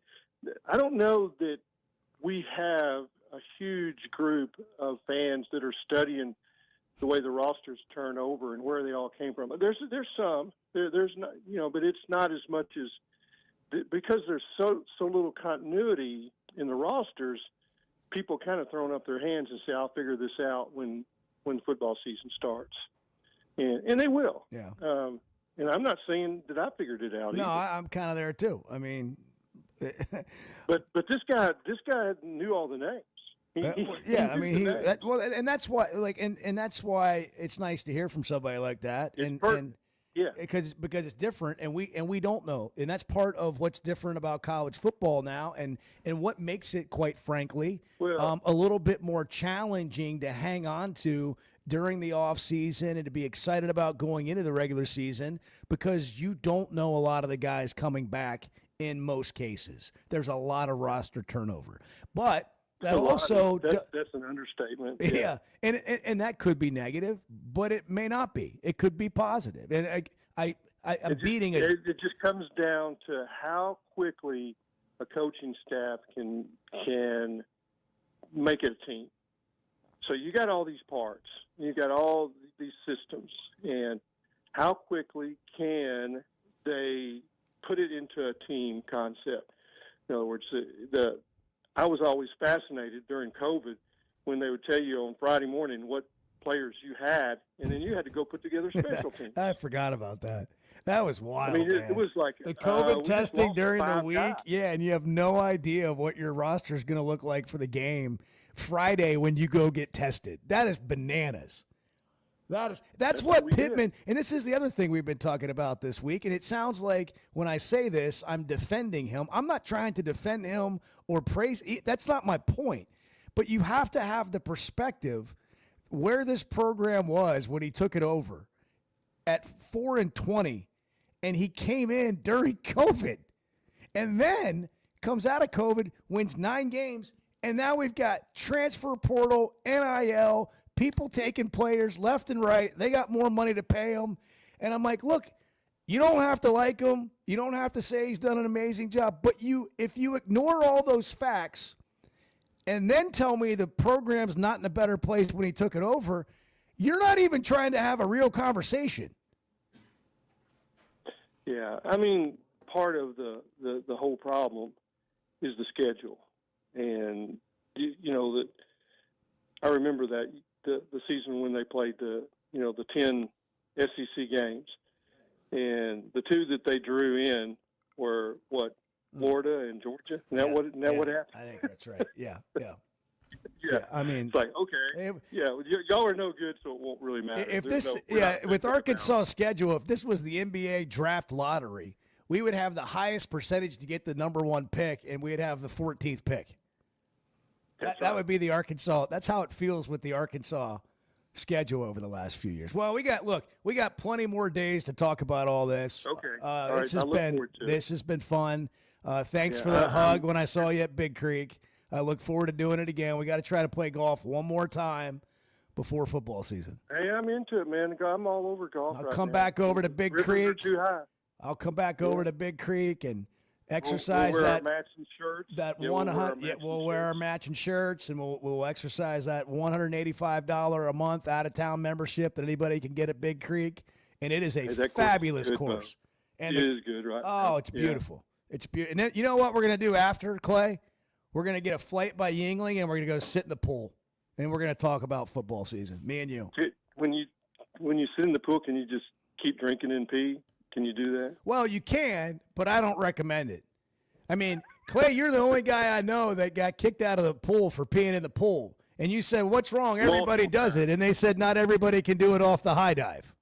I don't know that we have a huge group of fans that are studying the way the rosters turn over and where they all came from. There's some. There's not, but it's not as much as because there's so little continuity in the rosters. People kind of throwing up their hands and say, "I'll figure this out when football season starts," and they will. Yeah. And I'm not saying that I figured it out. No, either. I'm kind of there too. I mean, but this guy knew all the names. And that's why, and that's why it's nice to hear from somebody like that, because it's different, and we don't know, and that's part of what's different about college football now, and what makes it, quite frankly, a little bit more challenging to hang on to during the off season and to be excited about going into the regular season, because you don't know a lot of the guys coming back in most cases. There's a lot of roster turnover, but that also that's an understatement. Yeah, and that could be negative, but it may not be. It could be positive. And I'm beating it. It just comes down to how quickly a coaching staff can make it a team. So you got all these parts, you got all these systems, and how quickly can they put it into a team concept? In other words, I was always fascinated during COVID when they would tell you on Friday morning what players you had, and then you had to go put together special teams. I forgot about that. That was wild. I mean, it was like the COVID testing during the week. Guys. Yeah, and you have no idea of what your roster is going to look like for the game Friday when you go get tested. That is bananas. That's what Pittman, and this is the other thing we've been talking about this week, and it sounds like when I say this, I'm defending him. I'm not trying to defend him or praise. That's not my point. But you have to have the perspective where this program was when he took it over at 4-20, and he came in during COVID, and then comes out of COVID, wins 9 games, and now we've got transfer portal, NIL, people taking players left and right. They got more money to pay them. And I'm like, look, you don't have to like him. You don't have to say he's done an amazing job. But if you ignore all those facts and then tell me the program's not in a better place when he took it over, you're not even trying to have a real conversation. Yeah, I mean, part of the whole problem is the schedule. And, that I remember that the season when they played the 10 SEC games, and the 2 that they drew in were Florida and Georgia. Isn't that what happened? I think that's right. Yeah. I mean, it's like, okay, y'all are no good, so it won't really matter. With Arkansas' schedule, if this was the NBA draft lottery, we would have the highest percentage to get the number 1 pick, and we'd have the 14th pick. That would be the Arkansas. That's how it feels with the Arkansas schedule over the last few years. Well, we got plenty more days to talk about all this. Okay. This has been fun. Thanks for the hug when I saw you at Big Creek. I look forward to doing it again. We got to try to play golf one more time before football season. Hey, I'm into it, man. I'm all over golf. I'll come back over to Big Creek. Rivers are too high. I'll come back over to Big Creek and exercise we'll wear that our matching shirts. We'll wear our matching shirts, and we'll exercise that $185 a month out of town membership that anybody can get at Big Creek, and it is a fabulous course. And it is good, right? Oh, it's beautiful. It's beautiful. And then, you know what we're gonna do after, Clay? We're gonna get a flight by Yingling, and we're gonna go sit in the pool, and we're gonna talk about football season. Me and you. When you sit in the pool, can you just keep drinking and pee? Can you do that? Well, you can, but I don't recommend it. I mean, Clay, you're the only guy I know that got kicked out of the pool for peeing in the pool. And you said, what's wrong? Everybody does it. And they said not everybody can do it off the high dive.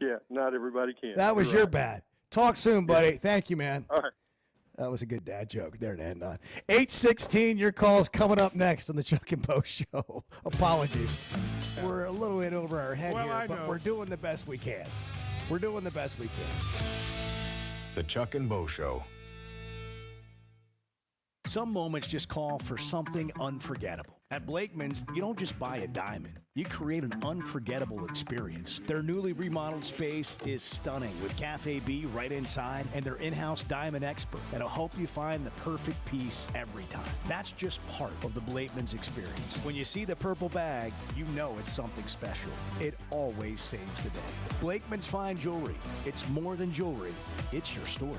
Yeah, not everybody can. That was your bad. Talk soon, buddy. Yeah. Thank you, man. All right. That was a good dad joke there to end on. 8:16, your call's coming up next on the Chuck and Bo Show. Apologies. We're a little bit over our head here, but we're doing the best we can. We're doing the best we can. The Chuck and Bo Show. Some moments just call for something unforgettable. At Blakeman's, you don't just buy a diamond. You create an unforgettable experience. Their newly remodeled space is stunning with Cafe B right inside and their in-house diamond expert that'll help you find the perfect piece every time. That's just part of the Blakeman's experience. When you see the purple bag, you know it's something special. It always saves the day. Blakeman's Fine Jewelry. It's more than jewelry. It's your story.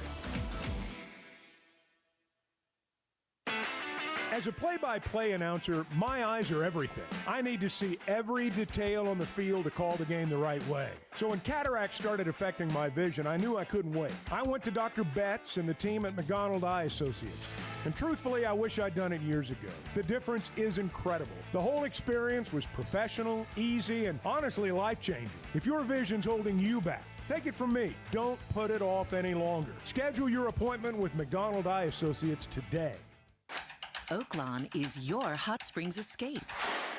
As a play-by-play announcer, my eyes are everything. I need to see every detail on the field to call the game the right way. So when cataract started affecting my vision, I knew I couldn't wait. I went to Dr. Betts and the team at McDonald Eye Associates. And truthfully, I wish I'd done it years ago. The difference is incredible. The whole experience was professional, easy, and honestly life-changing. If your vision's holding you back, take it from me. Don't put it off any longer. Schedule your appointment with McDonald Eye Associates today. Oaklawn is your hot springs escape.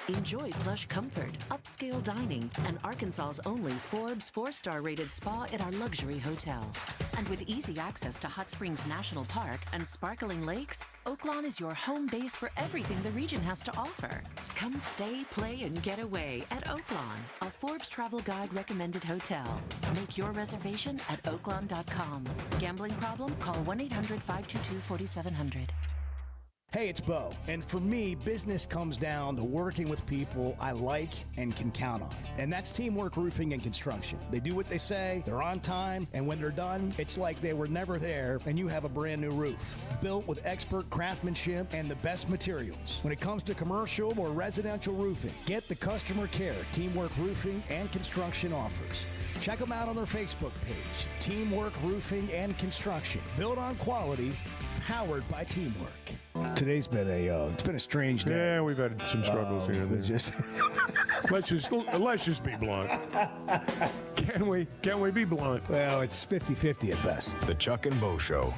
Enjoy plush comfort, upscale dining, and Arkansas's only Forbes 4-star rated spa at our luxury hotel. And with easy access to Hot Springs National Park and sparkling lakes, Oaklawn is your home base for everything the region has to offer. Come stay, play, and get away at Oaklawn, a Forbes Travel Guide recommended hotel. Make your reservation at oaklawn.com. Gambling problem? Call 1-800-522-4700. Hey, it's Bo. And for me, business comes down to working with people I like and can count on. And that's Teamwork Roofing and Construction. They do what they say, they're on time, and when they're done, it's like they were never there and you have a brand new roof. Built with expert craftsmanship and the best materials. When it comes to commercial or residential roofing, get the customer care Teamwork Roofing and Construction offers. Check them out on their Facebook page, Teamwork Roofing and Construction. Built on quality, powered by teamwork. Today's been it's been a strange day. Yeah, we've had some struggles here. Let's just be blunt. Can we be blunt? Well, it's 50-50 at best. The Chuck and Bo Show.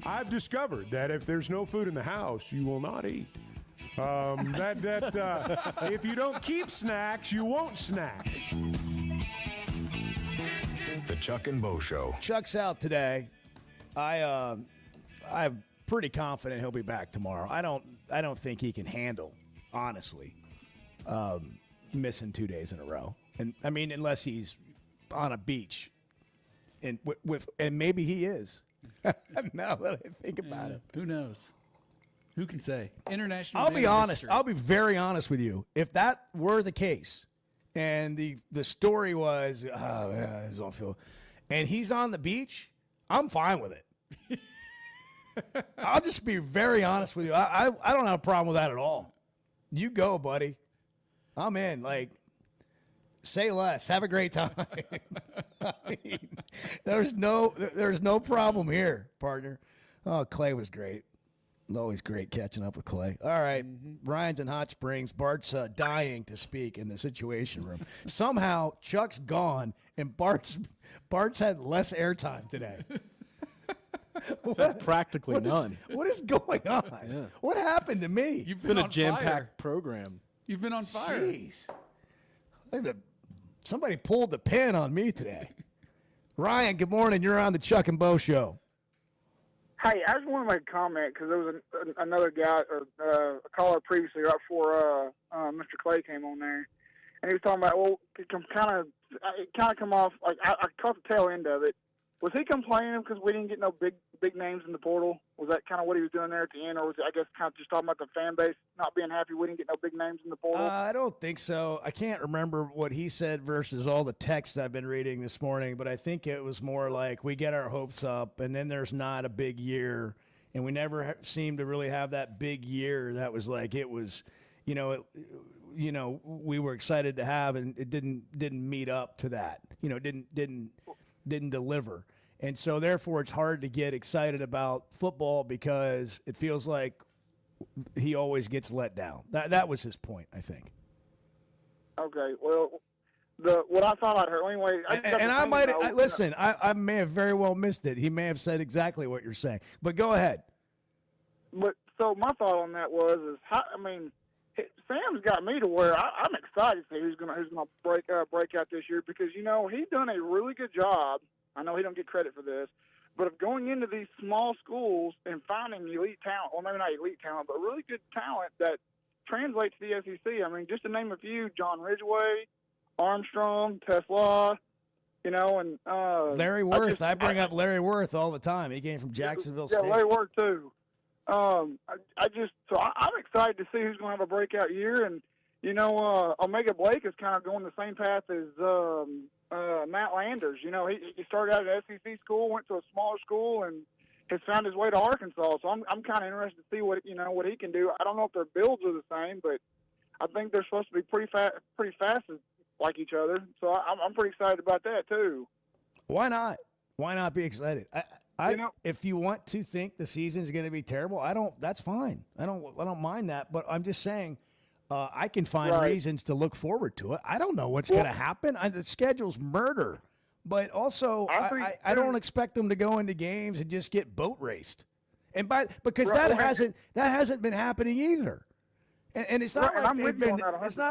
I've discovered that if there's no food in the house, you will not eat. If you don't keep snacks, you won't snack. The Chuck and Bo Show. Chuck's out today. I'm pretty confident he'll be back tomorrow. I don't think he can handle, honestly, missing 2 days in a row. And I mean, unless he's on a beach, and maybe he is. Now that I think about it, who knows? Who can say? International. I'll be honest. I'll be very honest with you. If that were the case, and the story was, I don't feel, and he's on the beach, I'm fine with it. I'll just be very honest with you. I don't have a problem with that at all. You go, buddy. I'm in. Like, say less. Have a great time. I mean, there's no problem here, partner. Oh, Clay was great. Always great catching up with Clay. All right. Ryan's in Hot Springs. Bart's dying to speak in the Situation Room. Somehow Chuck's gone and Bart's had less airtime today. Practically none. What is going on? Yeah. What happened to me? You've been a jam-packed program. You've been on fire. Jeez. Somebody pulled the pin on me today. Ryan, good morning. You're on the Chuck and Bo Show. Hey, I just want to make a comment because there was another guy, a caller previously, right before Mr. Clay came on there, and he was talking about, well, it kind of come off like I caught the tail end of it. Was he complaining because we didn't get no big names in the portal? Was that kind of what he was doing there at the end, or was it, I guess, kind of just talking about the fan base not being happy we didn't get no big names in the portal? I don't think so. I can't remember what he said versus all the texts I've been reading this morning, but I think it was more like we get our hopes up, and then there's not a big year, and we never seem to really have that big year that was like it was, we were excited to have, and it didn't meet up to that. Didn't deliver. And so therefore it's hard to get excited about football because it feels like he always gets let down. That was his point, I think. Okay. Well, what I thought I'd heard anyway. I may have very well missed it. He may have said exactly what you're saying, but go ahead. But so my thought on that was, Sam's got me to where I'm excited to see who's gonna break out this year because he's done a really good job. I know he don't get credit for this, but of going into these small schools and finding elite talent, well, maybe not elite talent, but really good talent that translates to the SEC. I mean, just to name a few: John Ridgway, Armstrong, Tesla, and Larry Worth. I bring up Larry Worth all the time. He came from Jacksonville State. Yeah, Larry Worth too. I'm excited to see who's going to have a breakout year, and Omega Blake is kind of going the same path as Matt Landers. He started out at SEC school, went to a smaller school, and has found his way to Arkansas. So I'm kind of interested to see what he can do. I don't know if their builds are the same, but I think they're supposed to be pretty fast like each other. So I'm pretty excited about that too. Why not? Why not be excited? If you want to think the season is going to be terrible, that's fine. I don't mind that, but I'm just saying I can find reasons to look forward to it. I don't know what's going to happen. The schedule's murder, but also I don't expect them to go into games and just get boat raced, because that hasn't been happening either. And it's not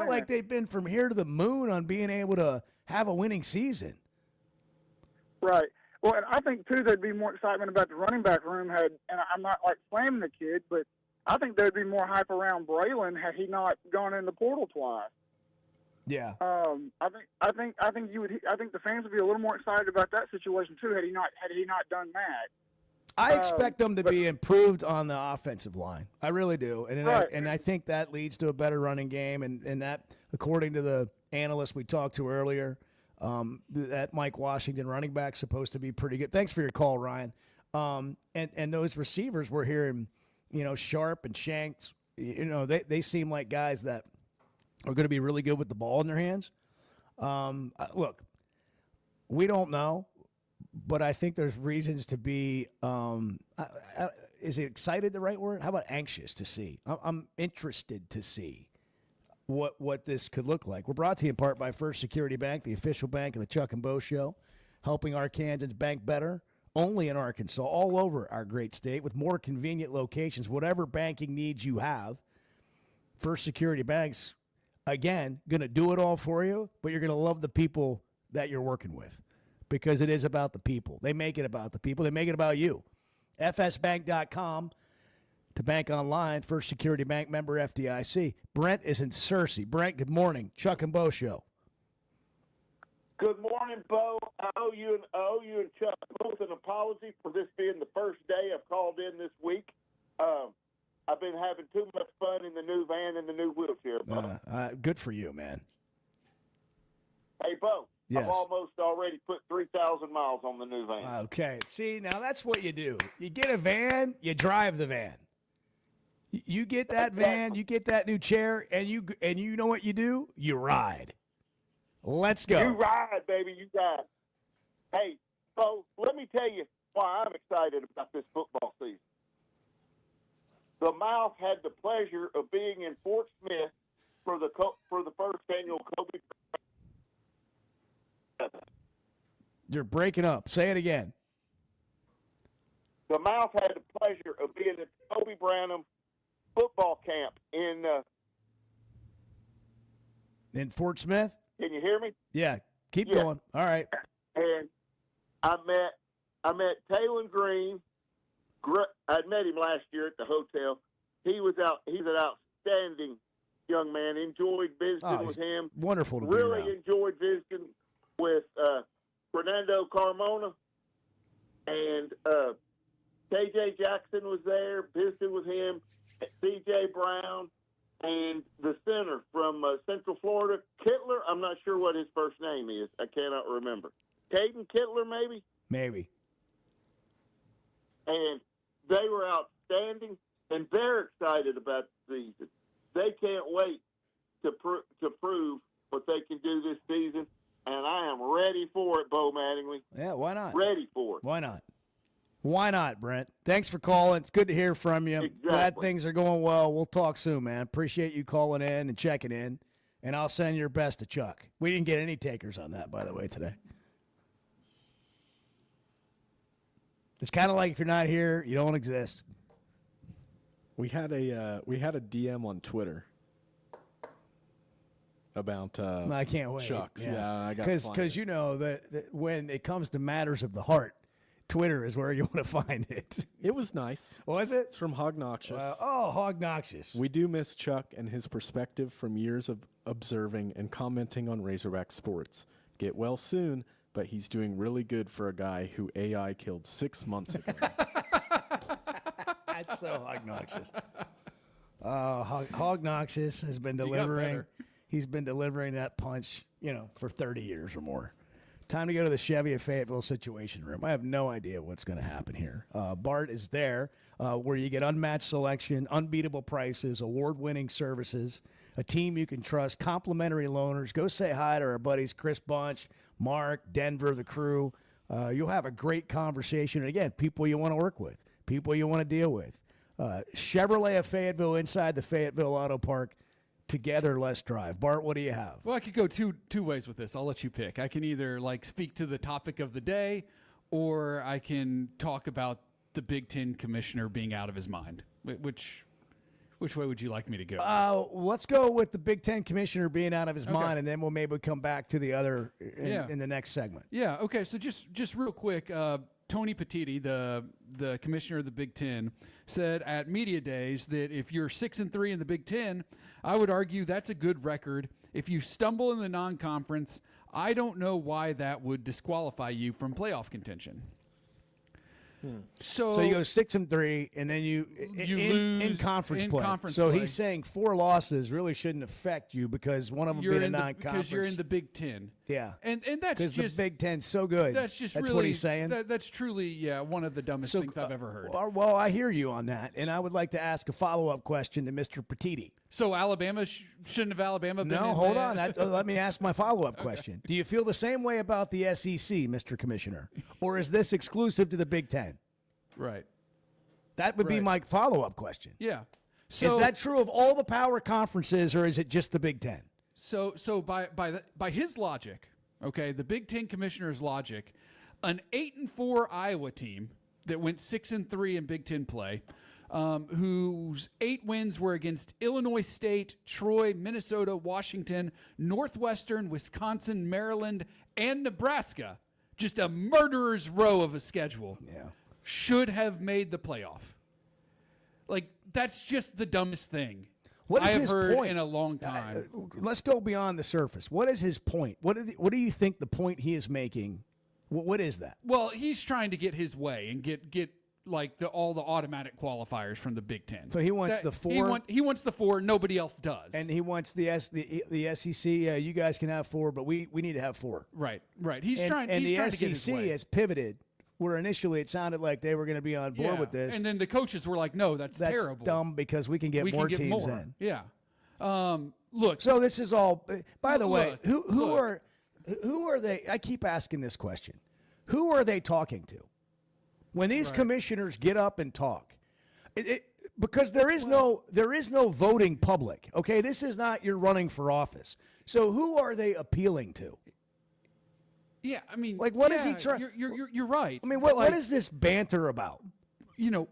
like they've been from here to the moon on being able to have a winning season. Right. Well, and I think, too, there'd be more excitement about the running back room and I'm not, slamming the kid, but I think there'd be more hype around Braylon had he not gone in the portal twice. Yeah. I think the fans would be a little more excited about that situation, too, had he not done that. I expect them to be improved on the offensive line. I really do. And I think that leads to a better running game, and that, according to the analyst we talked to earlier, that Mike Washington running back supposed to be pretty good. Thanks for your call, Ryan. And those receivers we're hearing, Sharp and Shanks, they seem like guys that are going to be really good with the ball in their hands. Look, we don't know, but I think there's reasons to be, is excited the right word? How about anxious to see? I'm interested to see what this could look like. We're brought to you in part by First Security Bank, the official bank of the Chuck and Bo Show, helping Arkansans bank better, only in Arkansas, all over our great state, with more convenient locations. Whatever banking needs you have, First Security Bank's, again, going to do it all for you, but you're going to love the people that you're working with, because it is about the people. They make it about the people. They make it about you. FSBank.com. To bank online, First Security Bank, member FDIC. Brent is in Searcy. Brent, good morning. Chuck and Bo Show. Good morning, Bo. I owe you and Chuck both an apology for this being the first day I've called in this week. I've been having too much fun in the new van and the new wheelchair, Bo. Good for you, man. Hey, Bo. Yes. I've almost already put 3,000 miles on the new van. Okay. See, now that's what you do. You get a van, you drive the van. You get that van, you get that new chair, and you know what you do? You ride. Let's go. You ride, baby. You ride. Hey, Bo, let me tell you why I'm excited about this football season. The Mouth had the pleasure of being in Fort Smith for the first annual Kobe. You're breaking up. Say it again. The Mouth had the pleasure of being at Kobe Branham football camp in Fort Smith. Can you hear me? Yeah. Keep going. All right. And I met Taylor Green. I'd met him last year at the hotel. He's an outstanding young man. Enjoyed visiting with him. Wonderful to be really around. Enjoyed visiting with Fernando Carmona, and KJ Jackson was there. Visited with him. C.J. Brown, and the center from Central Florida, Kittler. I'm not sure what his first name is. I cannot remember. Caden Kittler, maybe? Maybe. And they were outstanding, and they're excited about the season. They can't wait to prove what they can do this season, and I am ready for it, Bo Mattingly. Yeah, why not? Ready for it. Why not? Why not, Brent? Thanks for calling. It's good to hear from you. Exactly. Glad things are going well. We'll talk soon, man. Appreciate you calling in and checking in, and I'll send your best to Chuck. We didn't get any takers on that, by the way, today. It's kind of like if you're not here, you don't exist. We had a DM on Twitter about I can't wait. Chucks. Yeah, I got because you know that when it comes to matters of the heart, Twitter is where you want to find it. It was nice. Was it? It's from Hognoxious. Hognoxious. We do miss Chuck and his perspective from years of observing and commenting on Razorback sports. Get well soon, but he's doing really good for a guy who AI killed 6 months ago. That's so Hognoxious. Hognoxious has been delivering. He's been delivering that punch, for 30 years or more. Time to go to the Chevy of Fayetteville Situation Room. I have no idea what's going to happen here. Bart is there, where you get unmatched selection, unbeatable prices, award-winning services, a team you can trust, complimentary loaners. Go say hi to our buddies Chris Bunch, Mark, Denver, the crew. You'll have a great conversation. And again, people you want to work with, people you want to deal with. Chevrolet of Fayetteville inside the Fayetteville Auto Park. Together, let's drive. Bart, what do you have? Well, I could go two ways with this. I'll let you pick. I can either speak to the topic of the day, or I can talk about the Big Ten commissioner being out of his mind. Which way would you like me to go? Let's go with the Big Ten commissioner being out of his mind, and then we'll maybe come back to the other in the next segment. Yeah. Okay. So just real quick, Tony Petitti, the commissioner of the Big Ten, said at media days that if you're 6-3 in the Big Ten, I would argue that's a good record. If you stumble in the non-conference, I don't know why that would disqualify you from playoff contention. So you go 6-3, and then you lose in conference play. So he's saying 4 losses really shouldn't affect you because one of them being a non-conference. Because you're in the Big Ten. Yeah, and that's just because the Big Ten's so good. That's really what he's saying. That's truly one of the dumbest things I've ever heard. Well, I hear you on that, and I would like to ask a follow-up question to Mr. Petitti. So Alabama shouldn't have Alabama been? No, hold on. Let me ask my follow-up question. Do you feel the same way about the SEC, Mr. Commissioner, or is this exclusive to the Big Ten? Right. That would be my follow-up question. Yeah. So, is that true of all the power conferences, or is it just the Big Ten? So by his logic, okay, the Big Ten commissioner's logic, an 8-4 Iowa team that went 6-3 in Big Ten play, whose 8 wins were against Illinois State, Troy, Minnesota, Washington, Northwestern, Wisconsin, Maryland, and Nebraska. Just a murderer's row of a schedule. Yeah. Should have made the playoff. That's just the dumbest thing I have heard in a long time. Let's go beyond the surface. What is his point? What do you think the point he is making? What is that? Well, he's trying to get his way and get like all the automatic qualifiers from the Big Ten. So he wants the 4. He wants the 4. Nobody else does. And he wants the SEC. Yeah, you guys can have 4, but we need to have 4. Right. He's trying to get his way. Has pivoted. Where initially it sounded like they were going to be on board with this, and then the coaches were like, "No, that's terrible. Dumb because we can get more teams in." Yeah. Look. So this is all. By the way, who are they? I keep asking this question. Who are they talking to? When these commissioners get up and talk, because there is no voting public. Okay, this is not you're running for office. So who are they appealing to? Yeah, I mean, like, what is he trying? You're right. I mean, what is this banter about? You know,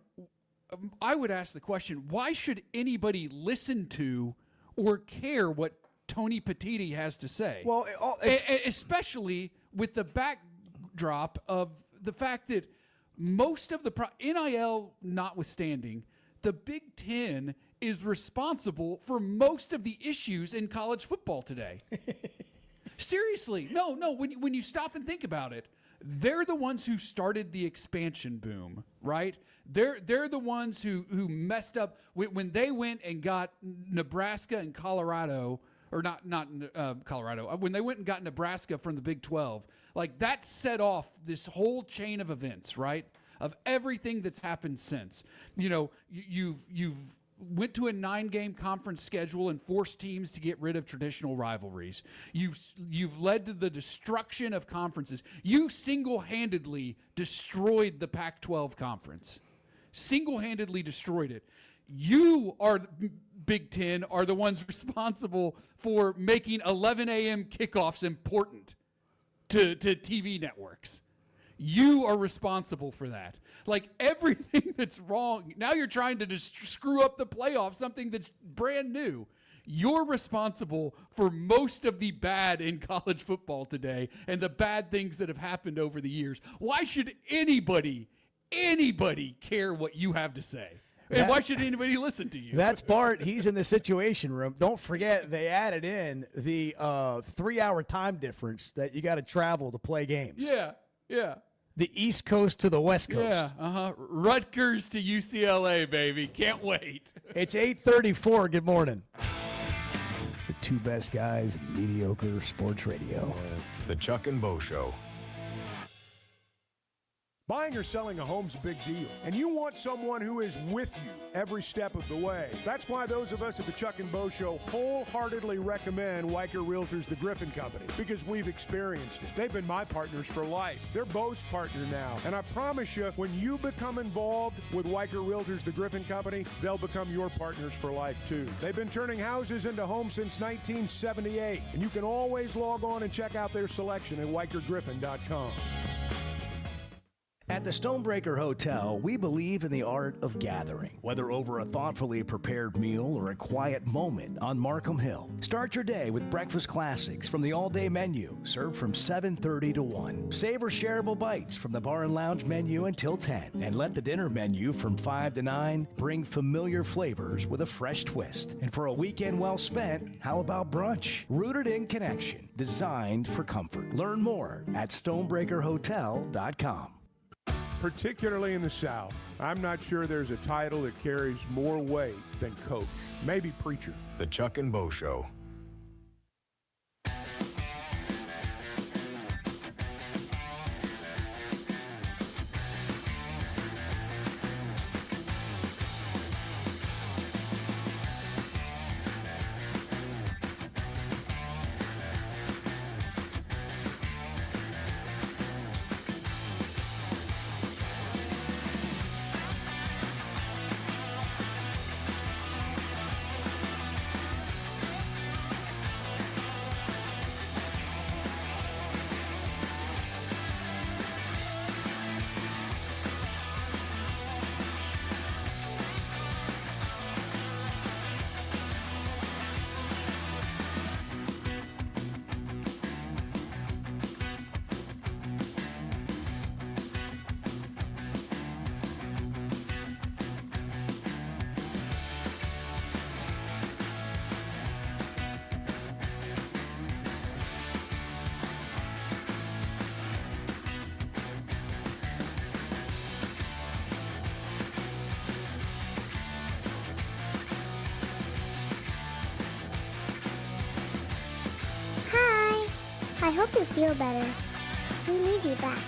I would ask the question: why should anybody listen to or care what Tony Petitti has to say? Well, especially with the backdrop of the fact that most of the NIL notwithstanding, the Big Ten is responsible for most of the issues in college football today. Seriously, no. When you stop and think about it, they're the ones who started the expansion boom, right? They're the ones who messed up when they went and got Nebraska and Colorado, or not Colorado. When they went and got Nebraska from the Big 12, like that set off this whole chain of events, right? Of everything that's happened since. You know, you've went to a 9-game conference schedule and forced teams to get rid of traditional rivalries. You've led to the destruction of conferences. You single-handedly destroyed the Pac-12 conference. Single-handedly destroyed it. You are Big Ten are the ones responsible for making 11 a.m. kickoffs important to TV networks. You are responsible for that. Like everything that's wrong, now you're trying to just screw up the playoffs, something that's brand new. You're responsible for most of the bad in college football today and the bad things that have happened over the years. Why should anybody care what you have to say? And why should anybody listen to you? That's Bart. He's in the Situation Room. Don't forget they added in the 3-hour time difference that you got to travel to play games. Yeah. The East Coast to the West Coast. Yeah, Rutgers to UCLA, baby. Can't wait. It's 8:34. Good morning. The two best guys in mediocre sports radio. The Chuck and Bo Show. Buying or selling a home's a big deal, and you want someone who is with you every step of the way. That's why those of us at the Chuck and Bo Show wholeheartedly recommend Weicker Realtors, the Griffin Company, because we've experienced it. They've been my partners for life. They're Bo's partner now, and I promise you, when you become involved with Weicker Realtors, the Griffin Company, they'll become your partners for life, too. They've been turning houses into homes since 1978, and you can always log on and check out their selection at WeicherGriffin.com. At the Stonebreaker Hotel, we believe in the art of gathering, whether over a thoughtfully prepared meal or a quiet moment on Markham Hill. Start your day with breakfast classics from the all-day menu, served from 7:30 to 1. Savor shareable bites from the bar and lounge menu until 10. And let the dinner menu from 5 to 9 bring familiar flavors with a fresh twist. And for a weekend well spent, how about brunch? Rooted in connection, designed for comfort. Learn more at stonebreakerhotel.com. Particularly in the South, I'm not sure there's a title that carries more weight than coach. Maybe preacher. The Chuck and Bo Show. hope you feel better. We need you back.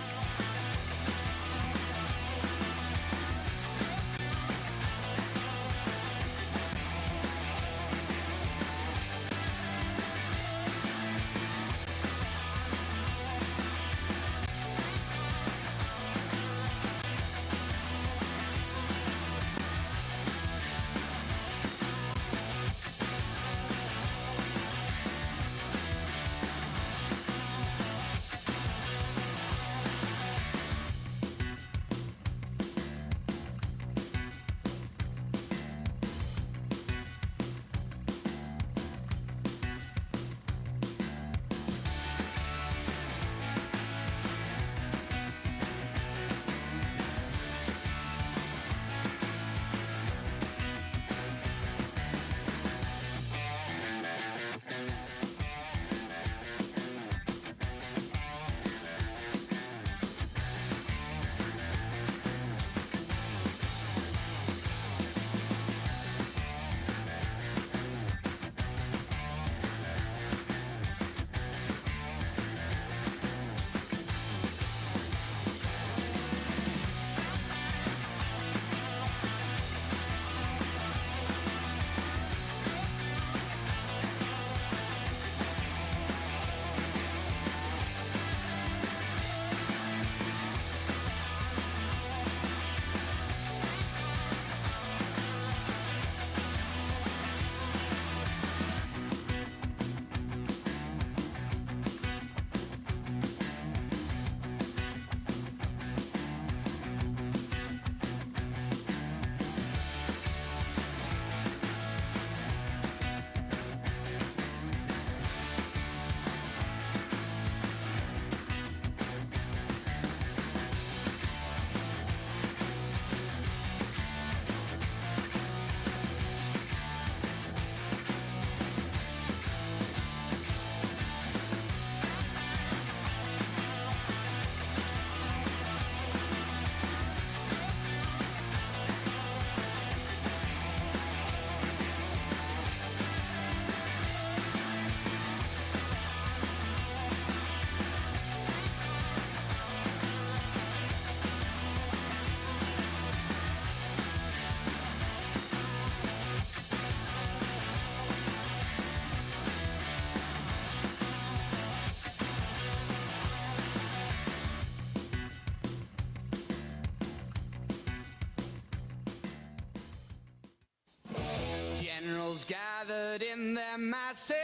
Generals gathered in their masses,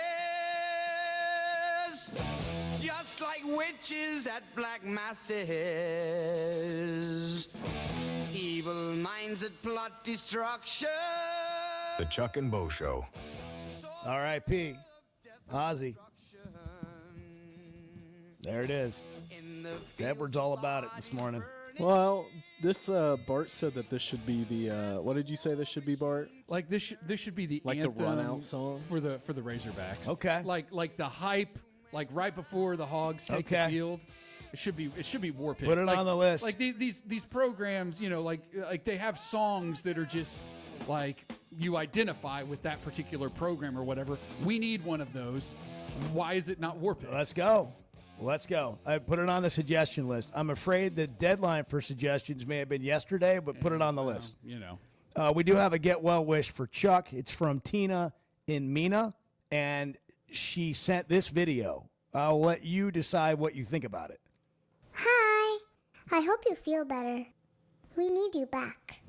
just like witches at black masses. Evil minds that plot destruction. The Chuck and Bo Show. R.I.P. Ozzy. There it is. Edward's all about it this morning. Well, this Bart said that this should be the what did you say this should be, Bart? Like this should be the like anthem the run out song for the Razorbacks. Okay. Like the hype, like right before the Hogs take the field. It should be War Pigs. Put it on the list. Like these programs, like they have songs that are just like you identify with that particular program or whatever. We need one of those. Why is it not War Pigs? Let's go. I put it on the suggestion list. I'm afraid the deadline for suggestions may have been yesterday, but put it on the list. We do have a get well wish for Chuck. It's from Tina in Mina, and she sent this video. I'll let you decide what you think about it. Hi. I hope you feel better. We need you back.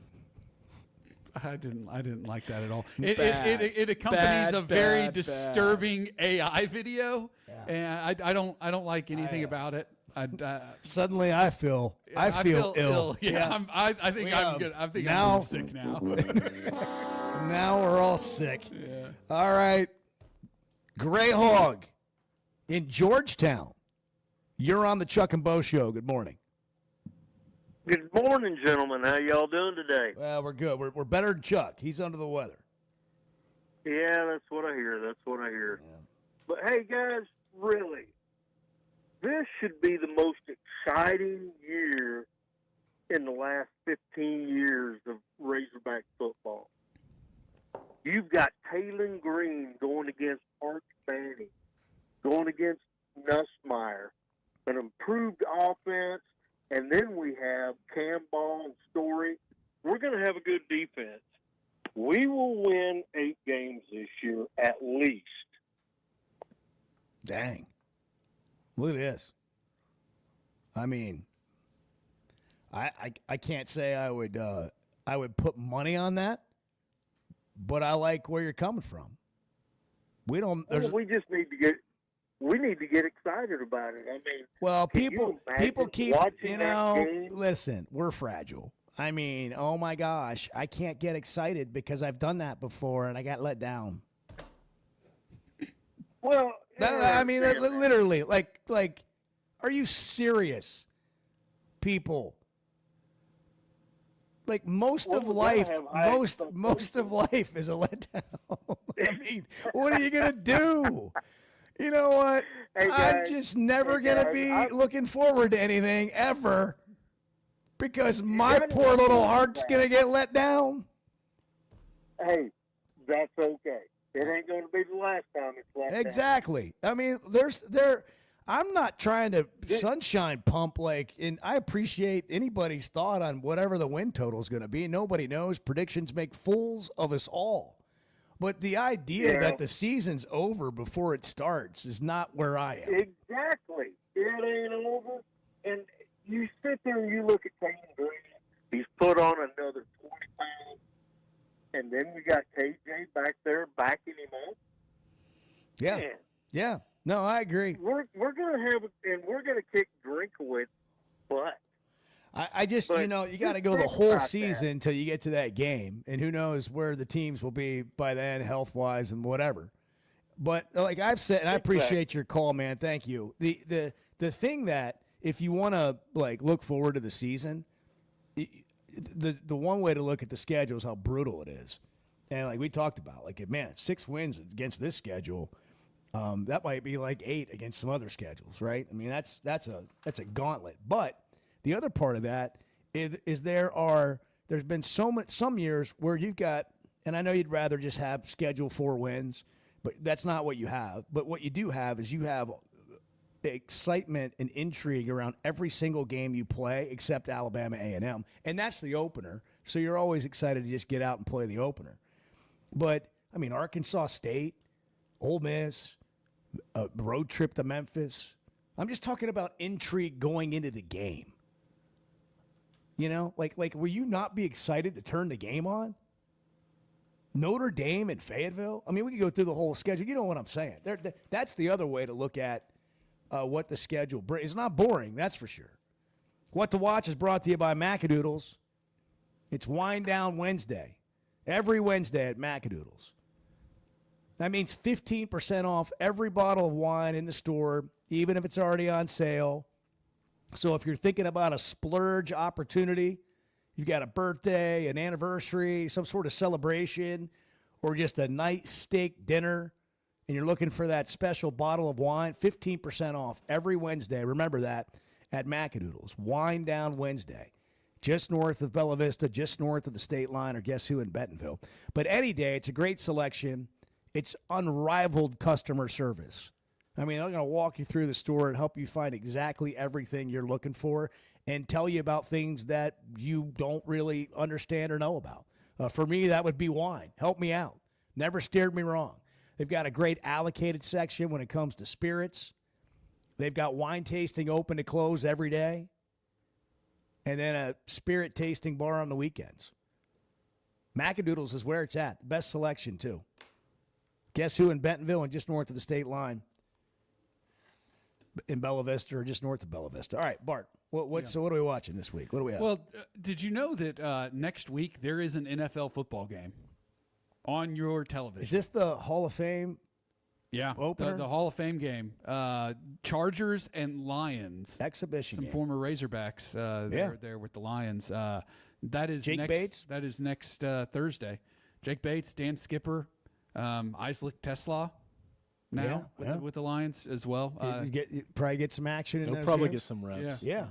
I didn't like that at all. It accompanies a very disturbing AI video, and I don't like anything about it. Suddenly, I feel ill. Yeah, I think I'm good. I think I'm sick now. Now we're all sick. Yeah. All right, Gray Hog in Georgetown. You're on the Chuck and Bo Show. Good morning. Good morning, gentlemen. How y'all doing today? Well, we're good. We're better than Chuck. He's under the weather. Yeah, that's what I hear. Yeah. But hey, guys, really, this should be the most exciting year in the last 15 years of Razorback football. You've got Taylon Green going against Arch Manning, going against Nussmeier, an improved offense, and then we have Cam Ball and Story, we're going to have a good defense. We will win 8 games this year at least. Dang. Look at this. I mean, I can't say I would put money on that, but I like where you're coming from. We just need to get excited about it. I mean, well, people keep, game? Listen, we're fragile. I mean, oh my gosh, I can't get excited because I've done that before and I got let down. Well, I mean, literally, like, are you serious, people? Like most of life is a letdown. I mean, what are you gonna do? You know what? Hey, I'm just never gonna be looking forward to anything ever because my poor little heart's gonna get let down. Hey, that's okay. It ain't going to be the last time it's let down. Exactly. I mean, I'm not trying to sunshine pump and I appreciate anybody's thought on whatever the win total is going to be. Nobody knows. Predictions make fools of us all. But the idea that the season's over before it starts is not where I am. Exactly. It ain't over. And you sit there and you look at Peyton Green. He's put on another 20 pounds. And then we got KJ back there backing him up. Yeah. Man. Yeah. No, I agree. We're gonna kick Drinkowitz butt. I just you got to go the whole season until you get to that game, and who knows where the teams will be by then, health wise and whatever. But like I've said, and I appreciate your call, man. Thank you. The thing that if you want to look forward to the season, the one way to look at the schedule is how brutal it is, and like we talked about, 6 wins against this schedule. That might be 8 against some other schedules, right? I mean, that's a gauntlet. But the other part of that is there's been some years where you've got, and I know you'd rather just have schedule 4 wins, but that's not what you have. But what you do have is you have excitement and intrigue around every single game you play except Alabama A&M, and that's the opener. So you're always excited to just get out and play the opener. But I mean, Arkansas State, Ole Miss, a road trip to Memphis. I'm just talking about intrigue going into the game. You know, will you not be excited to turn the game on? Notre Dame and Fayetteville. I mean, we could go through the whole schedule. You know what I'm saying? That's the other way to look at what the schedule brings. It's not boring, that's for sure. What to Watch is brought to you by Macadoodles. It's Wind Down Wednesday. Every Wednesday at Macadoodles. That means 15% off every bottle of wine in the store, even if it's already on sale. So if you're thinking about a splurge opportunity, you've got a birthday, an anniversary, some sort of celebration, or just a nice steak dinner, and you're looking for that special bottle of wine, 15% off every Wednesday. Remember that at Macadoodles. Wine Down Wednesday. Just north of Bella Vista, just north of the state line, or guess who in Bentonville. But any day, it's a great selection. It's unrivaled customer service. I mean, I'm going to walk you through the store and help you find exactly everything you're looking for and tell you about things that you don't really understand or know about. For me, that would be wine. Help me out. Never steered me wrong. They've got a great allocated section when it comes to spirits. They've got wine tasting open to close every day. And then a spirit tasting bar on the weekends. Macadoodles is where it's at. The best selection, too. Guess who in Bentonville and just north of the state line? In Bella Vista or just north of Bella Vista. All right, Bart, so what are we watching this week? What do we have? Well, did you know that next week there is an NFL football game on your television? Is this the Hall of Fame opener? The Hall of Fame game. Chargers and Lions. Exhibition Some game. former Razorbacks there with the Lions. That is Jake Bates? That is next Thursday. Jake Bates, Dan Skipper, Isaac Tesla. Now with the Lions as well. Probably get some action in those He'll probably games. get some reps. Yeah.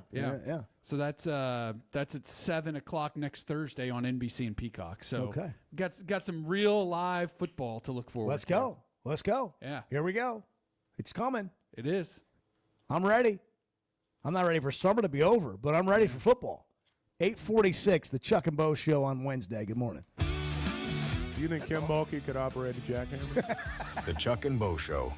So that's at 7:00 next Thursday on NBC and Peacock. So got some real live football to look forward to. Let's go. Yeah. Here we go. It's coming. It is. I'm ready. I'm not ready for summer to be over, but I'm ready for football. 8:46, the Chuck and Bo Show on Wednesday. Good morning. Do you think Kim Mulkey could operate a jackhammer? The Chuck and Bo Show.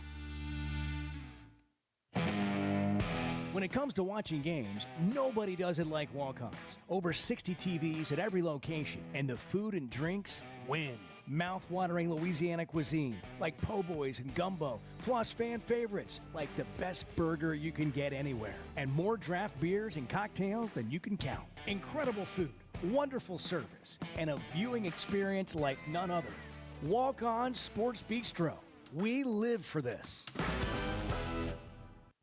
When it comes to watching games, nobody does it like walk-ons. Over 60 TVs at every location, and the food and drinks win. Mouth-watering Louisiana cuisine like po' boys and gumbo, plus fan favorites like the best burger you can get anywhere, and more draft beers and cocktails than you can count. Incredible food, wonderful service, and a viewing experience like none other. Walk-On Sports Bistro. We live for this.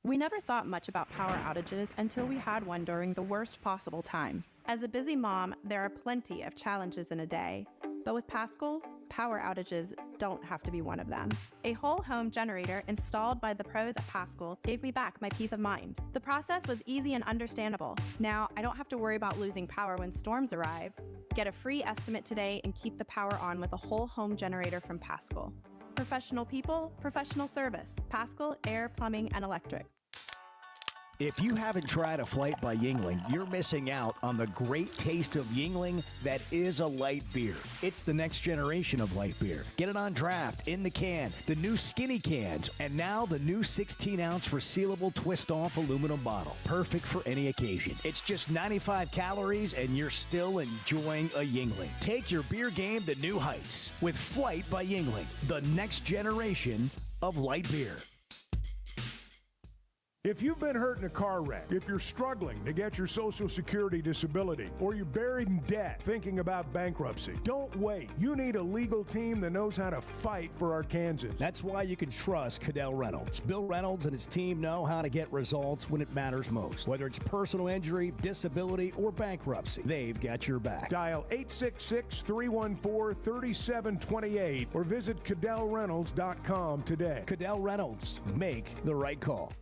We never thought much about power outages until we had one during the worst possible time. As a busy mom, there are plenty of challenges in a day. But with Paschal, power outages don't have to be one of them. A whole home generator installed by the pros at Paschal gave me back my peace of mind. The process was easy and understandable. Now I don't have to worry about losing power when storms arrive. Get a free estimate today and keep the power on with a whole home generator from Paschal. Professional people, professional service. Paschal Air, Plumbing, and Electric. If you haven't tried a flight by Yuengling, you're missing out on the great taste of Yuengling that is a light beer. It's the next generation of light beer. Get it on draft, in the can, the new skinny cans, and now the new 16-ounce resealable twist-off aluminum bottle. Perfect for any occasion. It's just 95 calories, and you're still enjoying a Yuengling. Take your beer game to new heights with Flight by Yuengling, the next generation of light beer. If you've been hurt in a car wreck, if you're struggling to get your Social Security disability, or you're buried in debt thinking about bankruptcy, don't wait. You need a legal team that knows how to fight for Arkansans. That's why you can trust Cadell Reynolds. Bill Reynolds and his team know how to get results when it matters most. Whether it's personal injury, disability, or bankruptcy, they've got your back. Dial 866-314-3728 or visit CadellReynolds.com today. Cadell Reynolds. Make the right call.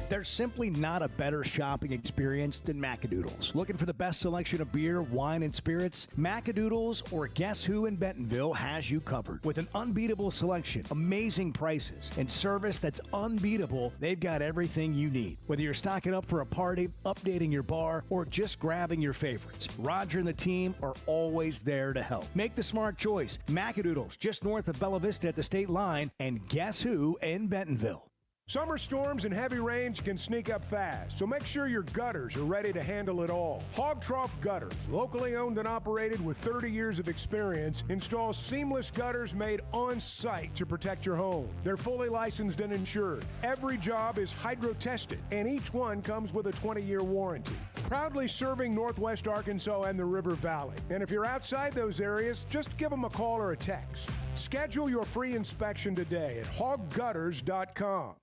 There's simply not a better shopping experience than Macadoodles. Looking for the best selection of beer, wine, and spirits? Macadoodles or Guess Who in Bentonville has you covered. With an unbeatable selection, amazing prices, and service that's unbeatable, they've got everything you need. Whether you're stocking up for a party, updating your bar, or just grabbing your favorites, Roger and the team are always there to help. Make the smart choice. Macadoodles, just north of Bella Vista at the state line, and Guess Who in Bentonville. Summer storms and heavy rains can sneak up fast, so make sure your gutters are ready to handle it all. Hog Trough Gutters, locally owned and operated with 30 years of experience, installs seamless gutters made on site to protect your home. They're fully licensed and insured. Every job is hydro tested, and each one comes with a 20-year warranty. Proudly serving Northwest Arkansas and the River Valley. And if you're outside those areas, just give them a call or a text. Schedule your free inspection today at hoggutters.com.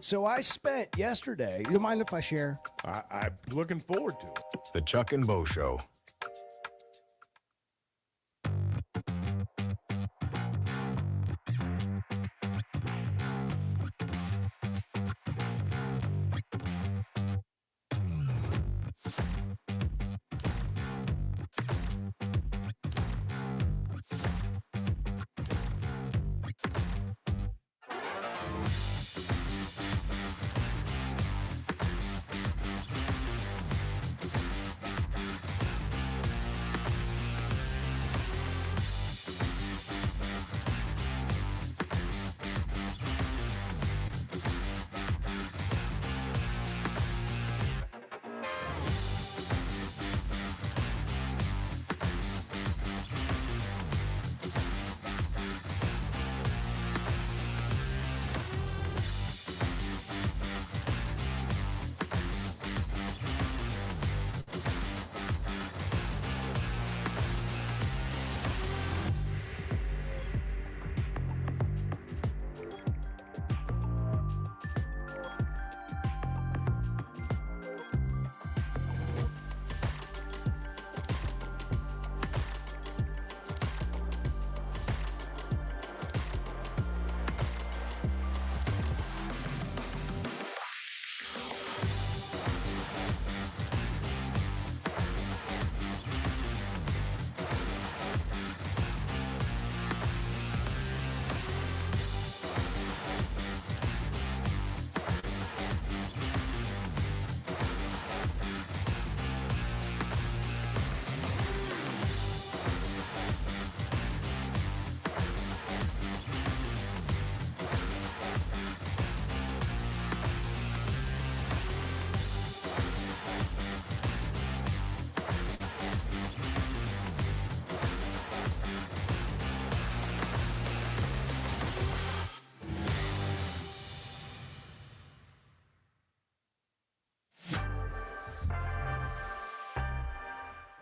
So I spent yesterday. You mind if I share? I'm looking forward to it. The Chuck and Bo Show.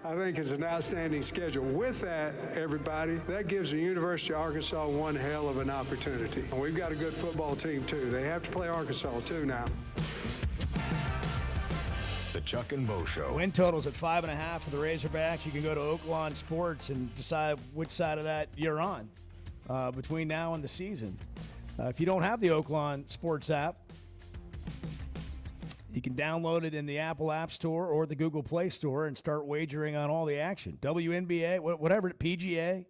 I think it's an outstanding schedule. With that, everybody, that gives the University of Arkansas one hell of an opportunity. And we've got a good football team, too. They have to play Arkansas, too, now. The Chuck and Bo Show. Win totals at 5.5 for the Razorbacks. You can go to Oaklawn Sports and decide which side of that you're on between now and the season. If you don't have the Oaklawn Sports app, you can download it in the Apple App Store or the Google Play Store and start wagering on all the action. WNBA, whatever, PGA,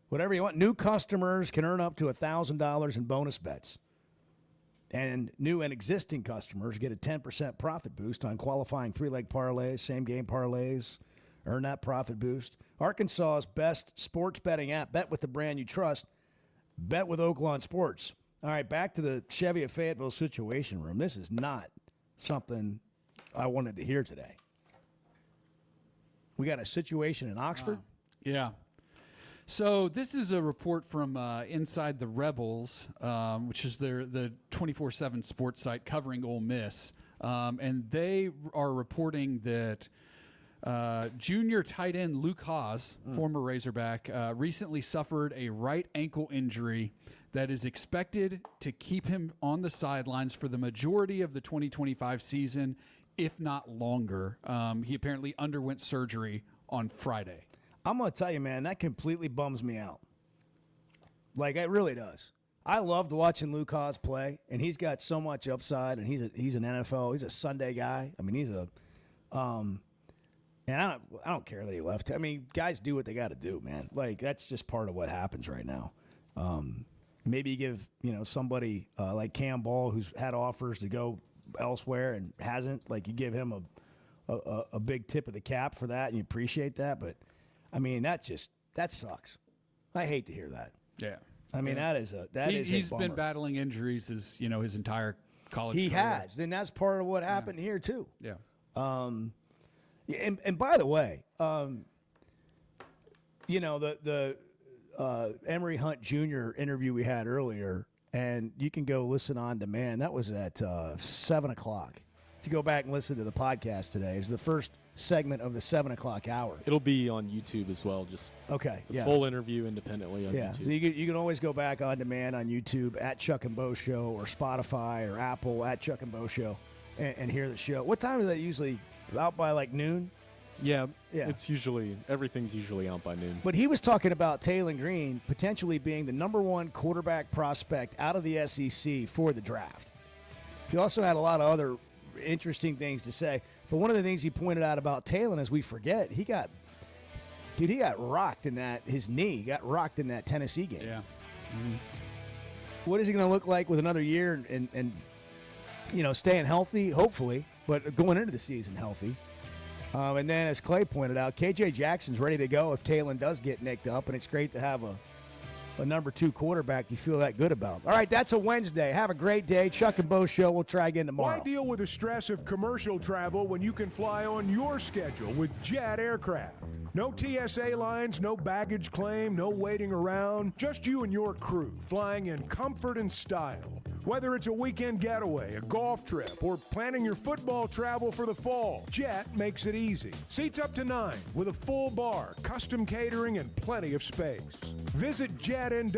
whatever you want. New customers can earn up to $1,000 in bonus bets. And new and existing customers get a 10% profit boost on qualifying three-leg parlays, same-game parlays. Earn that profit boost. Arkansas's best sports betting app. Bet with the brand you trust. Bet with Oaklawn Sports. All right, back to the Chevy of Fayetteville Situation Room. This is not something I wanted to hear today. We got a situation in Oxford. Yeah. So this is a report from Inside the Rebels, which is the 24/7 sports site covering Ole Miss. And they are reporting that junior tight end Luke Haas, former Razorback, recently suffered a right ankle injury that is expected to keep him on the sidelines for the majority of the 2025 season, if not longer. He apparently underwent surgery on Friday. I'm going to tell you, man, that completely bums me out. Like, it really does. I loved watching Luke Haas play, and he's got so much upside, and he's an NFL. He's a Sunday guy. I mean, he's a and I don't care that he left. I mean, guys do what they got to do, man. Like, that's just part of what happens right now. Maybe you give, somebody like Cam Ball, who's had offers to go elsewhere and hasn't, like, you give him a big tip of the cap for that, and you appreciate that, but I mean, that sucks. I hate to hear that. Yeah. I mean, he's a bummer. been battling injuries his entire college He career. has, and that's part of what happened here too. Yeah. And by the way, the Emory Hunt Jr. interview we had earlier, and you can go listen on demand. That was at 7 o'clock. If you go back and listen to the podcast today, it's the first segment of the 7 o'clock hour. It'll be on YouTube as well. Just the full interview independently on YouTube. So you can always go back on demand on YouTube at Chuck and Bo Show or Spotify or Apple at Chuck and Bo Show and hear the show. What time is that usually? Out by like noon? Yeah. Everything's usually out by noon. But he was talking about Taylor Green potentially being the number one quarterback prospect out of the SEC for the draft. He also had a lot of other interesting things to say. But one of the things he pointed out about Taylor, as we forget, he got rocked in that, his knee got rocked in that Tennessee game. Yeah. Mm-hmm. What is he going to look like with another year and staying healthy, hopefully, but going into the season healthy? And then, as Clay pointed out, KJ Jackson's ready to go if Taylor does get nicked up, and it's great to have a number 2 quarterback you feel that good about. All right, that's a Wednesday. Have a great day. Chuck and Bo Show. We'll try again tomorrow. Why deal with the stress of commercial travel when you can fly on your schedule with Jet Aircraft? No TSA lines, no baggage claim, no waiting around. Just you and your crew flying in comfort and style. Whether it's a weekend getaway, a golf trip, or planning your football travel for the fall, Jet makes it easy. Seats up to 9 with a full bar, custom catering, and plenty of space. Visit JetNW